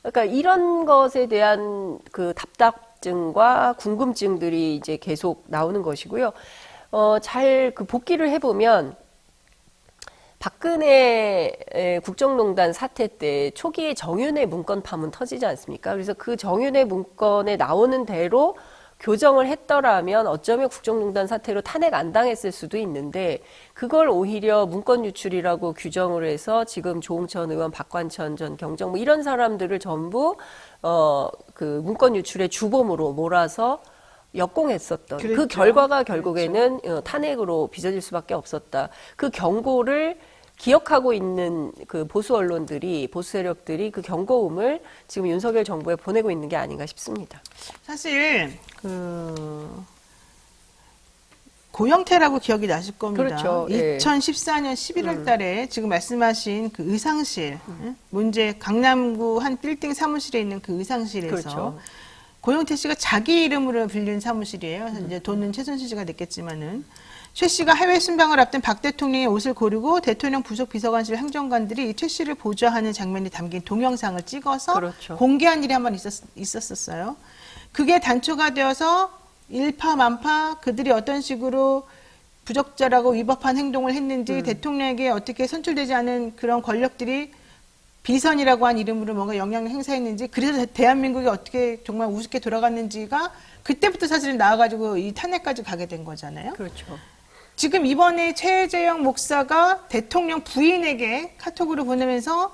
그러니까 이런 것에 대한 그 답답증과 궁금증들이 이제 계속 나오는 것이고요. 잘 그 복기를 해보면 박근혜 국정농단 사태 때 초기에 정윤회 문건 파문 터지지 않습니까? 그래서 그 정윤회 문건에 나오는 대로 교정을 했더라면 어쩌면 국정농단 사태로 탄핵 안 당했을 수도 있는데 그걸 오히려 문건 유출이라고 규정을 해서 지금 조응천 의원, 박관천 전 경정 뭐 이런 사람들을 전부 그 문건 유출의 주범으로 몰아서 역공했었던 그랬죠. 그 결과가 결국에는 탄핵으로 빚어질 수밖에 없었다. 그 경고를 기억하고 있는 그 보수 언론들이, 보수 세력들이 그 경고음을 지금 윤석열 정부에 보내고 있는 게 아닌가 싶습니다. 사실 고영태라고 기억이 나실 겁니다. 그렇죠. 2014년 11월 달에 지금 말씀하신 그 의상실, 문제 강남구 한 빌딩 사무실에 있는 그 의상실에서 그렇죠. 고영태 씨가 자기 이름으로 빌린 사무실이에요. 이제 돈은 최순실 씨가 냈겠지만은 최 씨가 해외 순방을 앞둔 박 대통령의 옷을 고르고 대통령 부속 비서관실 행정관들이 이 최 씨를 보좌하는 장면이 담긴 동영상을 찍어서 그렇죠. 공개한 일이 한번 있었었어요. 그게 단초가 되어서 일파만파 그들이 어떤 식으로 부적절하고 위법한 행동을 했는지 대통령에게 어떻게 선출되지 않은 그런 권력들이 비선이라고 한 이름으로 뭔가 영향을 행사했는지 그래서 대한민국이 어떻게 정말 우습게 돌아갔는지가 그때부터 사실은 나와가지고 이 탄핵까지 가게 된 거잖아요. 그렇죠. 지금 이번에 최재형 목사가 대통령 부인에게 카톡으로 보내면서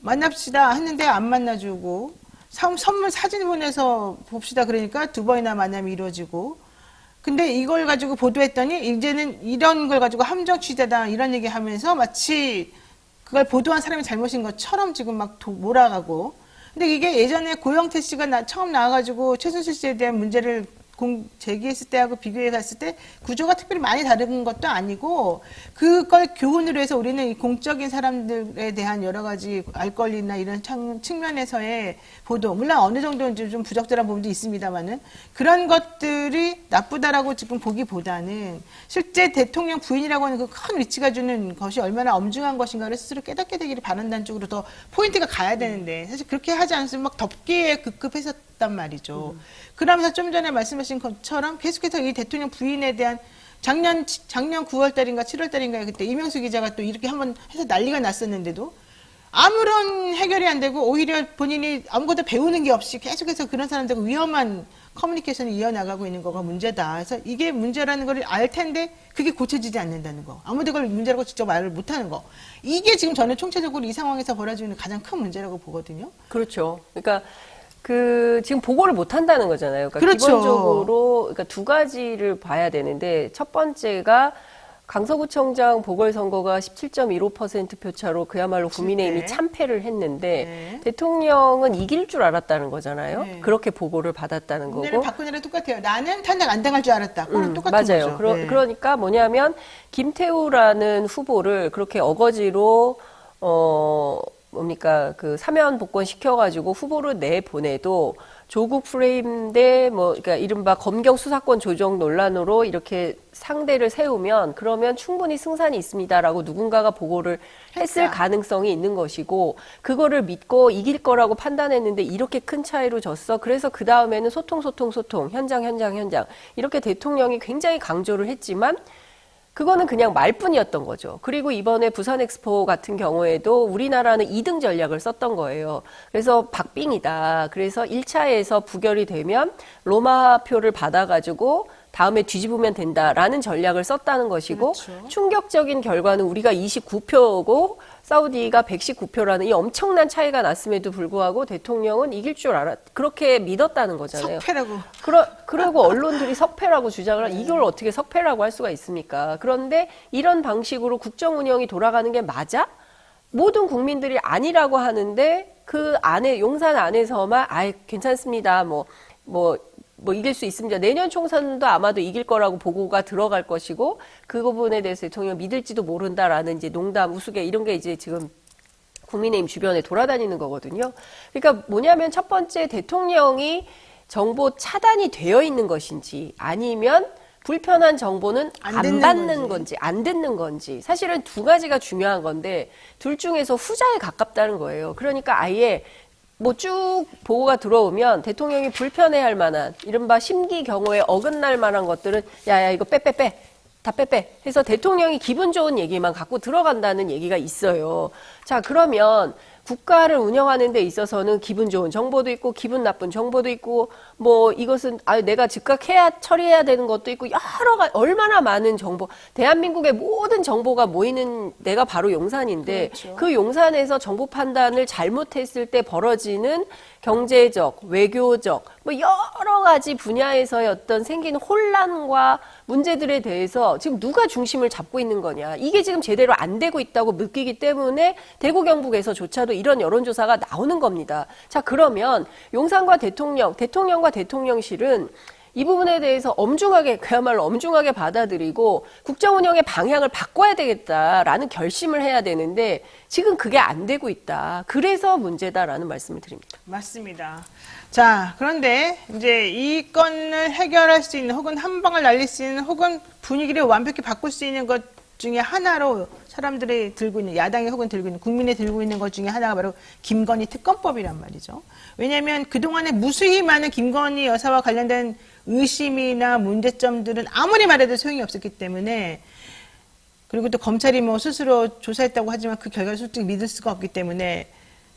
만납시다 했는데 안 만나주고 선물 사진 보내서 봅시다 그러니까 두 번이나 만남이 이루어지고 근데 이걸 가지고 보도했더니 이제는 이런 걸 가지고 함정 취재다 이런 얘기 하면서 마치 그걸 보도한 사람이 잘못인 것처럼 지금 막 몰아가고 근데 이게 예전에 고영태 씨가 처음 나와가지고 최순실 씨에 대한 문제를 제기했을 때하고 비교해 봤을 때 구조가 특별히 많이 다른 것도 아니고 그걸 교훈으로 해서 우리는 이 공적인 사람들에 대한 여러 가지 알 권리나 이런 측면에서의 보도 물론 어느 정도는 좀 부적절한 부분도 있습니다만은 그런 것들이 나쁘다라고 지금 보기보다는 실제 대통령 부인이라고 하는 그 큰 위치가 주는 것이 얼마나 엄중한 것인가를 스스로 깨닫게 되기를 바란다는 쪽으로 더 포인트가 가야 되는데 사실 그렇게 하지 않으면 막 덮기에 급급했었단 말이죠. 그러면서 좀 전에 말씀하신 것처럼 계속해서 이 대통령 부인에 대한 작년 9월 달인가 7월 달인가에 그때 이명수 기자가 또 이렇게 한번 해서 난리가 났었는데도 아무런 해결이 안 되고 오히려 본인이 아무것도 배우는 게 없이 계속해서 그런 사람들과 위험한 커뮤니케이션을 이어나가고 있는 거가 문제다. 그래서 이게 문제라는 걸 알 텐데 그게 고쳐지지 않는다는 거. 아무도 그걸 문제라고 직접 말을 못하는 거. 이게 지금 저는 총체적으로 이 상황에서 벌어지고 있는 가장 큰 문제라고 보거든요. 그렇죠. 그러니까 지금 보고를 못 한다는 거잖아요. 그러니까 그렇죠. 기본적으로 그러니까 두 가지를 봐야 되는데 첫 번째가 강서구청장 보궐선거가 17.15% 표차로 그야말로 국민의힘이 참패를 했는데 대통령은 이길 줄 알았다는 거잖아요. 그렇게 보고를 받았다는 거고. 박근혜랑 똑같아요. 나는 탄핵 안 당할 줄 알았다. 똑같은 맞아요. 거죠. 그러니까 뭐냐면 김태우라는 후보를 그렇게 어거지로 그 사면 복권 시켜가지고 후보를 내보내도 조국 프레임 대 그러니까 이른바 검경 수사권 조정 논란으로 이렇게 상대를 세우면 그러면 충분히 승산이 있습니다라고 누군가가 보고를 했을 가능성이 있는 것이고 그거를 믿고 이길 거라고 판단했는데 이렇게 큰 차이로 졌어. 그래서 그 다음에는 소통 현장 이렇게 대통령이 굉장히 강조를 했지만 그거는 그냥 말뿐이었던 거죠. 그리고 이번에 부산 엑스포 같은 경우에도 우리나라는 2등 전략을 썼던 거예요. 그래서 박빙이다. 그래서 1차에서 부결이 되면 로마표를 받아가지고 다음에 뒤집으면 된다라는 전략을 썼다는 것이고 그렇죠. 충격적인 결과는 우리가 29표고 사우디가 119표라는 이 엄청난 차이가 났음에도 불구하고 대통령은 이길 줄 그렇게 믿었다는 거잖아요. 석패라고. 그리고 언론들이 석패라고 주장을 이걸 어떻게 석패라고 할 수가 있습니까? 그런데 이런 방식으로 국정 운영이 돌아가는 게 맞아? 모든 국민들이 아니라고 하는데 그 안에 용산 안에서만 괜찮습니다. 뭐 이길 수 있습니다. 내년 총선도 아마도 이길 거라고 보고가 들어갈 것이고 그 부분에 대해서 대통령 믿을지도 모른다라는 이제 농담, 우스개 이런 게 이제 지금 국민의힘 주변에 돌아다니는 거거든요. 그러니까 뭐냐면 첫 번째 대통령이 정보 차단이 되어 있는 것인지 아니면 불편한 정보는 안 받는 건지 안 듣는 건지 사실은 두 가지가 중요한 건데 둘 중에서 후자에 가깝다는 거예요. 그러니까 아예 쭉 보고가 들어오면 대통령이 불편해할 만한 이른바 심기 경호에 어긋날 만한 것들은 야야 이거 빼 다 빼 해서 대통령이 기분 좋은 얘기만 갖고 들어간다는 얘기가 있어요. 자 그러면 국가를 운영하는 데 있어서는 기분 좋은 정보도 있고 기분 나쁜 정보도 있고 이것은 내가 즉각 처리해야 되는 것도 있고 여러 가지 얼마나 많은 정보 대한민국의 모든 정보가 모이는 데가 바로 용산인데 그렇죠. 그 용산에서 정보 판단을 잘못했을 때 벌어지는 경제적, 외교적 여러 가지 분야에서의 어떤 생기는 혼란과 문제들에 대해서 지금 누가 중심을 잡고 있는 거냐 이게 지금 제대로 안 되고 있다고 느끼기 때문에 대구 경북에서조차도 이런 여론조사가 나오는 겁니다. 자 그러면 용산과 대통령과 대통령실은 이 부분에 대해서 그야말로 엄중하게 받아들이고 국정 운영의 방향을 바꿔야 되겠다라는 결심을 해야 되는데 지금 그게 안 되고 있다. 그래서 문제다라는 말씀을 드립니다. 맞습니다. 자, 그런데 이제 이 건을 해결할 수 있는 혹은 한 방을 날릴 수 있는 혹은 분위기를 완벽히 바꿀 수 있는 것 중에 하나로 사람들이 들고 있는 야당이 혹은 들고 있는 국민이 들고 있는 것 중에 하나가 바로 김건희 특검법이란 말이죠. 왜냐하면 그동안에 무수히 많은 김건희 여사와 관련된 의심이나 문제점들은 아무리 말해도 소용이 없었기 때문에 그리고 또 검찰이 스스로 조사했다고 하지만 그 결과를 솔직히 믿을 수가 없기 때문에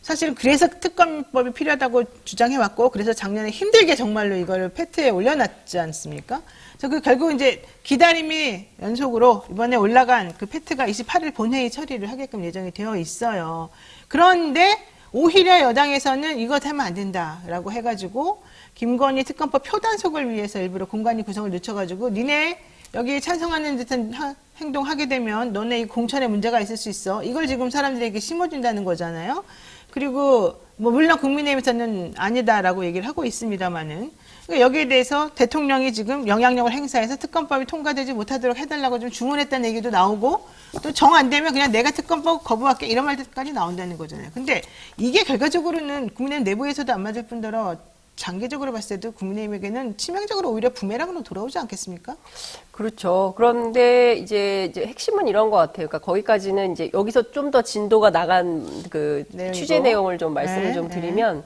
사실은 그래서 특검법이 필요하다고 주장해왔고 그래서 작년에 힘들게 정말로 이걸 패트에 올려놨지 않습니까? 그래서 결국 이제 기다림이 연속으로 이번에 올라간 그 패트가 28일 본회의 처리를 하게끔 예정이 되어 있어요. 그런데 오히려 여당에서는 이것 하면 안 된다라고 해가지고 김건희 특검법 표단속을 위해서 일부러 공관위 구성을 늦춰가지고 니네 여기 찬성하는 듯한 행동하게 되면 너네 이 공천에 문제가 있을 수 있어. 이걸 지금 사람들에게 심어준다는 거잖아요. 그리고 물론 국민의힘에서는 아니다라고 얘기를 하고 있습니다만은 그러니까 여기에 대해서 대통령이 지금 영향력을 행사해서 특검법이 통과되지 못하도록 해달라고 좀 주문했다는 얘기도 나오고 또 정 안 되면 그냥 내가 특검법 거부할게 이런 말들까지 나온다는 거잖아요. 근데 이게 결과적으로는 국민의힘 내부에서도 안 맞을 뿐더러 장기적으로 봤을 때도 국민의힘에게는 치명적으로 오히려 부메랑으로 돌아오지 않겠습니까? 그렇죠. 그런데 이제 핵심은 이런 것 같아요. 그러니까 거기까지는 이제 여기서 좀 더 진도가 나간 그 취재 내용을 좀 말씀을 좀 드리면,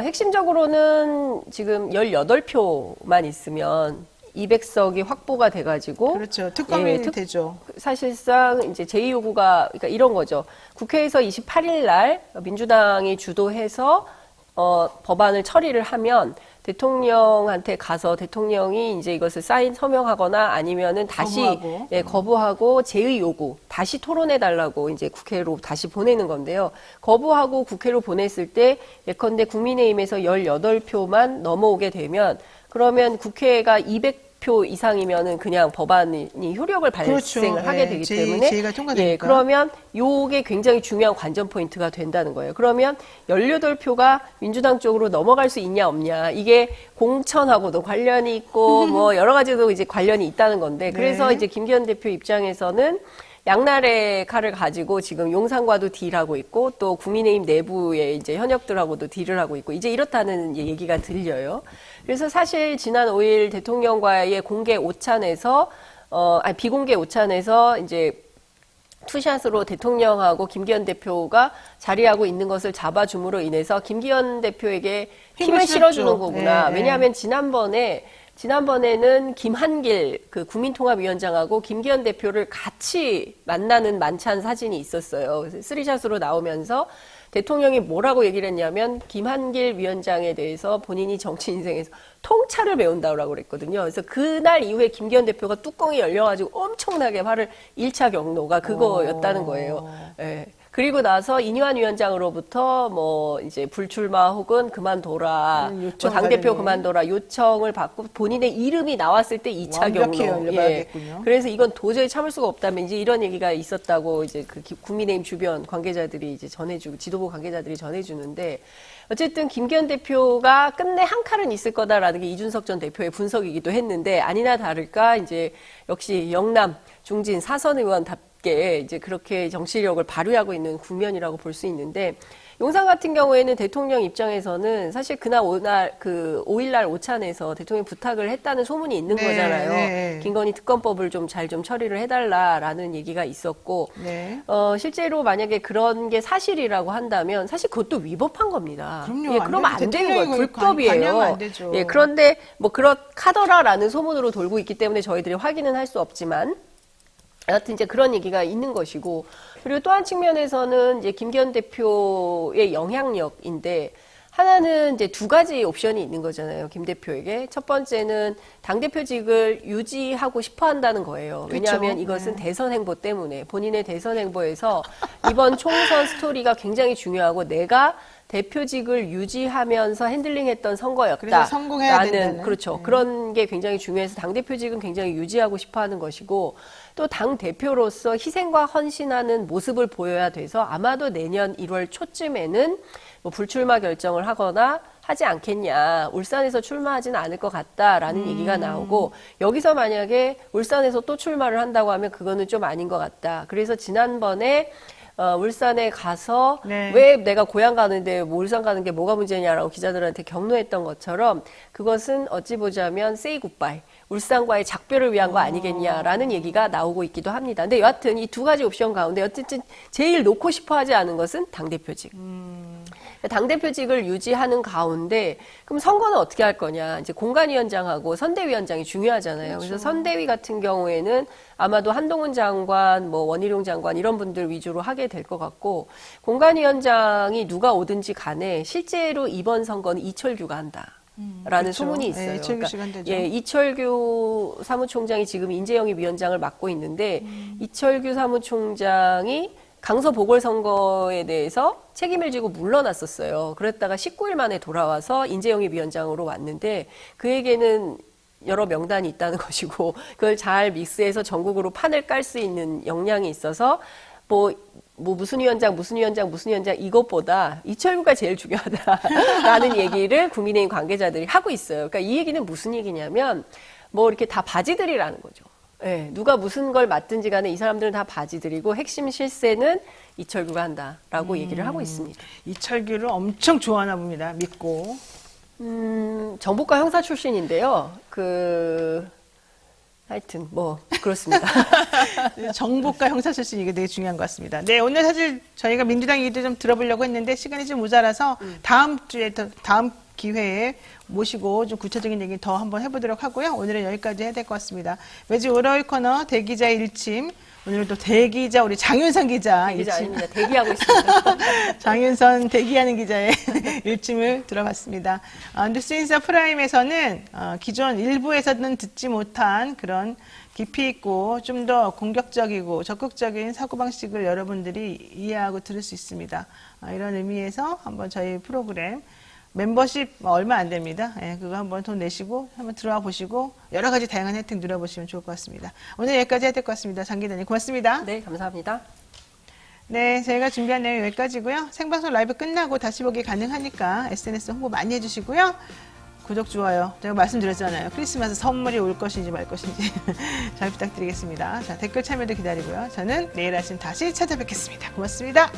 핵심적으로는 지금 18표만 있으면 200석이 확보가 돼가지고. 그렇죠. 특검이 되죠. 사실상 이제 제2요구가, 그러니까 이런 거죠. 국회에서 28일 날 민주당이 주도해서 법안을 처리를 하면 대통령한테 가서 대통령이 이제 이것을 서명하거나 아니면은 다시 거부하고 제의 요구 다시 토론해 달라고 이제 국회로 다시 보내는 건데요. 거부하고 국회로 보냈을 때 예컨대 국민의힘에서 18표만 넘어오게 되면 그러면 국회가 200표 이상이면은 그냥 법안이 효력을 발생을 하게 되기 때문에 그러면 요게 굉장히 중요한 관전 포인트가 된다는 거예요. 그러면 18표가 민주당 쪽으로 넘어갈 수 있냐 없냐 이게 공천하고도 관련이 있고 여러 가지도 이제 관련이 있다는 건데 그래서 이제 김기현 대표 입장에서는 양날의 칼을 가지고 지금 용산과도 딜하고 있고 또 국민의힘 내부의 이제 현역들하고도 딜을 하고 있고 이제 이렇다는 얘기가 들려요. 그래서 사실 지난 5일 대통령과의 공개 오찬에서 비공개 오찬에서 이제 투샷으로 대통령하고 김기현 대표가 자리하고 있는 것을 잡아줌으로 인해서 김기현 대표에게 힘을 실어주는 거구나. 왜냐하면 지난번에 지난번에는 김한길 그 국민통합위원장하고 김기현 대표를 같이 만나는 만찬 사진이 있었어요. 쓰리샷으로 나오면서 대통령이 뭐라고 얘기를 했냐면 김한길 위원장에 대해서 본인이 정치 인생에서 통찰을 배운다고 그랬거든요. 그래서 그날 이후에 김기현 대표가 뚜껑이 열려가지고 엄청나게 화를 1차 경로가 그거였다는 거예요. 예. 그리고 나서 이뇨한 위원장으로부터 뭐 이제 불출마 혹은 그만둬라, 뭐 당대표 그만둬라 요청을 받고 본인의 이름이 나왔을 때 2차 경로. 예. 그래서 이건 도저히 참을 수가 없다면 이제 이런 얘기가 있었다고 이제 그 국민의힘 주변 관계자들이 이제 전해주고 지도부 관계자들이 전해주는데 어쨌든 김기현 대표가 끝내 한 칼은 있을 거다라는 게 이준석 전 대표의 분석이기도 했는데 아니나 다를까 이제 역시 영남 중진 사선 의원답게 이제 그렇게 정치력을 발휘하고 있는 국면이라고 볼 수 있는데 용산 같은 경우에는 대통령 입장에서는 사실 그날 5일날 오찬에서 대통령이 부탁을 했다는 소문이 있는 거잖아요. 네. 김건희 특검법을 좀 잘 좀 처리를 해달라라는 얘기가 있었고 실제로 만약에 그런 게 사실이라고 한다면 사실 그것도 위법한 겁니다. 그럼요. 예, 그러면 안 되는 거예요. 불법이에요. 안 되죠. 예, 그런데 뭐 그렇하더라라는 소문으로 돌고 있기 때문에 저희들이 확인은 할 수 없지만 여하튼 이제 그런 얘기가 있는 것이고 그리고 또 한 측면에서는 이제 김기현 대표의 영향력인데 하나는 이제 두 가지 옵션이 있는 거잖아요. 김 대표에게. 첫 번째는 당대표직을 유지하고 싶어 한다는 거예요. 왜냐하면 이것은 대선 행보 때문에 본인의 대선 행보에서 이번 총선 스토리가 굉장히 중요하고 내가 대표직을 유지하면서 핸들링했던 선거였다. 그래서 성공해야 된다는. 그렇죠. 그런 게 굉장히 중요해서 당대표직은 굉장히 유지하고 싶어하는 것이고 또 당대표로서 희생과 헌신하는 모습을 보여야 돼서 아마도 내년 1월 초쯤에는 뭐 불출마 결정을 하거나 하지 않겠냐. 울산에서 출마하지는 않을 것 같다라는 얘기가 나오고 여기서 만약에 울산에서 또 출마를 한다고 하면 그거는 좀 아닌 것 같다. 그래서 지난번에 울산에 가서 왜 내가 고향 가는데 뭐 울산 가는 게 뭐가 문제냐라고 기자들한테 격노했던 것처럼 그것은 어찌 보자면 say goodbye. 울산과의 작별을 위한 거 아니겠냐라는 얘기가 나오고 있기도 합니다. 근데 여하튼 이 두 가지 옵션 가운데 어쨌든 제일 놓고 싶어 하지 않은 것은 당대표직. 당대표직을 유지하는 가운데 그럼 선거는 어떻게 할 거냐. 이제 공관위원장하고 선대위원장이 중요하잖아요. 그렇죠. 그래서 선대위 같은 경우에는 아마도 한동훈 장관, 뭐 원희룡 장관 이런 분들 위주로 하게 될 것 같고 공관위원장이 누가 오든지 간에 실제로 이번 선거는 이철규가 한다. 라는 그렇죠. 소문이 있어요. 네, 이철규 씨가 한다죠. 예, 이철규 사무총장이 지금 인재영입 위원장을 맡고 있는데 이철규 사무총장이 강서 보궐선거에 대해서 책임을 지고 물러났었어요. 그랬다가 19일 만에 돌아와서 인재영입 위원장으로 왔는데 그에게는 여러 명단이 있다는 것이고 그걸 잘 믹스해서 전국으로 판을 깔 수 있는 역량이 있어서 뭐 무슨 위원장 이것보다 이철규가 제일 중요하다라는 얘기를 국민의힘 관계자들이 하고 있어요. 그러니까 이 얘기는 무슨 얘기냐면 뭐 이렇게 다 바지들이라는 거죠. 네, 누가 무슨 걸 맡든지 간에 이 사람들은 다 바지들이고 핵심 실세는 이철규가 한다라고 얘기를 하고 있습니다. 이철규를 엄청 좋아하나 봅니다. 믿고. 정보과 형사 출신인데요. 하여튼 뭐 그렇습니다. 정보과 형사 출신 이게 되게 중요한 것 같습니다. 네, 오늘 사실 저희가 민주당 얘기도 좀 들어보려고 했는데 시간이 좀 모자라서 다음 기회에 모시고 좀 구체적인 얘기 더 한번 해보도록 하고요. 오늘은 여기까지 해야 될 것 같습니다. 매주 월요일 코너 대기자의 일침. 오늘 또 대기자 우리 장윤선 기자 대기자 아닙니다. 대기하고 있습니다. 장윤선 대기하는 기자의 일침을 들어봤습니다. 뉴스인사 프라임에서는 기존 일부에서는 듣지 못한 그런 깊이 있고 좀 더 공격적이고 적극적인 사고방식을 여러분들이 이해하고 들을 수 있습니다. 이런 의미에서 한번 저희 프로그램 멤버십 얼마 안 됩니다. 예, 그거 한번 돈 내시고 한번 들어와 보시고 여러 가지 다양한 혜택 누려보시면 좋을 것 같습니다. 오늘 여기까지 해야 될 것 같습니다. 장 기자님 고맙습니다. 네, 감사합니다. 네, 저희가 준비한 내용 여기까지고요. 생방송 라이브 끝나고 다시 보기 가능하니까 SNS 홍보 많이 해주시고요. 구독, 좋아요. 제가 말씀드렸잖아요. 크리스마스 선물이 올 것인지 말 것인지 잘 부탁드리겠습니다. 자, 댓글 참여도 기다리고요. 저는 내일 아침 다시 찾아뵙겠습니다. 고맙습니다.